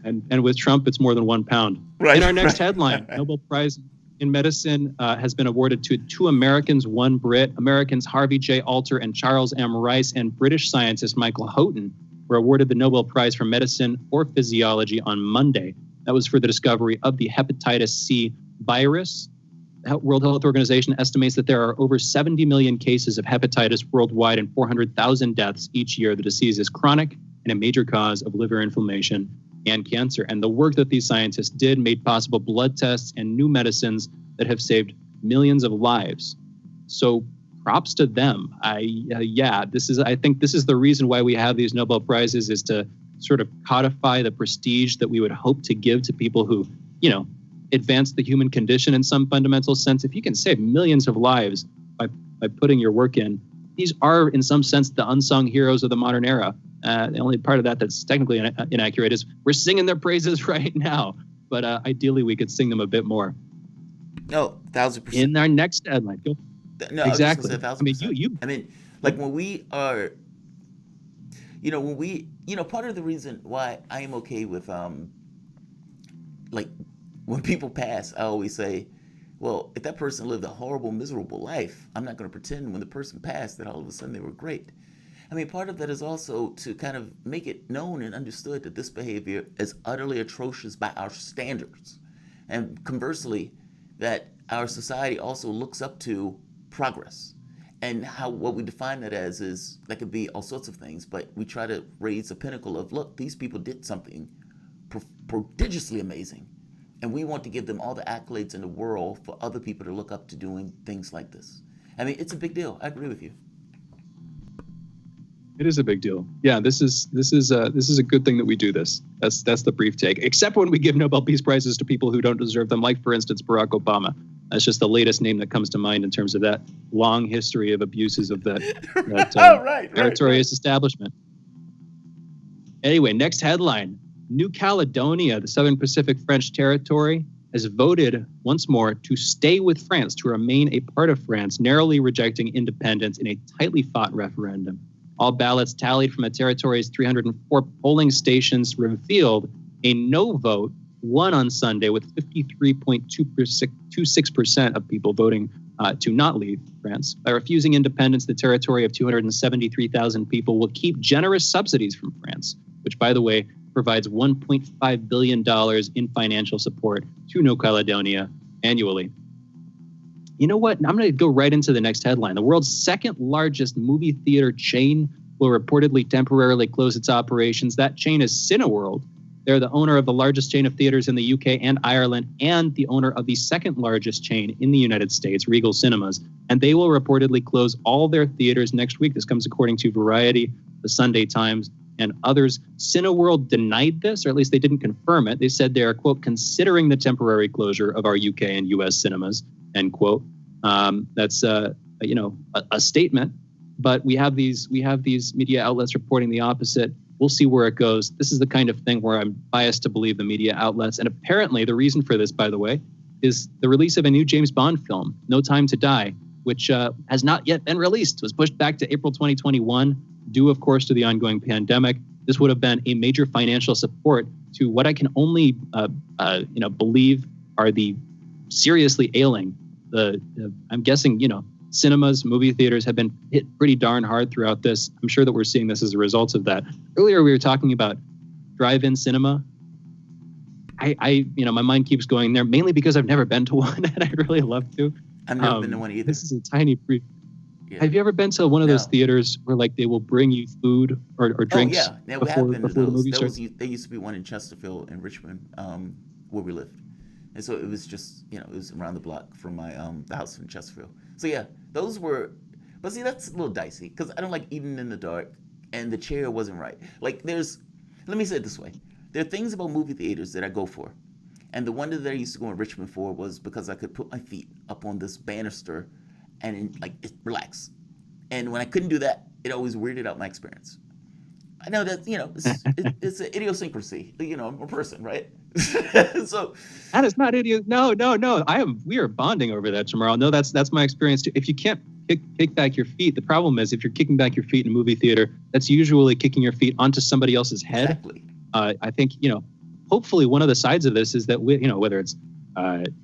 And with Trump, it's more than 1 pound. Right. In our next headline, Nobel Prize in Medicine has been awarded to 2 Americans, 1 Brit. Americans Harvey J. Alter and Charles M. Rice, and British scientist Michael Houghton were awarded the Nobel Prize for Medicine or Physiology on Monday. That was for the discovery of the Hepatitis C virus. The World Health Organization estimates that there are over 70 million cases of hepatitis worldwide and 400,000 deaths each year. The disease is chronic and a major cause of liver inflammation and cancer. And the work that these scientists did made possible blood tests and new medicines that have saved millions of lives. So props to them. I think this is the reason why we have these Nobel Prizes, is to sort of codify the prestige that we would hope to give to people who, advance the human condition in some fundamental sense. If you can save millions of lives by putting your work in, these are in some sense the unsung heroes of the modern era. The only part of that that's technically inaccurate is we're singing their praises right now, but ideally we could sing them a bit more. No, 1,000%. In our next headline. No, exactly. When we are, part of the reason why I am okay with, when people pass, I always say, well, if that person lived a horrible, miserable life, I'm not going to pretend when the person passed that all of a sudden they were great. I mean, part of that is also to kind of make it known and understood that this behavior is utterly atrocious by our standards. And conversely, that our society also looks up to progress. And what we define that as is, that could be all sorts of things, but we try to raise a pinnacle of, look, these people did something prodigiously amazing. And we want to give them all the accolades in the world for other people to look up to doing things like this. I mean, it's a big deal. I agree with you. It is a big deal. Yeah, this is a good thing that we do this. That's the brief take. Except when we give Nobel Peace Prizes to people who don't deserve them, like for instance Barack Obama. That's just the latest name that comes to mind in terms of that long history of abuses of that meritorious establishment. Anyway, next headline: New Caledonia, the Southern Pacific French territory, has voted once more to stay with France, to remain a part of France, narrowly rejecting independence in a tightly fought referendum. All ballots tallied from the territory's 304 polling stations revealed a no vote won on Sunday, with 53.26% of people voting to not leave France. By refusing independence, the territory of 273,000 people will keep generous subsidies from France, which, by the way, provides $1.5 billion in financial support to New Caledonia annually. You know what? I'm going to go right into the next headline. The world's second largest movie theater chain will reportedly temporarily close its operations. That chain is Cineworld. They're the owner of the largest chain of theaters in the UK and Ireland, and the owner of the second largest chain in the United States, Regal Cinemas. And they will reportedly close all their theaters next week. This comes according to Variety, the Sunday Times, and others. Cineworld denied this, or at least they didn't confirm it. They said they're, quote, considering the temporary closure of our UK and US cinemas, end quote. That's a statement, but we have these media outlets reporting the opposite. We'll see where it goes. This is the kind of thing where I'm biased to believe the media outlets. And apparently the reason for this, by the way, is the release of a new James Bond film, No Time to Die, which has not yet been released. It was pushed back to April 2021, due, of course, to the ongoing pandemic. This would have been a major financial support to what I can only believe are the seriously ailing. I'm guessing, cinemas, movie theaters have been hit pretty darn hard throughout this. I'm sure that we're seeing this as a result of that. Earlier, we were talking about drive-in cinema. My mind keeps going there, mainly because I've never been to one, and I'd really love to. I've never been to one either. This is a tiny brief. Yeah. Have you ever been to one of those theaters where they will bring you food or drinks? Oh, yeah. We have been to those. There used to be one in Chesterfield in Richmond, where we lived. And so it was just, it was around the block from my the house in Chesterfield. So yeah, those were, but see, that's a little dicey because I don't like eating in the dark, and the chair wasn't right. Let me say it this way. There are things about movie theaters that I go for. And the one that I used to go in Richmond for was because I could put my feet up on this banister and relax. And when I couldn't do that, it always weirded out my experience. I know that, it's an idiosyncrasy. I'm a person, right? So that is not idiot. No. We are bonding over that, Jamarl. No, that's my experience too. If you can't kick back your feet, the problem is if you're kicking back your feet in a movie theater, that's usually kicking your feet onto somebody else's head. Exactly. I think, hopefully one of the sides of this is that whether it's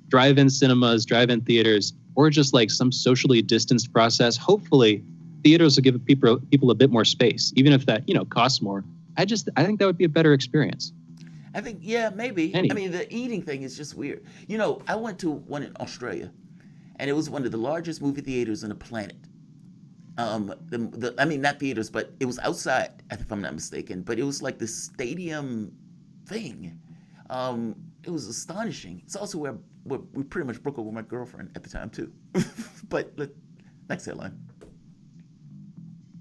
drive-in cinemas, drive-in theaters, or just some socially distanced process, hopefully theaters will give people a bit more space, even if that, costs more. I think that would be a better experience. I think, yeah, maybe. Anyway. I mean, the eating thing is just weird. I went to one in Australia, and it was one of the largest movie theaters on the planet. Not theaters, but it was outside, if I'm not mistaken. But it was like this stadium thing. It was astonishing. It's also where we pretty much broke up with my girlfriend at the time, too. But next headline.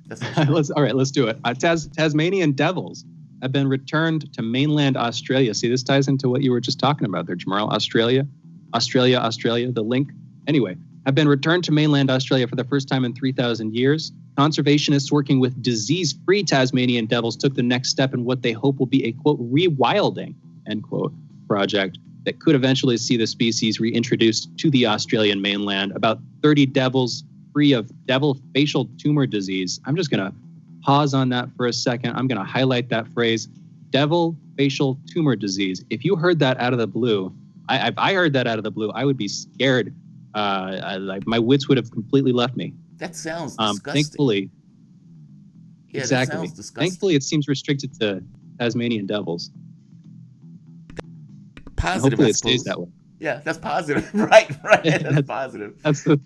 Let's do it. Tasmanian devils have been returned to mainland Australia. See, this ties into what you were just talking about there, Jamarl. Australia, the link. Anyway, have been returned to mainland Australia for the first time in 3,000 years. Conservationists working with disease-free Tasmanian devils took the next step in what they hope will be a, quote, rewilding, end quote, project that could eventually see the species reintroduced to the Australian mainland. About 30 devils free of devil facial tumor disease. I'm just going to pause on that for a second. I'm going to highlight that phrase, devil facial tumor disease. If you heard that out of the blue, if I heard that out of the blue, I would be scared. My wits would have completely left me. That sounds disgusting. Thankfully, yeah, exactly. That sounds disgusting. Thankfully, it seems restricted to Tasmanian devils. Positive. Hopefully, it stays that way. Yeah, that's positive. Right. That's positive. That's the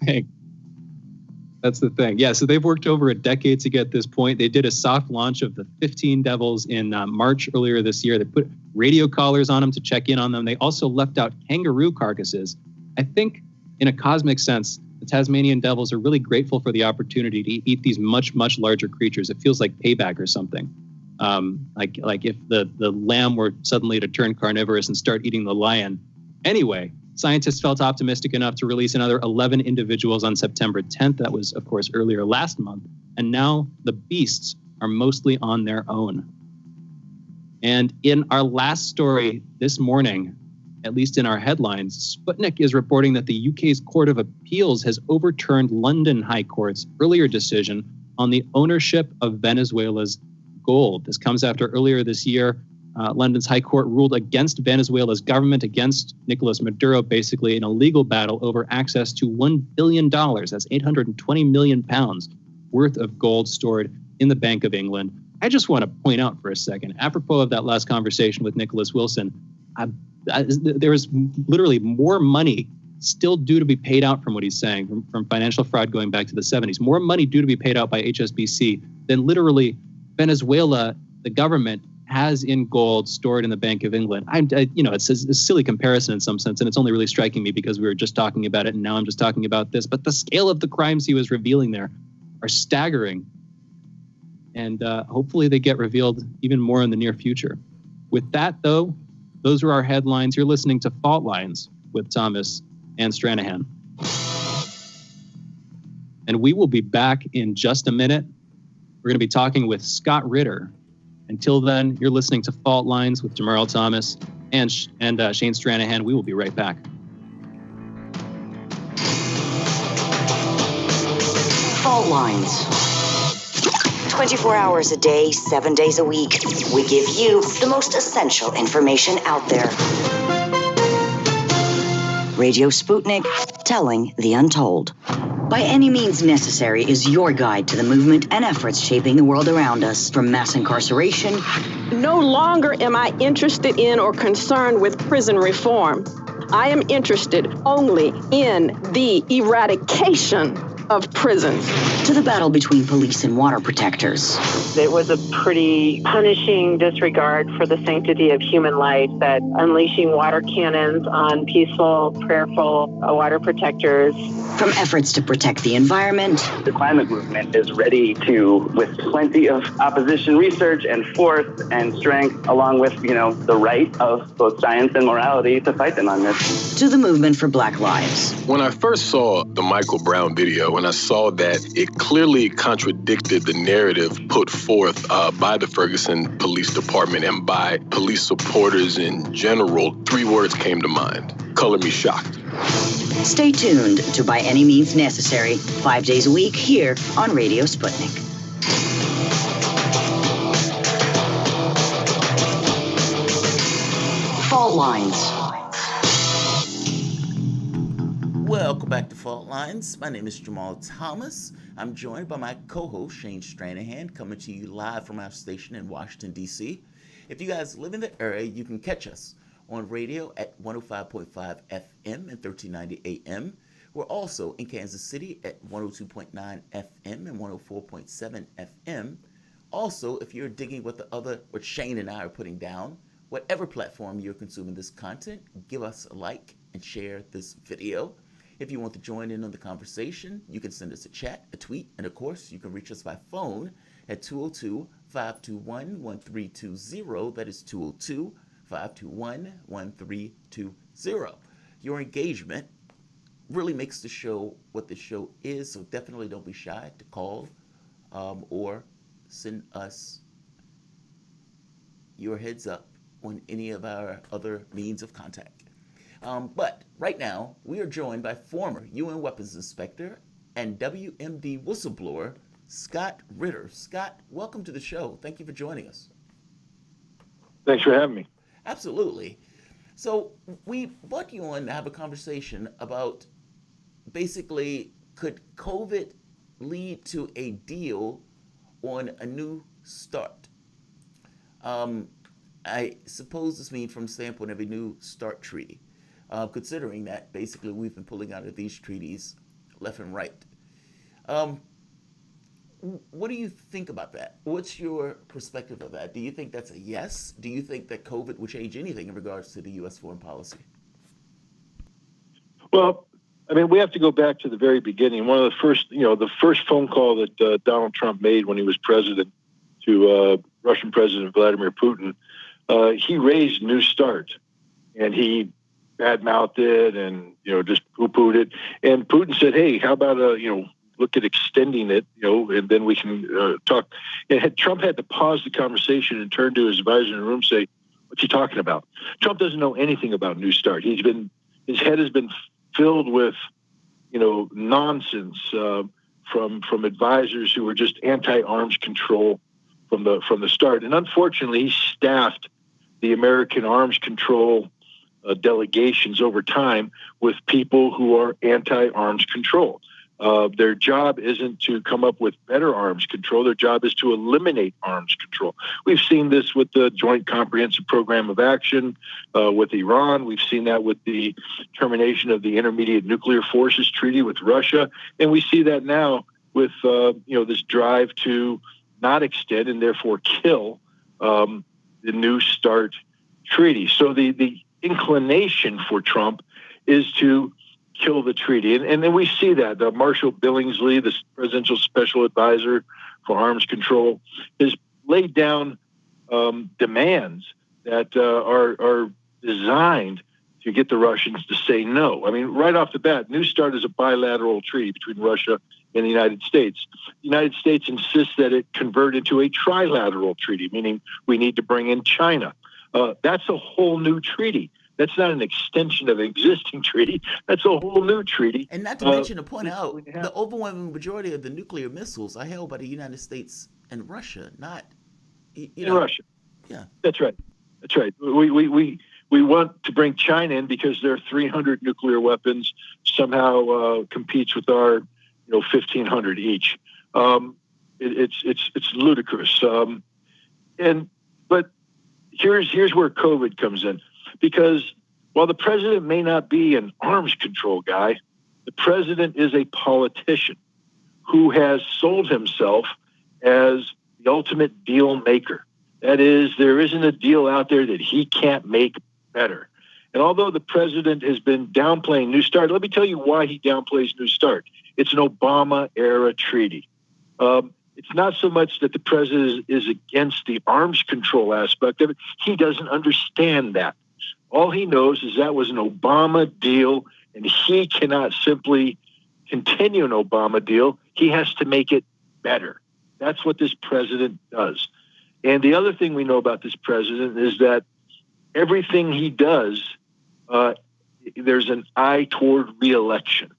thing. Yeah, so they've worked over a decade to get this point. They did a soft launch of the 15 devils in March earlier this year. They put radio collars on them to check in on them. They also left out kangaroo carcasses. I think in a cosmic sense, the Tasmanian devils are really grateful for the opportunity to eat these much, much larger creatures. It feels like payback or something. Like if the lamb were suddenly to turn carnivorous and start eating the lion. Anyway, scientists felt optimistic enough to release another 11 individuals on September 10th. That was, of course, earlier last month. And now the beasts are mostly on their own. And in our last story this morning, at least in our headlines, Sputnik is reporting that the UK's Court of Appeals has overturned London High Court's earlier decision on the ownership of Venezuela's gold. This comes after earlier this year, London's High Court ruled against Venezuela's government, against Nicolas Maduro, basically in a legal battle over access to $1 billion, that's 820 million pounds worth of gold stored in the Bank of England. I just want to point out for a second, apropos of that last conversation with Nicholas Wilson, there is literally more money still due to be paid out from what he's saying, from financial fraud going back to the 70s, more money due to be paid out by HSBC than literally Venezuela, the government, has in gold stored in the Bank of England. It's a silly comparison in some sense, and it's only really striking me because we were just talking about it, and now I'm just talking about this. But the scale of the crimes he was revealing there are staggering, and hopefully they get revealed even more in the near future. With that, though, those are our headlines. You're listening to Fault Lines with Thomas and Stranahan. And we will be back in just a minute. We're going to be talking with Scott Ritter. Until then, you're listening to Fault Lines with Jamarl Thomas and Shane Stranahan. We will be right back. Fault Lines. 24 hours a day, 7 days a week. We give you the most essential information out there. Radio Sputnik, telling the untold. By Any Means Necessary is your guide to the movement and efforts shaping the world around us, from mass incarceration. No longer am I interested in or concerned with prison reform. I am interested only in the eradication of prisons. To the battle between police and water protectors. It was a pretty punishing disregard for the sanctity of human life, that unleashing water cannons on peaceful, prayerful water protectors. From efforts to protect the environment. The climate movement is ready to, with plenty of opposition research and force and strength, along with, the right of both science and morality, to fight them on this. To the movement for Black Lives. When I first saw the Michael Brown video, and I saw that it clearly contradicted the narrative put forth by the Ferguson Police Department and by police supporters in general, 3 words came to mind: color me shocked. Stay tuned to By Any Means Necessary, 5 days a week here on Radio Sputnik. Fault Lines. Welcome back to Fault Lines. My name is Jamarl Thomas. I'm joined by my co-host, Shane Stranahan, coming to you live from our station in Washington, D.C. If you guys live in the area, you can catch us on radio at 105.5 FM and 1390 AM. We're also in Kansas City at 102.9 FM and 104.7 FM. Also, if you're digging what Shane and I are putting down, whatever platform you're consuming this content, give us a like and share this video. If you want to join in on the conversation, you can send us a chat, a tweet, and of course, you can reach us by phone at 202-521-1320. That is 202-521-1320. Your engagement really makes the show what the show is, so definitely don't be shy to call or send us your heads up on any of our other means of contact. But right now, we are joined by former UN weapons inspector and WMD whistleblower, Scott Ritter. Scott, welcome to the show. Thank you for joining us. Thanks for having me. Absolutely. So we brought you on to have a conversation about basically, could COVID lead to a deal on a new start? I suppose this means from the standpoint of a new START treaty, considering that basically we've been pulling out of these treaties left and right. What do you think about that? What's your perspective of that? Do you think that's a yes? Do you think that COVID would change anything in regards to the U.S. foreign policy? Well, I mean, we have to go back to the very beginning. One of the first, the first phone call that Donald Trump made when he was president to Russian President Vladimir Putin, he raised New START, and he badmouthed it and, just poo-pooed it. And Putin said, hey, how about, look at extending it, and then we can talk. And Trump had to pause the conversation and turn to his advisor in the room and say, what you talking about? Trump doesn't know anything about New START. His head has been filled with, nonsense from advisors who were just anti-arms control from the start. And unfortunately, he staffed the American arms control delegations over time with people who are anti-arms control. Their job isn't to come up with better arms control. Their job is to eliminate arms control. We've seen this with the Joint Comprehensive Program of Action with Iran. We've seen that with the termination of the Intermediate Nuclear Forces Treaty with Russia. And we see that now with, this drive to not extend and therefore kill the New START treaty. So the inclination for Trump is to kill the treaty. And then we see that Marshall Billingsley, the presidential special advisor for arms control, has laid down demands that are designed to get the Russians to say no. I mean, right off the bat, New START is a bilateral treaty between Russia and the United States. The United States insists that it convert into a trilateral treaty, meaning we need to bring in China. That's a whole new treaty. That's not an extension of an existing treaty. That's a whole new treaty. And not to mention, to point out, the overwhelming majority of the nuclear missiles are held by the United States and Russia, not Russia. Yeah, that's right. That's right. We want to bring China in because their 300 nuclear weapons somehow competes with our 1,500 each. It's ludicrous. But here's where COVID comes in. Because while the president may not be an arms control guy, the president is a politician who has sold himself as the ultimate deal maker. That is, there isn't a deal out there that he can't make better. And although the president has been downplaying New START, let me tell you why he downplays New START. It's an Obama-era treaty. It's not so much that the president is against the arms control aspect of it. He doesn't understand that. All he knows is that was an Obama deal, and he cannot simply continue an Obama deal. He has to make it better. That's what this president does. And the other thing we know about this president is that everything he does, there's an eye toward re-election.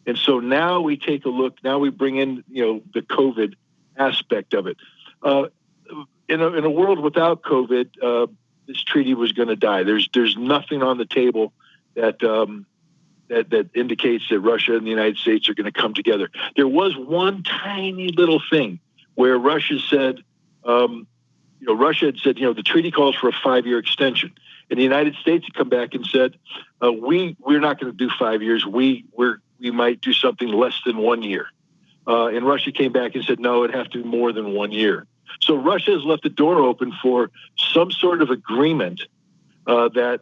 And so now we take a look, now we bring in, the COVID aspect of it. In a world without COVID, this treaty was going to die. There's nothing on the table that that indicates that Russia and the United States are going to come together. There was one tiny little thing where Russia said, the treaty calls for a 5-year extension, and the United States had come back and said, we're not going to do 5 years. We might do something less than 1 year. And Russia came back and said, no, it'd have to be more than 1 year. So Russia has left the door open for some sort of agreement that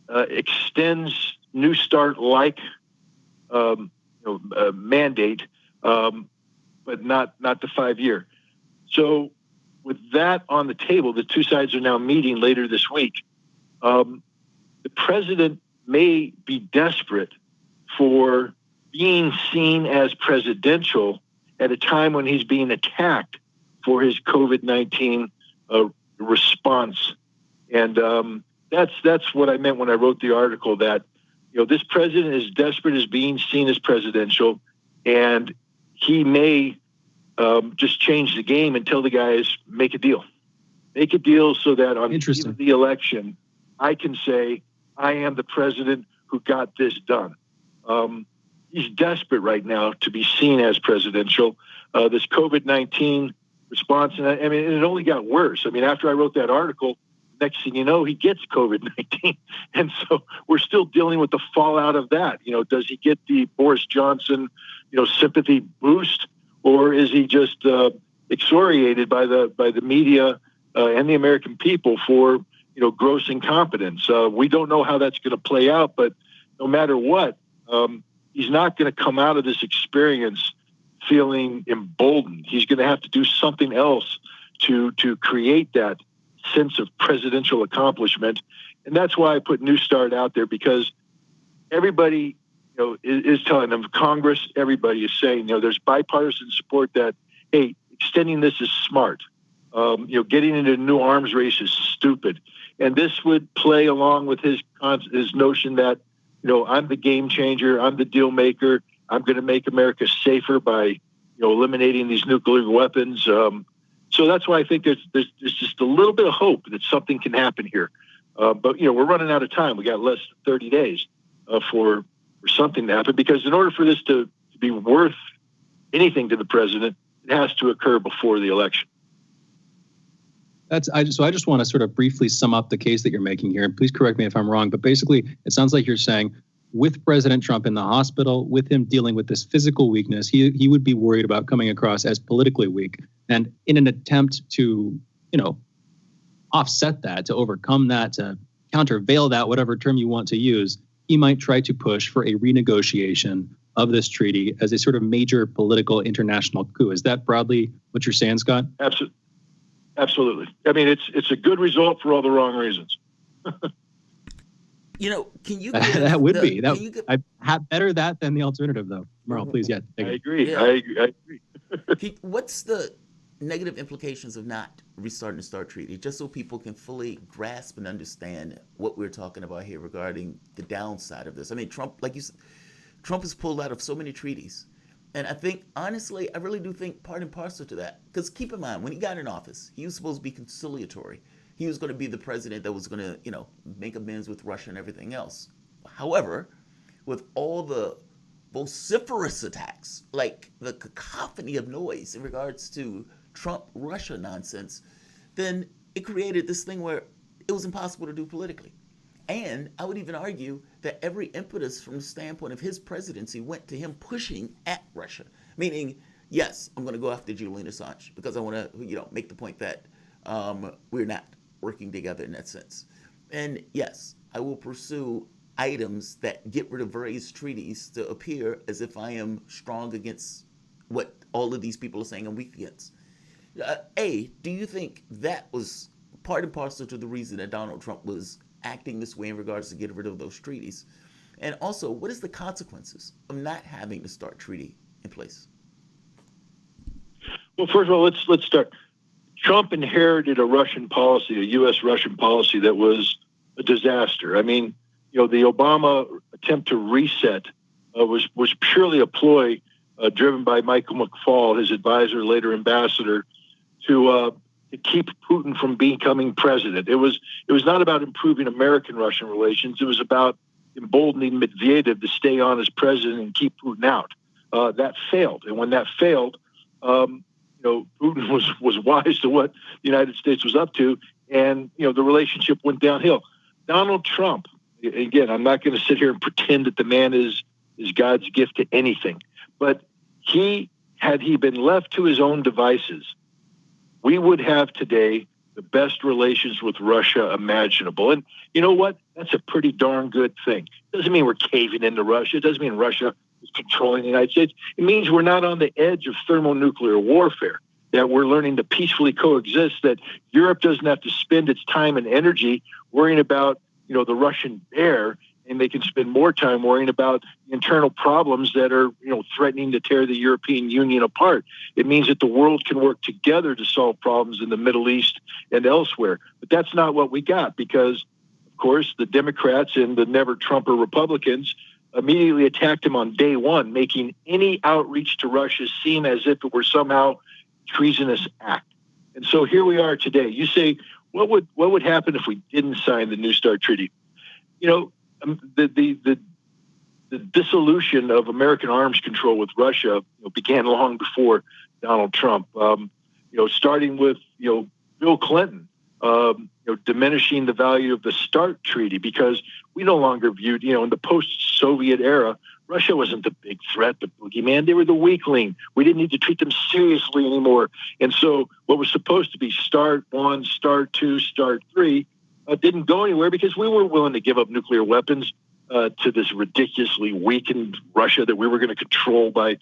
extends New START-like mandate, but not the 5-year. So with that on the table, the two sides are now meeting later this week. The president may be desperate for being seen as presidential at a time when he's being attacked for his COVID-19 response. And that's what I meant when I wrote the article, that this president is desperate as being seen as presidential, and he may just change the game and tell the guys, make a deal. Make a deal so that on the election, I can say, I am the president who got this done. He's desperate right now to be seen as presidential. This COVID-19 response, and it only got worse. I mean, after I wrote that article, next thing you know, he gets COVID-19. And so we're still dealing with the fallout of that. Does he get the Boris Johnson, sympathy boost, or is he just excoriated by the media and the American people for, gross incompetence? We don't know how that's going to play out, but no matter what, he's not going to come out of this experience feeling emboldened. He's going to have to do something else to create that sense of presidential accomplishment. And that's why I put New Start out there, because everybody, is telling them, Congress, everybody is saying, there's bipartisan support that, hey, extending this is smart. Getting into a new arms race is stupid. And this would play along with his notion that, I'm the game changer, I'm the deal maker, I'm going to make America safer by, eliminating these nuclear weapons. So that's why I think there's just a little bit of hope that something can happen here. But we're running out of time. We got less than 30 days for something to happen, because in order for this to be worth anything to the president, it has to occur before the election. I just want to sort of briefly sum up the case that you're making here, and please correct me if I'm wrong, but basically it sounds like you're saying with President Trump in the hospital, with him dealing with this physical weakness, he would be worried about coming across as politically weak. And in an attempt to, offset that, to overcome that, to countervail that, whatever term you want to use, he might try to push for a renegotiation of this treaty as a sort of major political international coup. Is that broadly what you're saying, Scott? Absolutely. I mean, it's a good result for all the wrong reasons. Can you? That would be. I have better that than the alternative, though. Jamarl, please, yeah. I agree. Yeah. I agree. What's the negative implications of not restarting the START treaty, just so people can fully grasp and understand what we're talking about here regarding the downside of this? I mean, Trump, like you said, Trump has pulled out of so many treaties. And I think, honestly, I really do think part and parcel to that. Because keep in mind, when he got in office, he was supposed to be conciliatory. He was going to be the president that was going to, make amends with Russia and everything else. However, with all the vociferous attacks, like the cacophony of noise in regards to Trump-Russia nonsense, then it created this thing where it was impossible to do politically. And I would even argue that every impetus from the standpoint of his presidency went to him pushing at Russia, meaning, yes, I'm going to go after Julian Assange because I want to, make the point that we're not working together in that sense. And yes, I will pursue items that get rid of various treaties to appear as if I am strong against what all of these people are saying I'm weak against. Do you think that was part and parcel to the reason that Donald Trump was acting this way in regards to getting rid of those treaties? And also, what is the consequences of not having the START treaty in place? Well, first of all, let's start. Trump inherited a Russian policy, a U.S.-Russian policy that was a disaster. I mean, the Obama attempt to reset was purely a ploy driven by Michael McFaul, his advisor, later ambassador, to keep Putin from becoming president. It was not about improving American-Russian relations. It was about emboldening Medvedev to stay on as president and keep Putin out. That failed, and when that failed, Putin was wise to what the United States was up to, and the relationship went downhill. Donald Trump, again, I'm not going to sit here and pretend that the man is God's gift to anything, but had he been left to his own devices, we would have today the best relations with Russia imaginable. And you know what? That's a pretty darn good thing. Doesn't mean we're caving into Russia. It doesn't mean Russia is controlling the United States. It means we're not on the edge of thermonuclear warfare, that we're learning to peacefully coexist, that Europe doesn't have to spend its time and energy worrying about, the Russian bear, and they can spend more time worrying about internal problems that are, threatening to tear the European Union apart. It means that the world can work together to solve problems in the Middle East and elsewhere. But that's not what we got, because, of course, the Democrats and the never-Trumper Republicans immediately attacked him on day one, making any outreach to Russia seem as if it were somehow treasonous act. And so here we are today. You say, what would happen if we didn't sign the New START treaty? The dissolution of American arms control with Russia began long before Donald Trump. Starting with Bill Clinton, diminishing the value of the START treaty, because we no longer viewed in the post-Soviet era, Russia wasn't the big threat, the boogeyman. They were the weakling. We didn't need to treat them seriously anymore. And so what was supposed to be START 1, START 2, START 3 didn't go anywhere, because we weren't willing to give up nuclear weapons to this ridiculously weakened Russia that we were going to control by,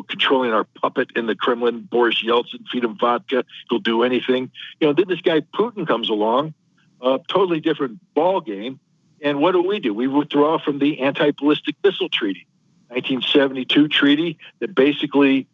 controlling our puppet in the Kremlin, Boris Yeltsin, feed him vodka, he'll do anything. Then this guy Putin comes along, totally different ball game. And what do? We withdraw from the Anti-Ballistic Missile Treaty, 1972 treaty that basically,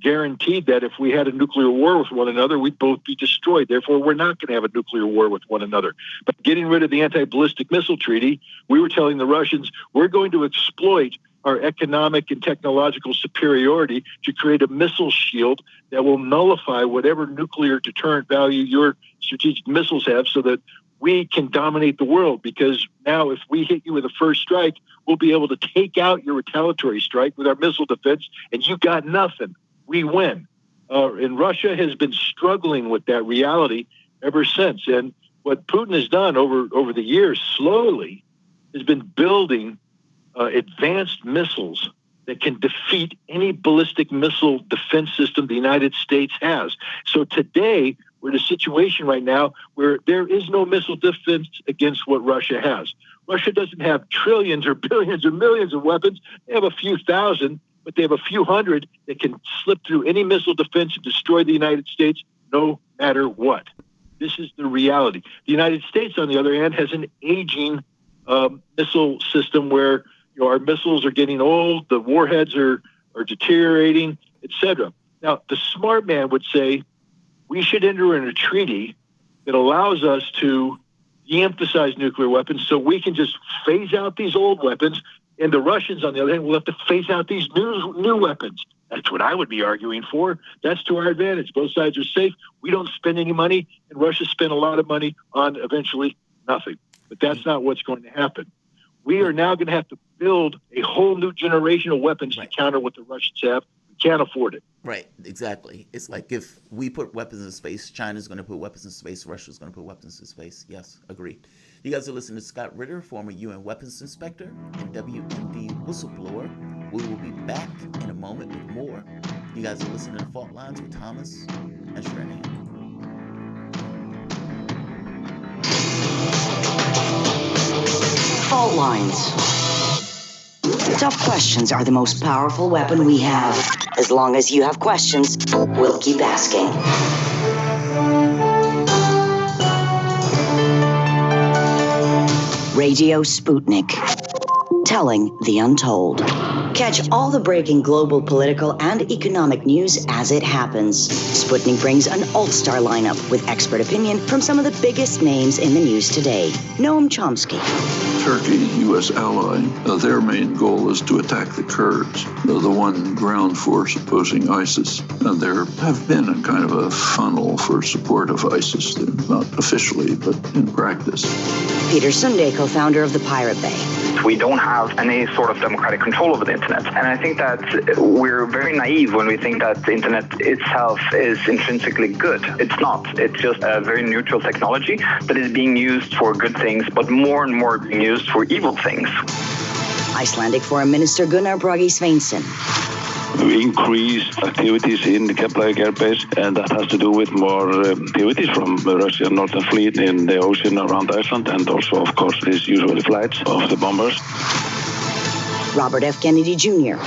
guaranteed that if we had a nuclear war with one another, we'd both be destroyed. Therefore, we're not going to have a nuclear war with one another. But getting rid of the Anti-Ballistic Missile Treaty, we were telling the Russians, we're going to exploit our economic and technological superiority to create a missile shield that will nullify whatever nuclear deterrent value your strategic missiles have so that we can dominate the world. Because now if we hit you with a first strike, we'll be able to take out your retaliatory strike with our missile defense, and you got nothing. We win. And Russia has been struggling with that reality ever since. And what Putin has done over the years, slowly, has been building advanced missiles that can defeat any ballistic missile defense system the United States has. So today, we're in a situation right now where there is no missile defense against what Russia has. Russia doesn't have trillions or billions or millions of weapons. They have a few thousand, but they have a few hundred that can slip through any missile defense and destroy the United States no matter what. This is the reality. The United States, on the other hand, has an aging missile system where our missiles are getting old, the warheads are deteriorating, etc. Now, the smart man would say we should enter in a treaty that allows us to de-emphasize nuclear weapons so we can just phase out these old weapons, and the Russians, on the other hand, will have to phase out these new weapons. That's what I would be arguing for. That's to our advantage. Both sides are safe. We don't spend any money, and Russia spent a lot of money on eventually nothing. But that's not what's going to happen. We are now going to have to build a whole new generation of weapons to counter what the Russians have. We can't afford it. Right, exactly. It's like if we put weapons in space, China's going to put weapons in space, Russia's going to put weapons in space. Yes, agreed. You guys are listening to Scott Ritter, former UN weapons inspector and WMD whistleblower. We will be back in a moment with more. You guys are listening to Fault Lines with Thomas and Stranahan. Fault lines. Tough questions are the most powerful weapon we have. As long as you have questions, we'll keep asking. Radio Sputnik. Telling the untold. Catch all the breaking global political and economic news as it happens. Sputnik brings an all-star lineup with expert opinion from some of the biggest names in the news today. Noam Chomsky. Turkey, U.S. ally, their main goal is to attack the Kurds, the one ground force opposing ISIS. And there have been a kind of a funnel for support of ISIS, not officially, but in practice. Peter Sunday, co-founder of the Pirate Bay. We don't have any sort of democratic control over the internet. And I think that we're very naive when we think that the internet itself is intrinsically good. It's not. It's just a very neutral technology that is being used for good things, but more and more being used for evil things. Icelandic Foreign Minister Gunnar Bragi Sveinsson. We increase activities in the Keflavik airbase, and that has to do with more activities from the Russian Northern Fleet in the ocean around Iceland, and also, of course, these usual flights of the bombers. Robert F. Kennedy Jr.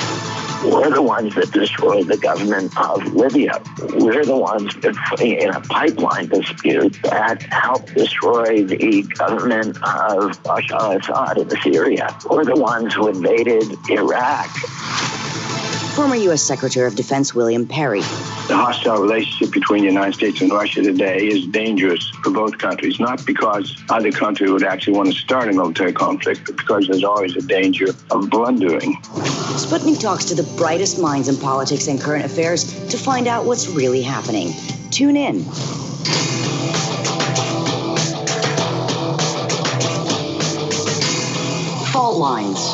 We're the ones that destroyed the government of Libya. We're the ones that, in a pipeline dispute, that helped destroy the government of Bashar al-Assad in Syria. We're the ones who invaded Iraq. Former U.S. Secretary of Defense William Perry. The hostile relationship between the United States and Russia today is dangerous for both countries, not because either country would actually want to start a military conflict, but because there's always a danger of blundering. Sputnik talks to the brightest minds in politics and current affairs to find out what's really happening. Tune in. Fault Lines.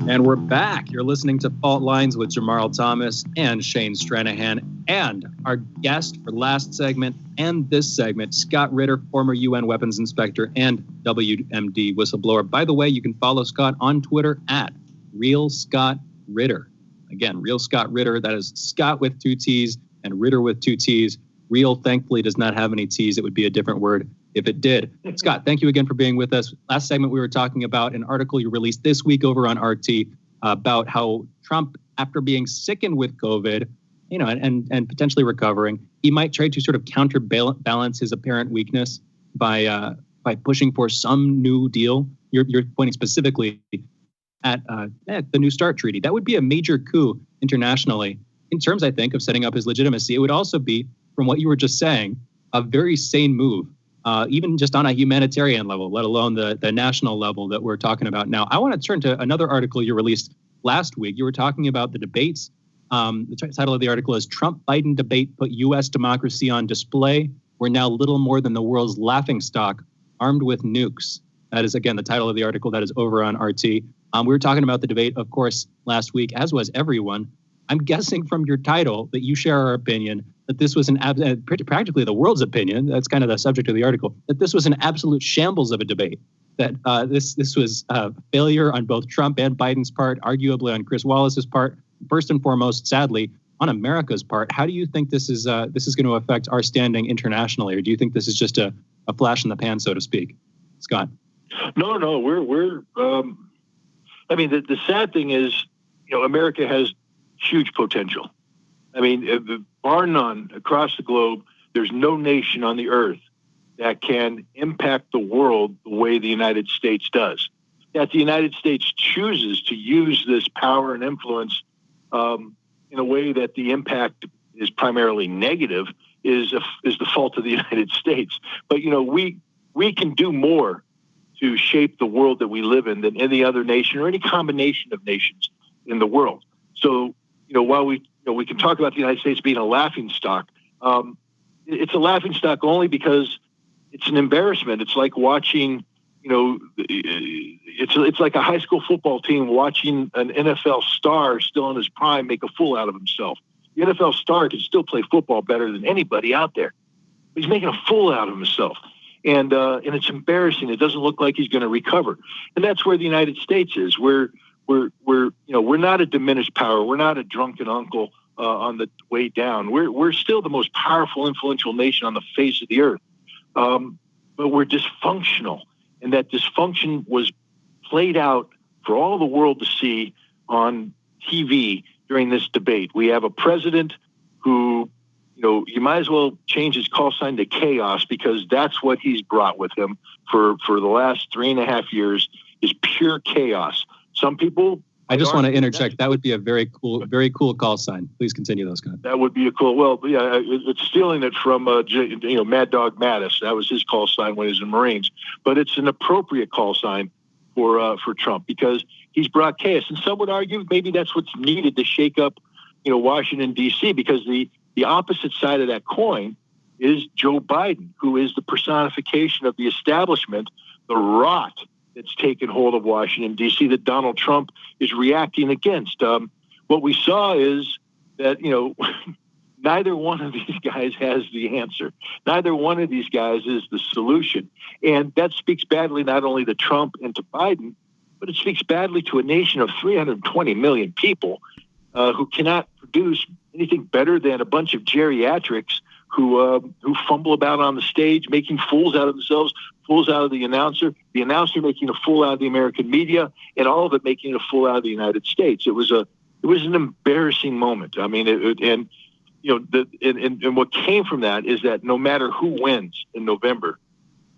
And we're back. You're listening to Fault Lines with Jamarl Thomas and Shane Stranahan. And our guest for last segment and this segment, Scott Ritter, former UN weapons inspector and WMD whistleblower. By the way, you can follow Scott on Twitter at RealScottRitter. Again, Real Scott Ritter. That is Scott with 2 T's and Ritter with 2 T's. Real, thankfully, does not have any T's. It would be a different word. if it did. Scott, thank you again for being with us. Last segment, we were talking about an article you released this week over on RT about how Trump, after being sickened with COVID, and potentially recovering, he might try to sort of counterbalance his apparent weakness by pushing for some new deal. You're pointing specifically at the New START treaty. That would be a major coup internationally in terms, I think, of setting up his legitimacy. It would also be, from what you were just saying, a very sane move, even just on a humanitarian level, let alone the national level that we're talking about now. I want to turn to another article you released last week. You were talking about the debates. The title of the article is Trump-Biden Debate Put U.S. Democracy on Display. We're now little more than the world's laughingstock, armed with nukes. That is, again, the title of the article that is over on RT. We were talking about the debate, of course, last week, as was everyone. I'm guessing from your title that you share our opinion that this was practically the world's opinion. That's kind of the subject of the article, that this was an absolute shambles of a debate, that this was a failure on both Trump and Biden's part, arguably on Chris Wallace's part, first and foremost, sadly, on America's part. How do you think this is going to affect our standing internationally, or do you think this is just a flash in the pan, so to speak? Scott? No, we're I mean, the sad thing is, America has huge potential. I mean, bar none, across the globe, there's no nation on the earth that can impact the world the way the United States does. That the United States chooses to use this power and influence in a way that the impact is primarily negative is the fault of the United States. But, we can do more to shape the world that we live in than any other nation or any combination of nations in the world. So, while we can talk about the United States being a laughingstock, it's a laughingstock only because it's an embarrassment. It's like watching, it's like a high school football team watching an NFL star still in his prime make a fool out of himself. The NFL star can still play football better than anybody out there. He's making a fool out of himself. And it's embarrassing. It doesn't look like he's going to recover. And that's where the United States is. We're not a diminished power. We're not a drunken uncle on the way down. We're still the most powerful, influential nation on the face of the earth. But we're dysfunctional. And that dysfunction was played out for all the world to see on TV during this debate. We have a president who, you might as well change his call sign to chaos, because that's what he's brought with him for the last 3.5 years, is pure chaos. Some people... I just want to interject. That would be a very cool call sign. Please continue, though, Scott. That would be a cool... Well, yeah, it's stealing it from, Mad Dog Mattis. That was his call sign when he was in Marines. But it's an appropriate call sign for Trump, because he's brought chaos. And some would argue maybe that's what's needed to shake up, Washington, D.C., because the opposite side of that coin is Joe Biden, who is the personification of the establishment, the rot that's taken hold of Washington, D.C., that Donald Trump is reacting against. What we saw is that, neither one of these guys has the answer. Neither one of these guys is the solution. And that speaks badly not only to Trump and to Biden, but it speaks badly to a nation of 320 million people who cannot produce anything better than a bunch of geriatrics who fumble about on the stage, making fools out of themselves, fools out of the announcer making a fool out of the American media, and all of it making a fool out of the United States. It was an embarrassing moment. I mean, and what came from that is that no matter who wins in November,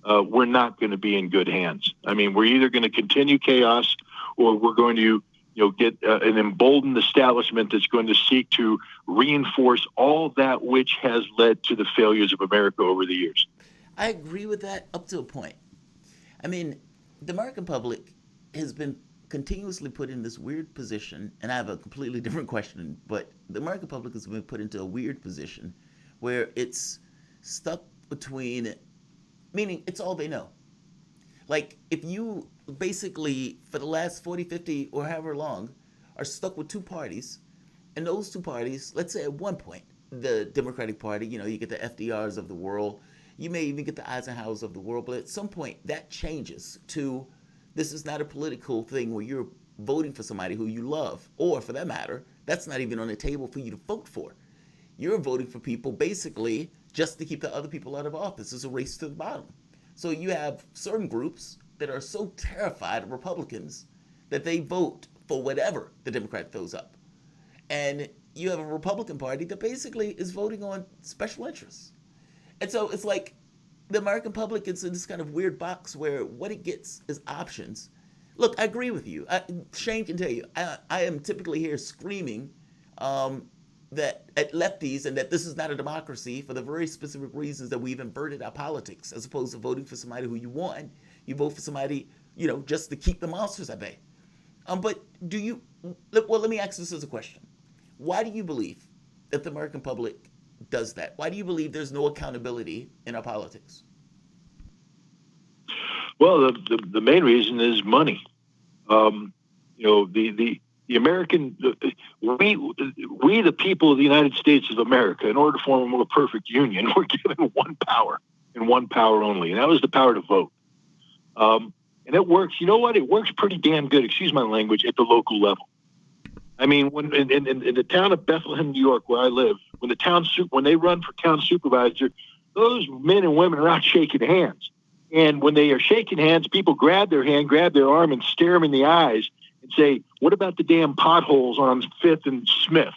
we're not going to be in good hands. I mean, we're either going to continue chaos, or we're going to get an emboldened establishment that's going to seek to reinforce all that which has led to the failures of America over the years. I agree with that up to a point. I mean, the American public has been continuously put in this weird position, and I have a completely different question, but the American public has been put into a weird position where it's stuck between, meaning it's all they know. Like, if you basically, for the last 40, 50, or however long, are stuck with two parties, and those two parties, let's say at one point, the Democratic Party, you get the FDRs of the world, you may even get the Eisenhowers of the world, but at some point that changes to, this is not a political thing where you're voting for somebody who you love, or for that matter, that's not even on the table for you to vote for. You're voting for people basically just to keep the other people out of office. It's a race to the bottom. So you have certain groups that are so terrified of Republicans that they vote for whatever the Democrat throws up. And you have a Republican Party that basically is voting on special interests. And so it's like the American public is in this kind of weird box where what it gets is options. Look, I agree with you. Shane can tell you, I am typically here screaming that at lefties and that this is not a democracy for the very specific reasons that we've inverted our politics. As opposed to voting for somebody who you want, you vote for somebody, just to keep the monsters at bay. But let me ask this as a question. Why do you believe that the American public does that? Why do you believe there's no accountability in our politics? Well, the main reason is money. The American, we the people of the United States of America, in order to form a more perfect union, we're given one power and one power only, and that was the power to vote. And it works. You know what? It works pretty damn good. Excuse my language. At the local level. I mean, when in the town of Bethlehem, New York, where I live, when they run for town supervisor, those men and women are out shaking hands. And when they are shaking hands, people grab their hand, grab their arm, and stare them in the eyes and say, "What about the damn potholes on 5th and Smith?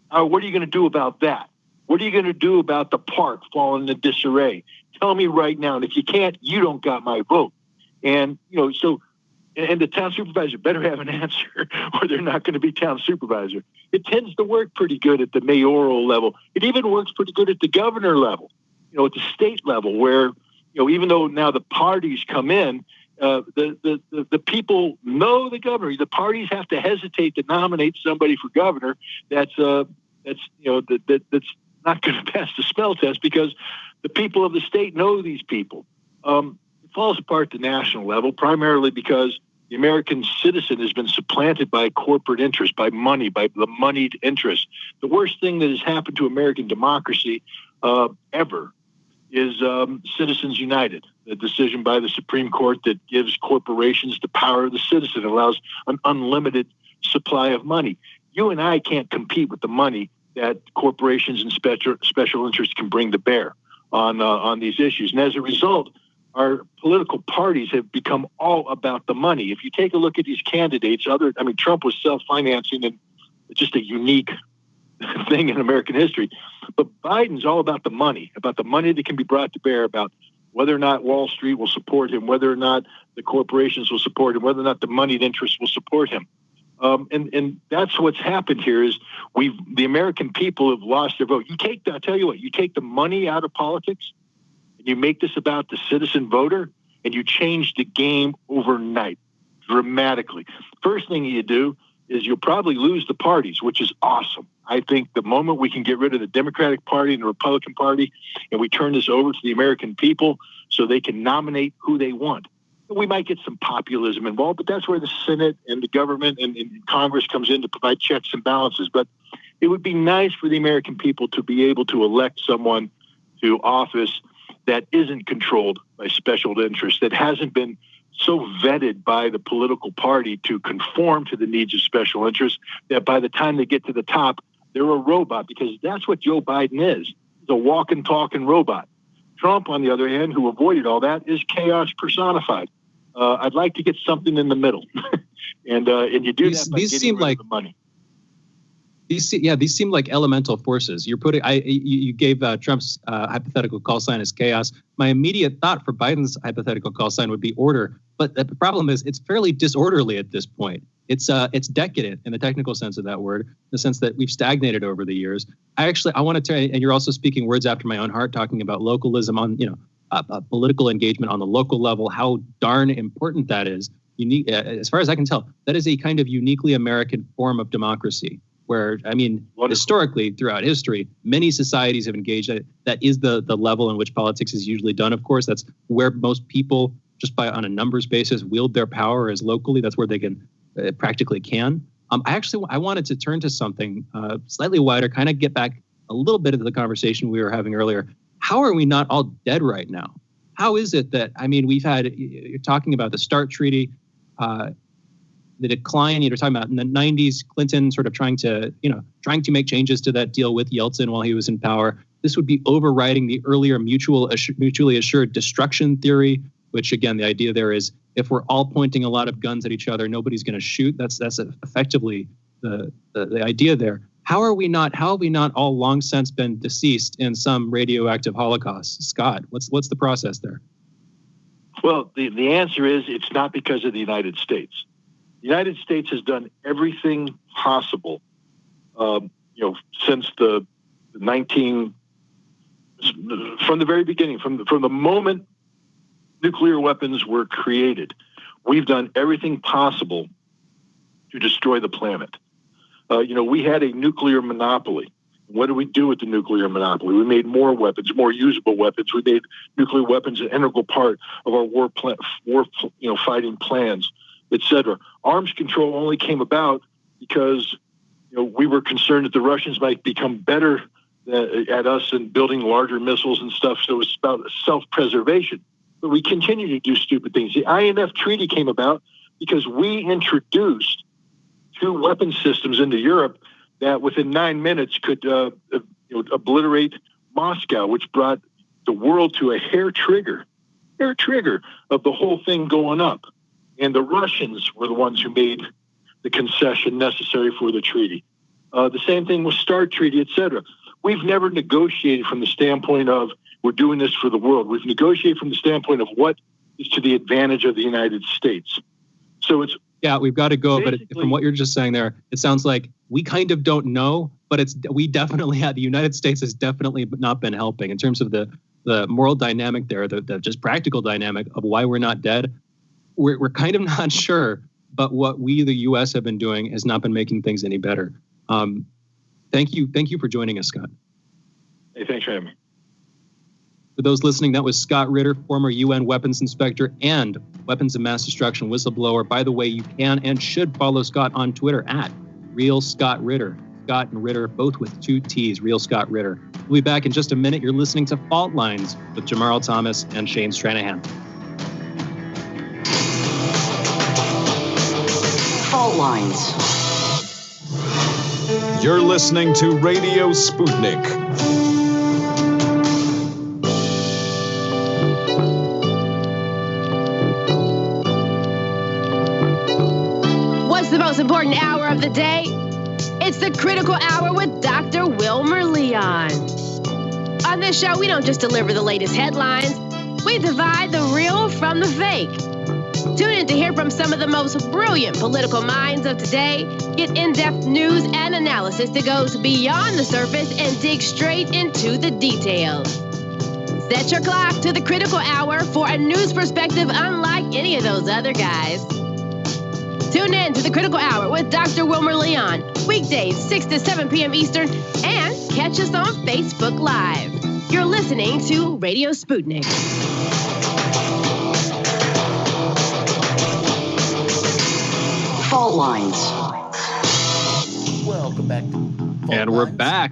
What are you going to do about that? What are you going to do about the park falling into disarray? Tell me right now. And if you can't, you don't got my vote." And and the town supervisor better have an answer or they're not going to be town supervisor. It tends to work pretty good at the mayoral level. It even works pretty good at the governor level, at the state level where, even though now the parties come in, the people know the governor. The parties have to hesitate to nominate somebody for governor that's not going to pass the smell test because the people of the state know these people. It falls apart at the national level, primarily because the American citizen has been supplanted by corporate interest, by money, by the moneyed interest. The worst thing that has happened to American democracy ever is Citizens United, the decision by the Supreme Court that gives corporations the power of the citizen, allows an unlimited supply of money. You and I can't compete with the money that corporations and special interests can bring to bear on these issues. And as a result, our political parties have become all about the money. If you take a look at these candidates, Trump was self-financing and just a unique thing in American history. But Biden's all about the money that can be brought to bear, about whether or not Wall Street will support him, whether or not the corporations will support him, whether or not the moneyed interests will support him. And that's what's happened here is the American people have lost their vote. I'll tell you what, you take the money out of politics, and you make this about the citizen voter, and you change the game overnight, dramatically. First thing you do is you'll probably lose the parties, which is awesome. I think the moment we can get rid of the Democratic Party and the Republican Party, and we turn this over to the American people so they can nominate who they want, we might get some populism involved, but that's where the Senate and the government and Congress comes in to provide checks and balances. But it would be nice for the American people to be able to elect someone to office that isn't controlled by special interests, that hasn't been so vetted by the political party to conform to the needs of special interests, that by the time they get to the top, they're a robot, because that's what Joe Biden is. He's a walking, talking robot. Trump, on the other hand, who avoided all that, is chaos personified. I'd like to get something in the middle. and you do that by getting rid of the money. These seem like elemental forces. You gave Trump's hypothetical call sign as chaos. My immediate thought for Biden's hypothetical call sign would be order. But the problem is it's fairly disorderly at this point. It's decadent in the technical sense of that word, in the sense that we've stagnated over the years. I want to tell you, and you're also speaking words after my own heart, talking about localism on, political engagement on the local level, how darn important that is. Unique, as far as I can tell, that is a kind of uniquely American form of democracy. Where, historically, throughout history, many societies have engaged. That is the level in which politics is usually done, of course. That's where most people, just on a numbers basis, wield their power as locally. That's where they can practically can. I wanted to turn to something slightly wider, kind of get back a little bit into the conversation we were having earlier. How are we not all dead right now? How is it that, you're talking about the START Treaty. decline you're talking about in the 90s, Clinton sort of trying to make changes to that deal with Yeltsin while he was in power. This would be overriding the earlier mutually assured destruction theory, which again, the idea there is if we're all pointing a lot of guns at each other, nobody's going to shoot. That's effectively the idea there. How have we not all long since been deceased in some radioactive holocaust? Scott, what's the process there? Well, the answer is it's not because of the United States. The United States has done everything possible, since from the very beginning, from the moment nuclear weapons were created, we've done everything possible to destroy the planet. We had a nuclear monopoly. What did we do with the nuclear monopoly? We made more weapons, more usable weapons. We made nuclear weapons an integral part of our war fighting plans, etc. Arms control only came about because we were concerned that the Russians might become better at us in building larger missiles and stuff. So it was about self-preservation. But we continue to do stupid things. The INF Treaty came about because we introduced 2 weapon systems into Europe that within 9 minutes could obliterate Moscow, which brought the world to a hair trigger of the whole thing going up. And the Russians were the ones who made the concession necessary for the treaty. The same thing with START Treaty, etc. We've never negotiated from the standpoint of we're doing this for the world. We've negotiated from the standpoint of what is to the advantage of the United States. So it's we've got to go. But from what you're just saying there, it sounds like we kind of don't know, but we definitely had the United States has definitely not been helping in terms of the moral dynamic there, the just practical dynamic of why we're not dead. We're kind of not sure, but what we, the U.S., have been doing has not been making things any better. Thank you for joining us, Scott. Hey, thanks for having me. For those listening, that was Scott Ritter, former UN weapons inspector and weapons of mass destruction whistleblower. By the way, you can and should follow Scott on Twitter at Real Scott Ritter. Scott and Ritter, both with 2 T's, Real Scott Ritter. We'll be back in just a minute. You're listening to Fault Lines with Jamarl Thomas and Shane Stranahan. Fault Lines. You're listening to Radio Sputnik. What's the most important hour of the day? It's the Critical Hour with Dr. Wilmer Leon. On this show, we don't just deliver the latest headlines. We divide the real from the fake. Tune in to hear from some of the most brilliant political minds of today. Get in-depth news and analysis that goes beyond the surface and dig straight into the details. Set your clock to the Critical Hour for a news perspective unlike any of those other guys. Tune in to the Critical Hour with Dr. Wilmer Leon, weekdays 6 to 7 p.m. Eastern, and catch us on Facebook Live. You're listening to Radio Sputnik. Fault Lines. Welcome back to Fault And we're Lines. back.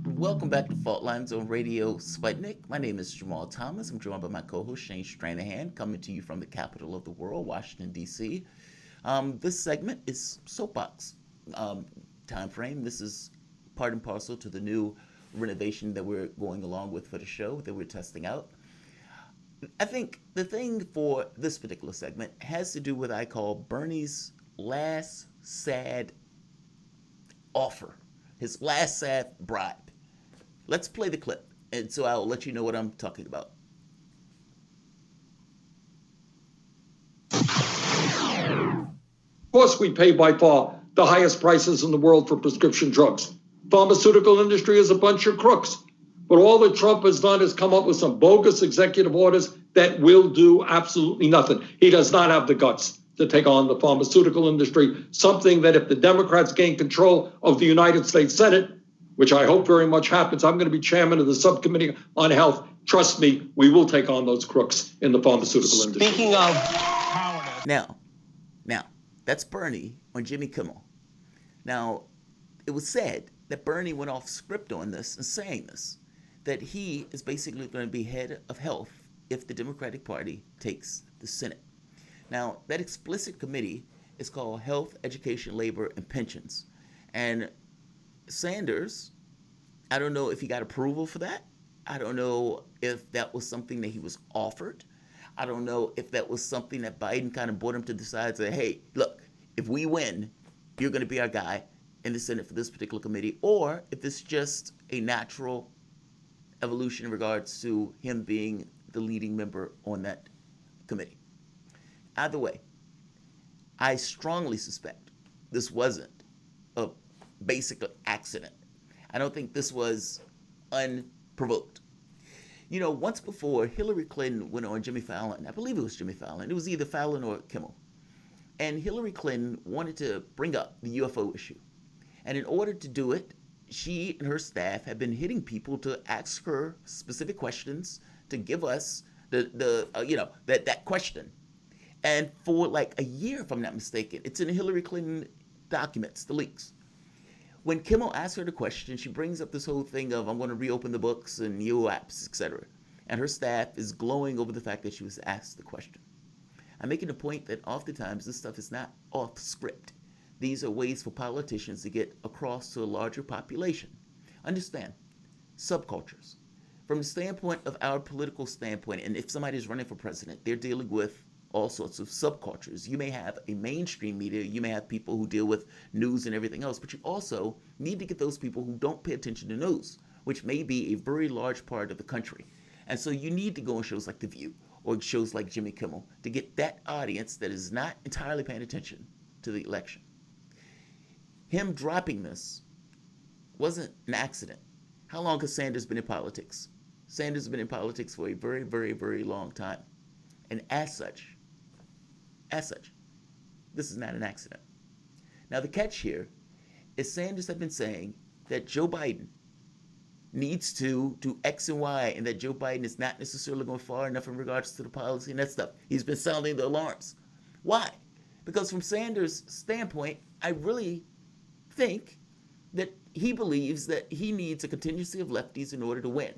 Welcome back to Fault Lines on Radio Sputnik. My name is Jamarl Thomas. I'm joined by my co-host Shane Stranahan, coming to you from the capital of the world, Washington, D.C. This segment is Soapbox time frame. This is part and parcel to the new renovation that we're going along with for the show that we're testing out. I think the thing for this particular segment has to do with what I call Bernie's last sad offer, his last sad bribe. Let's play the clip, and so I'll let you know what I'm talking about. Of course, we pay by far the highest prices in the world for prescription drugs. Pharmaceutical industry is a bunch of crooks. But all that Trump has done is come up with some bogus executive orders that will do absolutely nothing. He does not have the guts to take on the pharmaceutical industry, something that if the Democrats gain control of the United States Senate, which I hope very much happens, I'm going to be chairman of the subcommittee on health. Trust me, we will take on those crooks in the pharmaceutical industry. Speaking of Now, that's Bernie on Jimmy Kimmel. Now, it was said that Bernie went off script on this and saying this, that he is basically going to be head of health if the Democratic Party takes the Senate. Now, that explicit committee It's called Health, Education, Labor, and Pensions. And Sanders, I don't know if he got approval for that. I don't know if that was something that he was offered. I don't know if that was something that Biden kind of brought him to the side and said, hey, look, if we win, you're going to be our guy in the Senate for this particular committee, or if it's just a natural evolution in regards to him being the leading member on that committee. Either way, I strongly suspect this wasn't a basic accident. I don't think this was unprovoked. You know, once before, Hillary Clinton went on Jimmy Fallon. I believe it was Jimmy Fallon. It was either Fallon or Kimmel. And Hillary Clinton wanted to bring up the UFO issue. And in order to do it, she and her staff have been hitting people to ask her specific questions to give us that question. And for like a year, if I'm not mistaken, it's in the Hillary Clinton documents, the leaks. When Kimmel asks her the question, she brings up this whole thing of, I'm going to reopen the books and apps, etc. And her staff is glowing over the fact that she was asked the question. I'm making the point that oftentimes this stuff is not off script. These are ways for politicians to get across to a larger population. Understand, subcultures. From the standpoint of our political standpoint, and if somebody is running for president, they're dealing with all sorts of subcultures. You may have a mainstream media, you may have people who deal with news and everything else, but you also need to get those people who don't pay attention to news, which may be a very large part of the country. And so you need to go on shows like The View or shows like Jimmy Kimmel to get that audience that is not entirely paying attention to the election. Him dropping this wasn't an accident. How long has Sanders been in politics? Sanders has been in politics for a very, very, very long time. And as such, this is not an accident. Now the catch here is Sanders have been saying that Joe Biden needs to do X and Y and that Joe Biden is not necessarily going far enough in regards to the policy and that stuff. He's been sounding the alarms. Why? Because from Sanders' standpoint, I really think that he believes that he needs a contingency of lefties in order to win.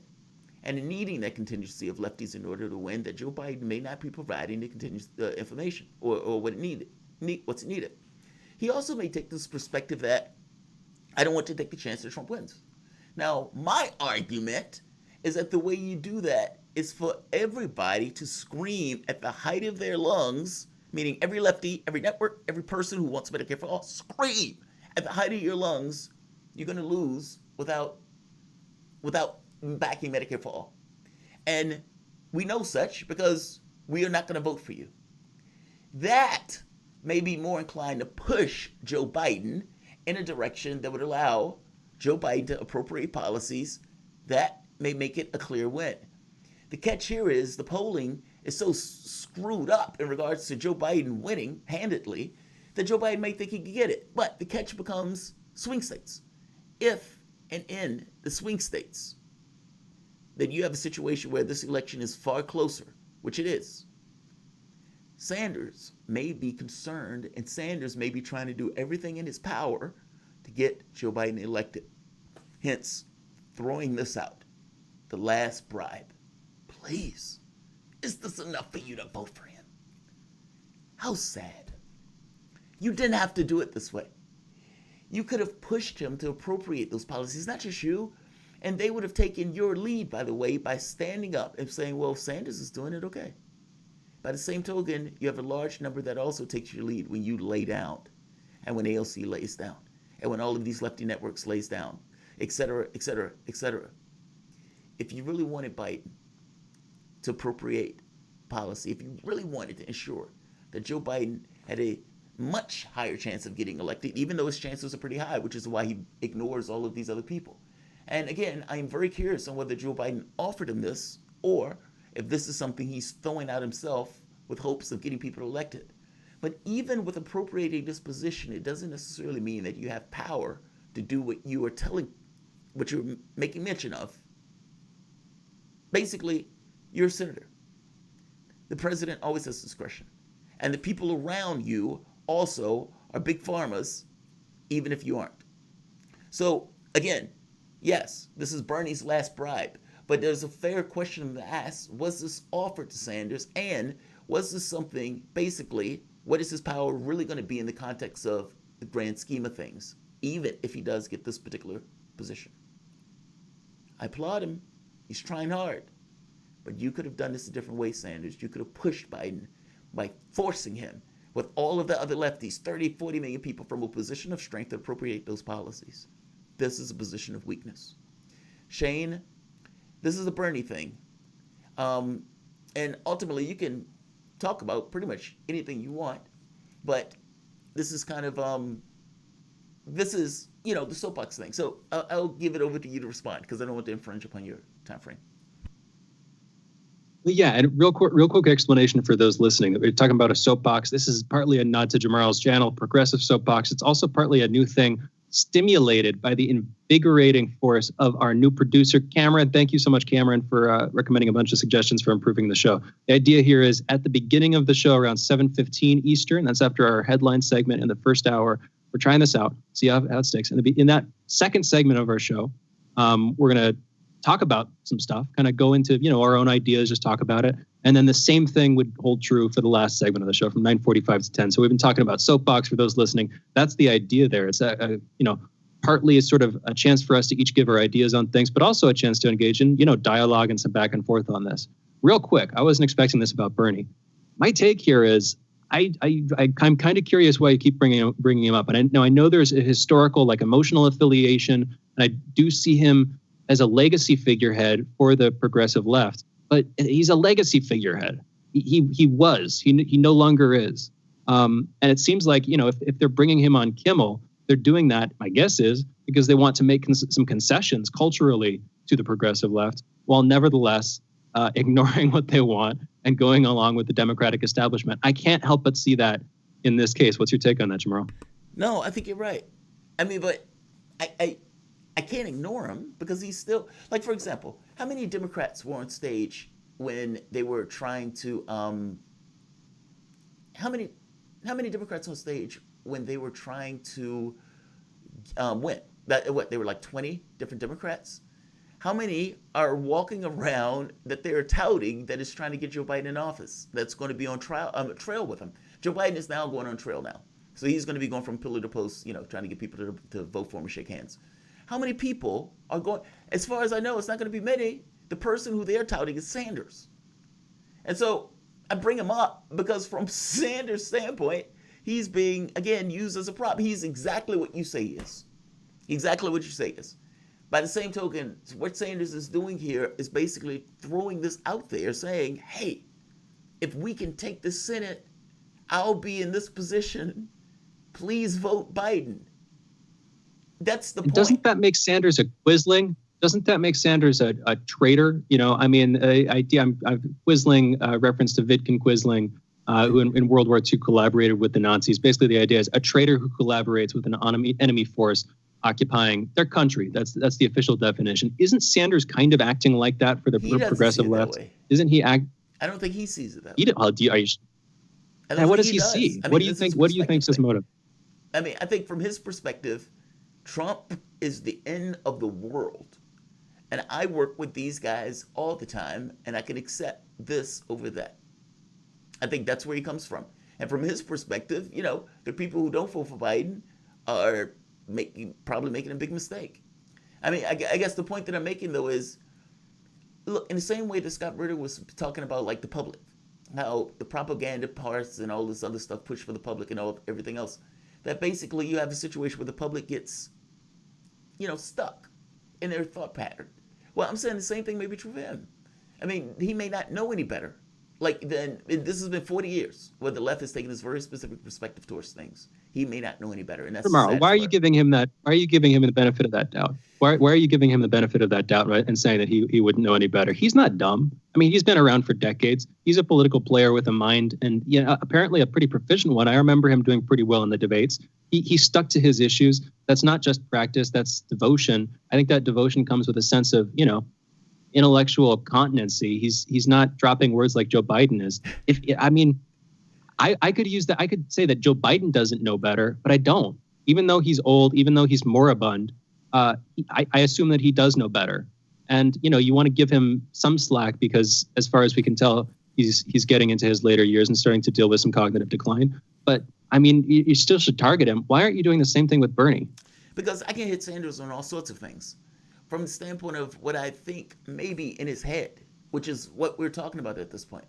And in needing that contingency of lefties in order to win, that Joe Biden may not be providing the contingency information or what's needed. He also may take this perspective that I don't want to take the chance that Trump wins. Now, my argument is that the way you do that is for everybody to scream at the height of their lungs, meaning every lefty, every network, every person who wants Medicare for all, scream at the height of your lungs, you're going to lose without backing Medicare for all. And we know such because we are not going to vote for you. That may be more inclined to push Joe Biden in a direction that would allow Joe Biden to appropriate policies that may make it a clear win. The catch here is the polling is so screwed up in regards to Joe Biden winning handedly that Joe Biden may think he can get it. But the catch becomes swing states. If and in the swing states, then you have a situation where this election is far closer, which it is. Sanders may be concerned, and Sanders may be trying to do everything in his power to get Joe Biden elected. Hence, throwing this out, the last bribe. Please, is this enough for you to vote for him? How sad. You didn't have to do it this way. You could have pushed him to appropriate those policies, not just you. And they would have taken your lead, by the way, by standing up and saying, well, if Sanders is doing it, okay. By the same token, you have a large number that also takes your lead when you lay down, and when AOC lays down, and when all of these lefty networks lays down, et cetera, et cetera, et cetera. If you really wanted Biden to appropriate policy, if you really wanted to ensure that Joe Biden had a much higher chance of getting elected, even though his chances are pretty high, which is why he ignores all of these other people. And again, I am very curious on whether Joe Biden offered him this or if this is something he's throwing out himself with hopes of getting people elected. But even with appropriating this position, it doesn't necessarily mean that you have power to do what you're making mention of. Basically, you're a senator. The president always has discretion. And the people around you also are big pharmas, even if you aren't. So, again, yes, this is Bernie's last bribe, but there's a fair question to ask, was this offered to Sanders, and was this something, basically, what is his power really going to be in the context of the grand scheme of things, even if he does get this particular position? I applaud him. He's trying hard. But you could have done this a different way, Sanders. You could have pushed Biden by forcing him with all of the other lefties, 30, 40 million people, from a position of strength to appropriate those policies. This is a position of weakness. Shane, this is a Bernie thing. And ultimately, you can talk about pretty much anything you want, but this is kind of, the soapbox thing. So I'll give it over to you to respond, because I don't want to infringe upon your time frame. Well, yeah, and real quick explanation for those listening that we're talking about a soapbox. This is partly a nod to Jamarl's channel, Progressive Soapbox. It's also partly a new thing stimulated by the invigorating force of our new producer, Cameron. Thank you so much, Cameron, for recommending a bunch of suggestions for improving the show. The idea here is at the beginning of the show, around 7:15 Eastern, that's after our headline segment in the first hour, we're trying this out, see how it sticks. And in that second segment of our show, we're going to talk about some stuff, kind of go into, our own ideas, just talk about it. And then the same thing would hold true for the last segment of the show from 9:45 to 10. So we've been talking about soapbox for those listening. That's the idea there. It's partly is sort of a chance for us to each give our ideas on things, but also a chance to engage in, dialogue and some back and forth on this. Real quick, I wasn't expecting this about Bernie. My take here is I'm kind of curious why you keep bringing him up. And I know there's a historical, emotional affiliation, and I do see him as a legacy figurehead for the progressive left, but he's a legacy figurehead. He was. He no longer is. And it seems like, if they're bringing him on Kimmel, they're doing that, my guess is, because they want to make some concessions culturally to the progressive left, while nevertheless ignoring what they want and going along with the Democratic establishment. I can't help but see that in this case. What's your take on that, Jamarl? No, I think you're right. I mean, but I can't ignore him, because he's still, for example, how many Democrats were on stage when they were trying to, how many Democrats on stage when they were trying to win? They were 20 different Democrats? How many are walking around that they're touting that is trying to get Joe Biden in office, that's going to be on trail with him? Joe Biden is now going on trail now. So he's going to be going from pillar to post, trying to get people to vote for him and shake hands. How many people are going? As far as I know, it's not going to be many. The person who they're touting is Sanders. And so I bring him up because from Sanders' standpoint, he's being, again, used as a prop. He's exactly what you say he is. Exactly what you say he is. By the same token, what Sanders is doing here is basically throwing this out there, saying, hey, if we can take the Senate, I'll be in this position. Please vote Biden. That's the point. Doesn't that make Sanders a Quisling? Doesn't that make Sanders a traitor? I'm Quisling, reference to Vidkun Quisling, who in World War II collaborated with the Nazis. Basically, the idea is a traitor who collaborates with an enemy force occupying their country. That's the official definition. Isn't Sanders kind of acting like that for the progressive left? Isn't he act? I don't think he sees it that way. What does he see? What do you think? What do you think is his motive? I mean, I think from his perspective, Trump is the end of the world. And I work with these guys all the time, and I can accept this over that. I think that's where he comes from. And from his perspective, the people who don't vote for Biden are probably making a big mistake. I mean, I guess the point that I'm making, though, is, look, in the same way that Scott Ritter was talking about, the public, how the propaganda parts and all this other stuff push for the public and everything else, that basically you have a situation where the public gets, stuck in their thought pattern. Well, I'm saying the same thing may be true for him. I mean, he may not know any better. This has been 40 years where the left has taken this very specific perspective towards things. He may not know any better. And that's Jamarl, why are you giving him that? Why are you giving him the benefit of that doubt? Why are you giving him the benefit of that doubt, right, and saying that he wouldn't know any better? He's not dumb. I mean, he's been around for decades. He's a political player with a mind, and apparently a pretty proficient one. I remember him doing pretty well in the debates. He stuck to his issues. That's not just practice. That's devotion. I think that devotion comes with a sense of, intellectual continency. He's not dropping words like Joe Biden is. I could use that. I could say that Joe Biden doesn't know better, but I don't. Even though he's old, even though he's moribund, I assume that he does know better. And you want to give him some slack because, as far as we can tell, he's getting into his later years and starting to deal with some cognitive decline. But I mean, you still should target him. Why aren't you doing the same thing with Bernie? Because I can hit Sanders on all sorts of things. From the standpoint of what I think maybe in his head, which is what we're talking about at this point.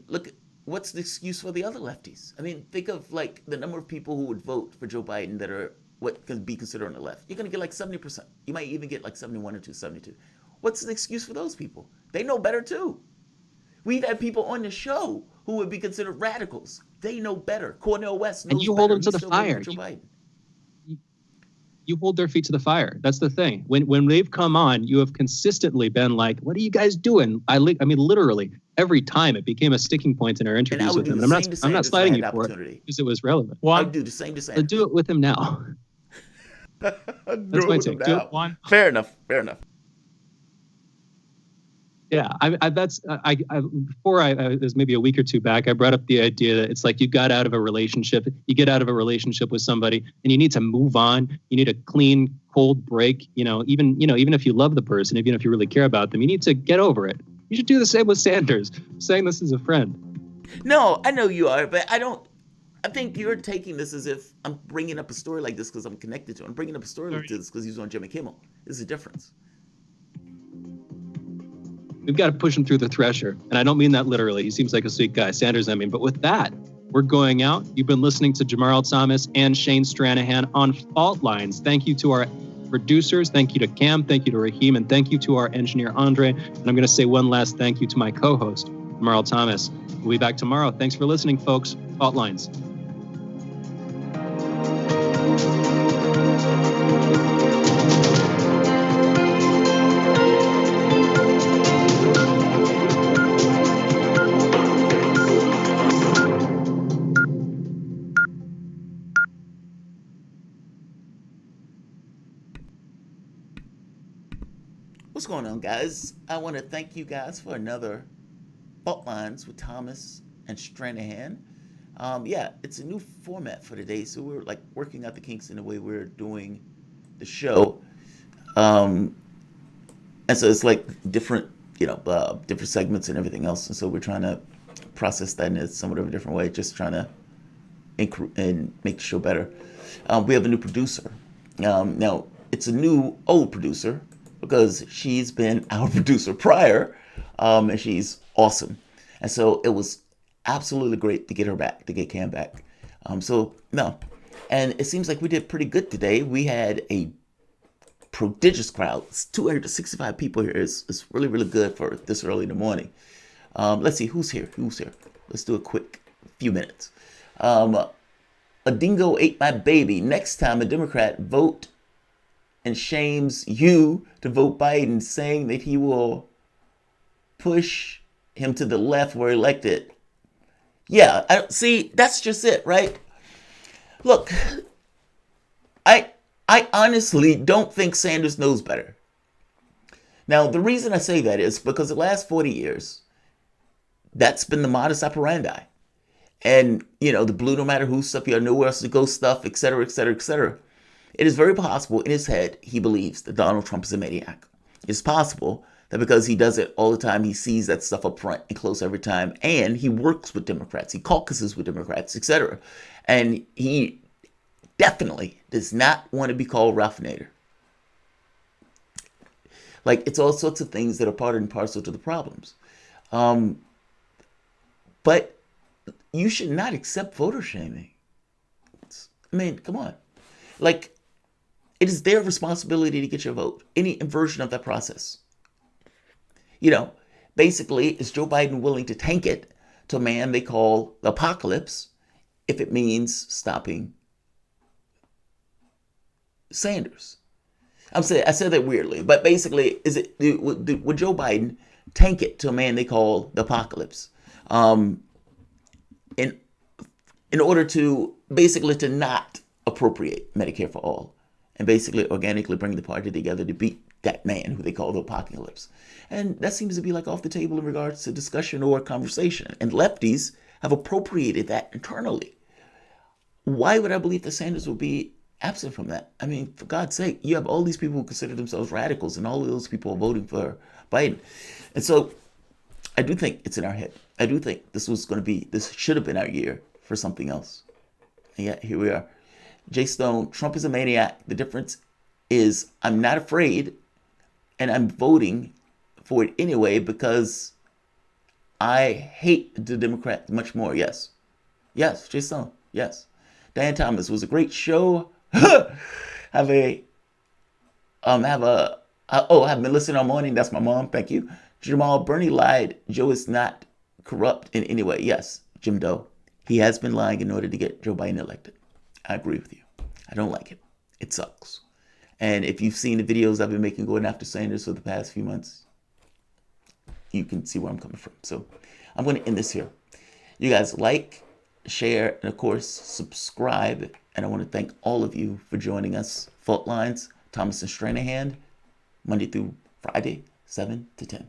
Look, what's the excuse for the other lefties? I mean, think of like the number of people who would vote for Joe Biden that are what can be considered on the left. You're going to get like 70%. You might even get like 71 or 72. What's the excuse for those people? They know better too. We've had people on the show who would be considered radicals. They know better. Cornel West knows better. And you hold them to He's the still voting fire. for Joe Biden. You hold their feet to the fire. That's the thing. When they've come on, you have consistently been like, "What are you guys doing?" I mean, literally every time it became a sticking point in our interviews with him. And I'm not sliding you for it because it was relevant. Well, I would do the same to Sanders. Do it with him now. That's my take. Do it one. Fair enough. Yeah, before it was maybe a week or two back, I brought up the idea that it's like you get out of a relationship with somebody and you need to move on. You need a clean, cold break. Even if you love the person, even if you really care about them, you need to get over it. You should do the same with Sanders. I'm saying this as a friend. No, I know you are, but I think you're taking this as if I'm bringing up a story like this because I'm connected to it. I'm bringing up a story like this because he's on Jimmy Kimmel. There's a difference. We've got to push him through the thresher. And I don't mean that literally. He seems like a sweet guy. Sanders, But with that, we're going out. You've been listening to Jamarl Thomas and Shane Stranahan on Fault Lines. Thank you to our producers. Thank you to Cam. Thank you to Raheem. And thank you to our engineer, Andre. And I'm going to say one last thank you to my co-host, Jamarl Thomas. We'll be back tomorrow. Thanks for listening, folks. Fault Lines. What's going on, guys? I want to thank you guys for another Fault Lines with Thomas and Stranahan. It's a new format for today, so we're like working out the kinks in the way we're doing the show. And so it's like different segments and everything else. And so we're trying to process that in somewhat of a different way, just trying to and make the show better. We have a new producer. Now, it's a new old producer, because she's been our producer prior, and she's awesome. And so it was absolutely great to get her back, to get Cam back. And it seems like we did pretty good today. We had a prodigious crowd. 265 people here. It's really, really good for this early in the morning. Let's see, who's here? Let's do a quick few minutes. A dingo ate my baby. Next time a Democrat vote and shames you to vote Biden, saying that he will push him to the left where elected. Yeah, see, that's just it, right? Look, I honestly don't think Sanders knows better. Now, the reason I say that is because the last 40 years, that's been the modus operandi. And, the blue no matter who stuff, you have nowhere else to go stuff, et cetera, et cetera, et cetera. It is very possible in his head he believes that Donald Trump is a maniac. It's possible that because he does it all the time, he sees that stuff up front and close every time, and he works with Democrats, he caucuses with Democrats, etc. And he definitely does not want to be called Ralph Nader. Like, it's all sorts of things that are part and parcel to the problems. But you should not accept voter shaming. Come on. Like, it is their responsibility to get your vote. Any inversion of that process. Basically, is Joe Biden willing to tank it to a man they call the apocalypse if it means stopping Sanders? I said that weirdly, but basically, would Joe Biden tank it to a man they call the apocalypse in order to basically to not appropriate Medicare for all and basically organically bring the party together to beat that man who they call the apocalypse? And that seems to be like off the table in regards to discussion or conversation. And lefties have appropriated that internally. Why would I believe that Sanders will be absent from that? For God's sake, you have all these people who consider themselves radicals, and all of those people are voting for Biden. And so I do think it's in our head. I do think this should have been our year for something else. And yet here we are. Jay Stone, Trump is a maniac. The difference is I'm not afraid, and I'm voting for it anyway because I hate the Democrats much more. Yes. Yes, Jay Stone. Yes. Diane Thomas was a great show. I've been listening all morning. That's my mom. Thank you. Jamal, Bernie lied. Joe is not corrupt in any way. Yes, Jim Doe. He has been lying in order to get Joe Biden elected. I agree with you. I don't like it. It sucks. And if you've seen the videos I've been making going after Sanders for the past few months, you can see where I'm coming from. So I'm going to end this here. You guys like, share, and of course, subscribe. And I want to thank all of you for joining us. Fault Lines, Thomas and Stranahan, Monday through Friday, 7 to 10.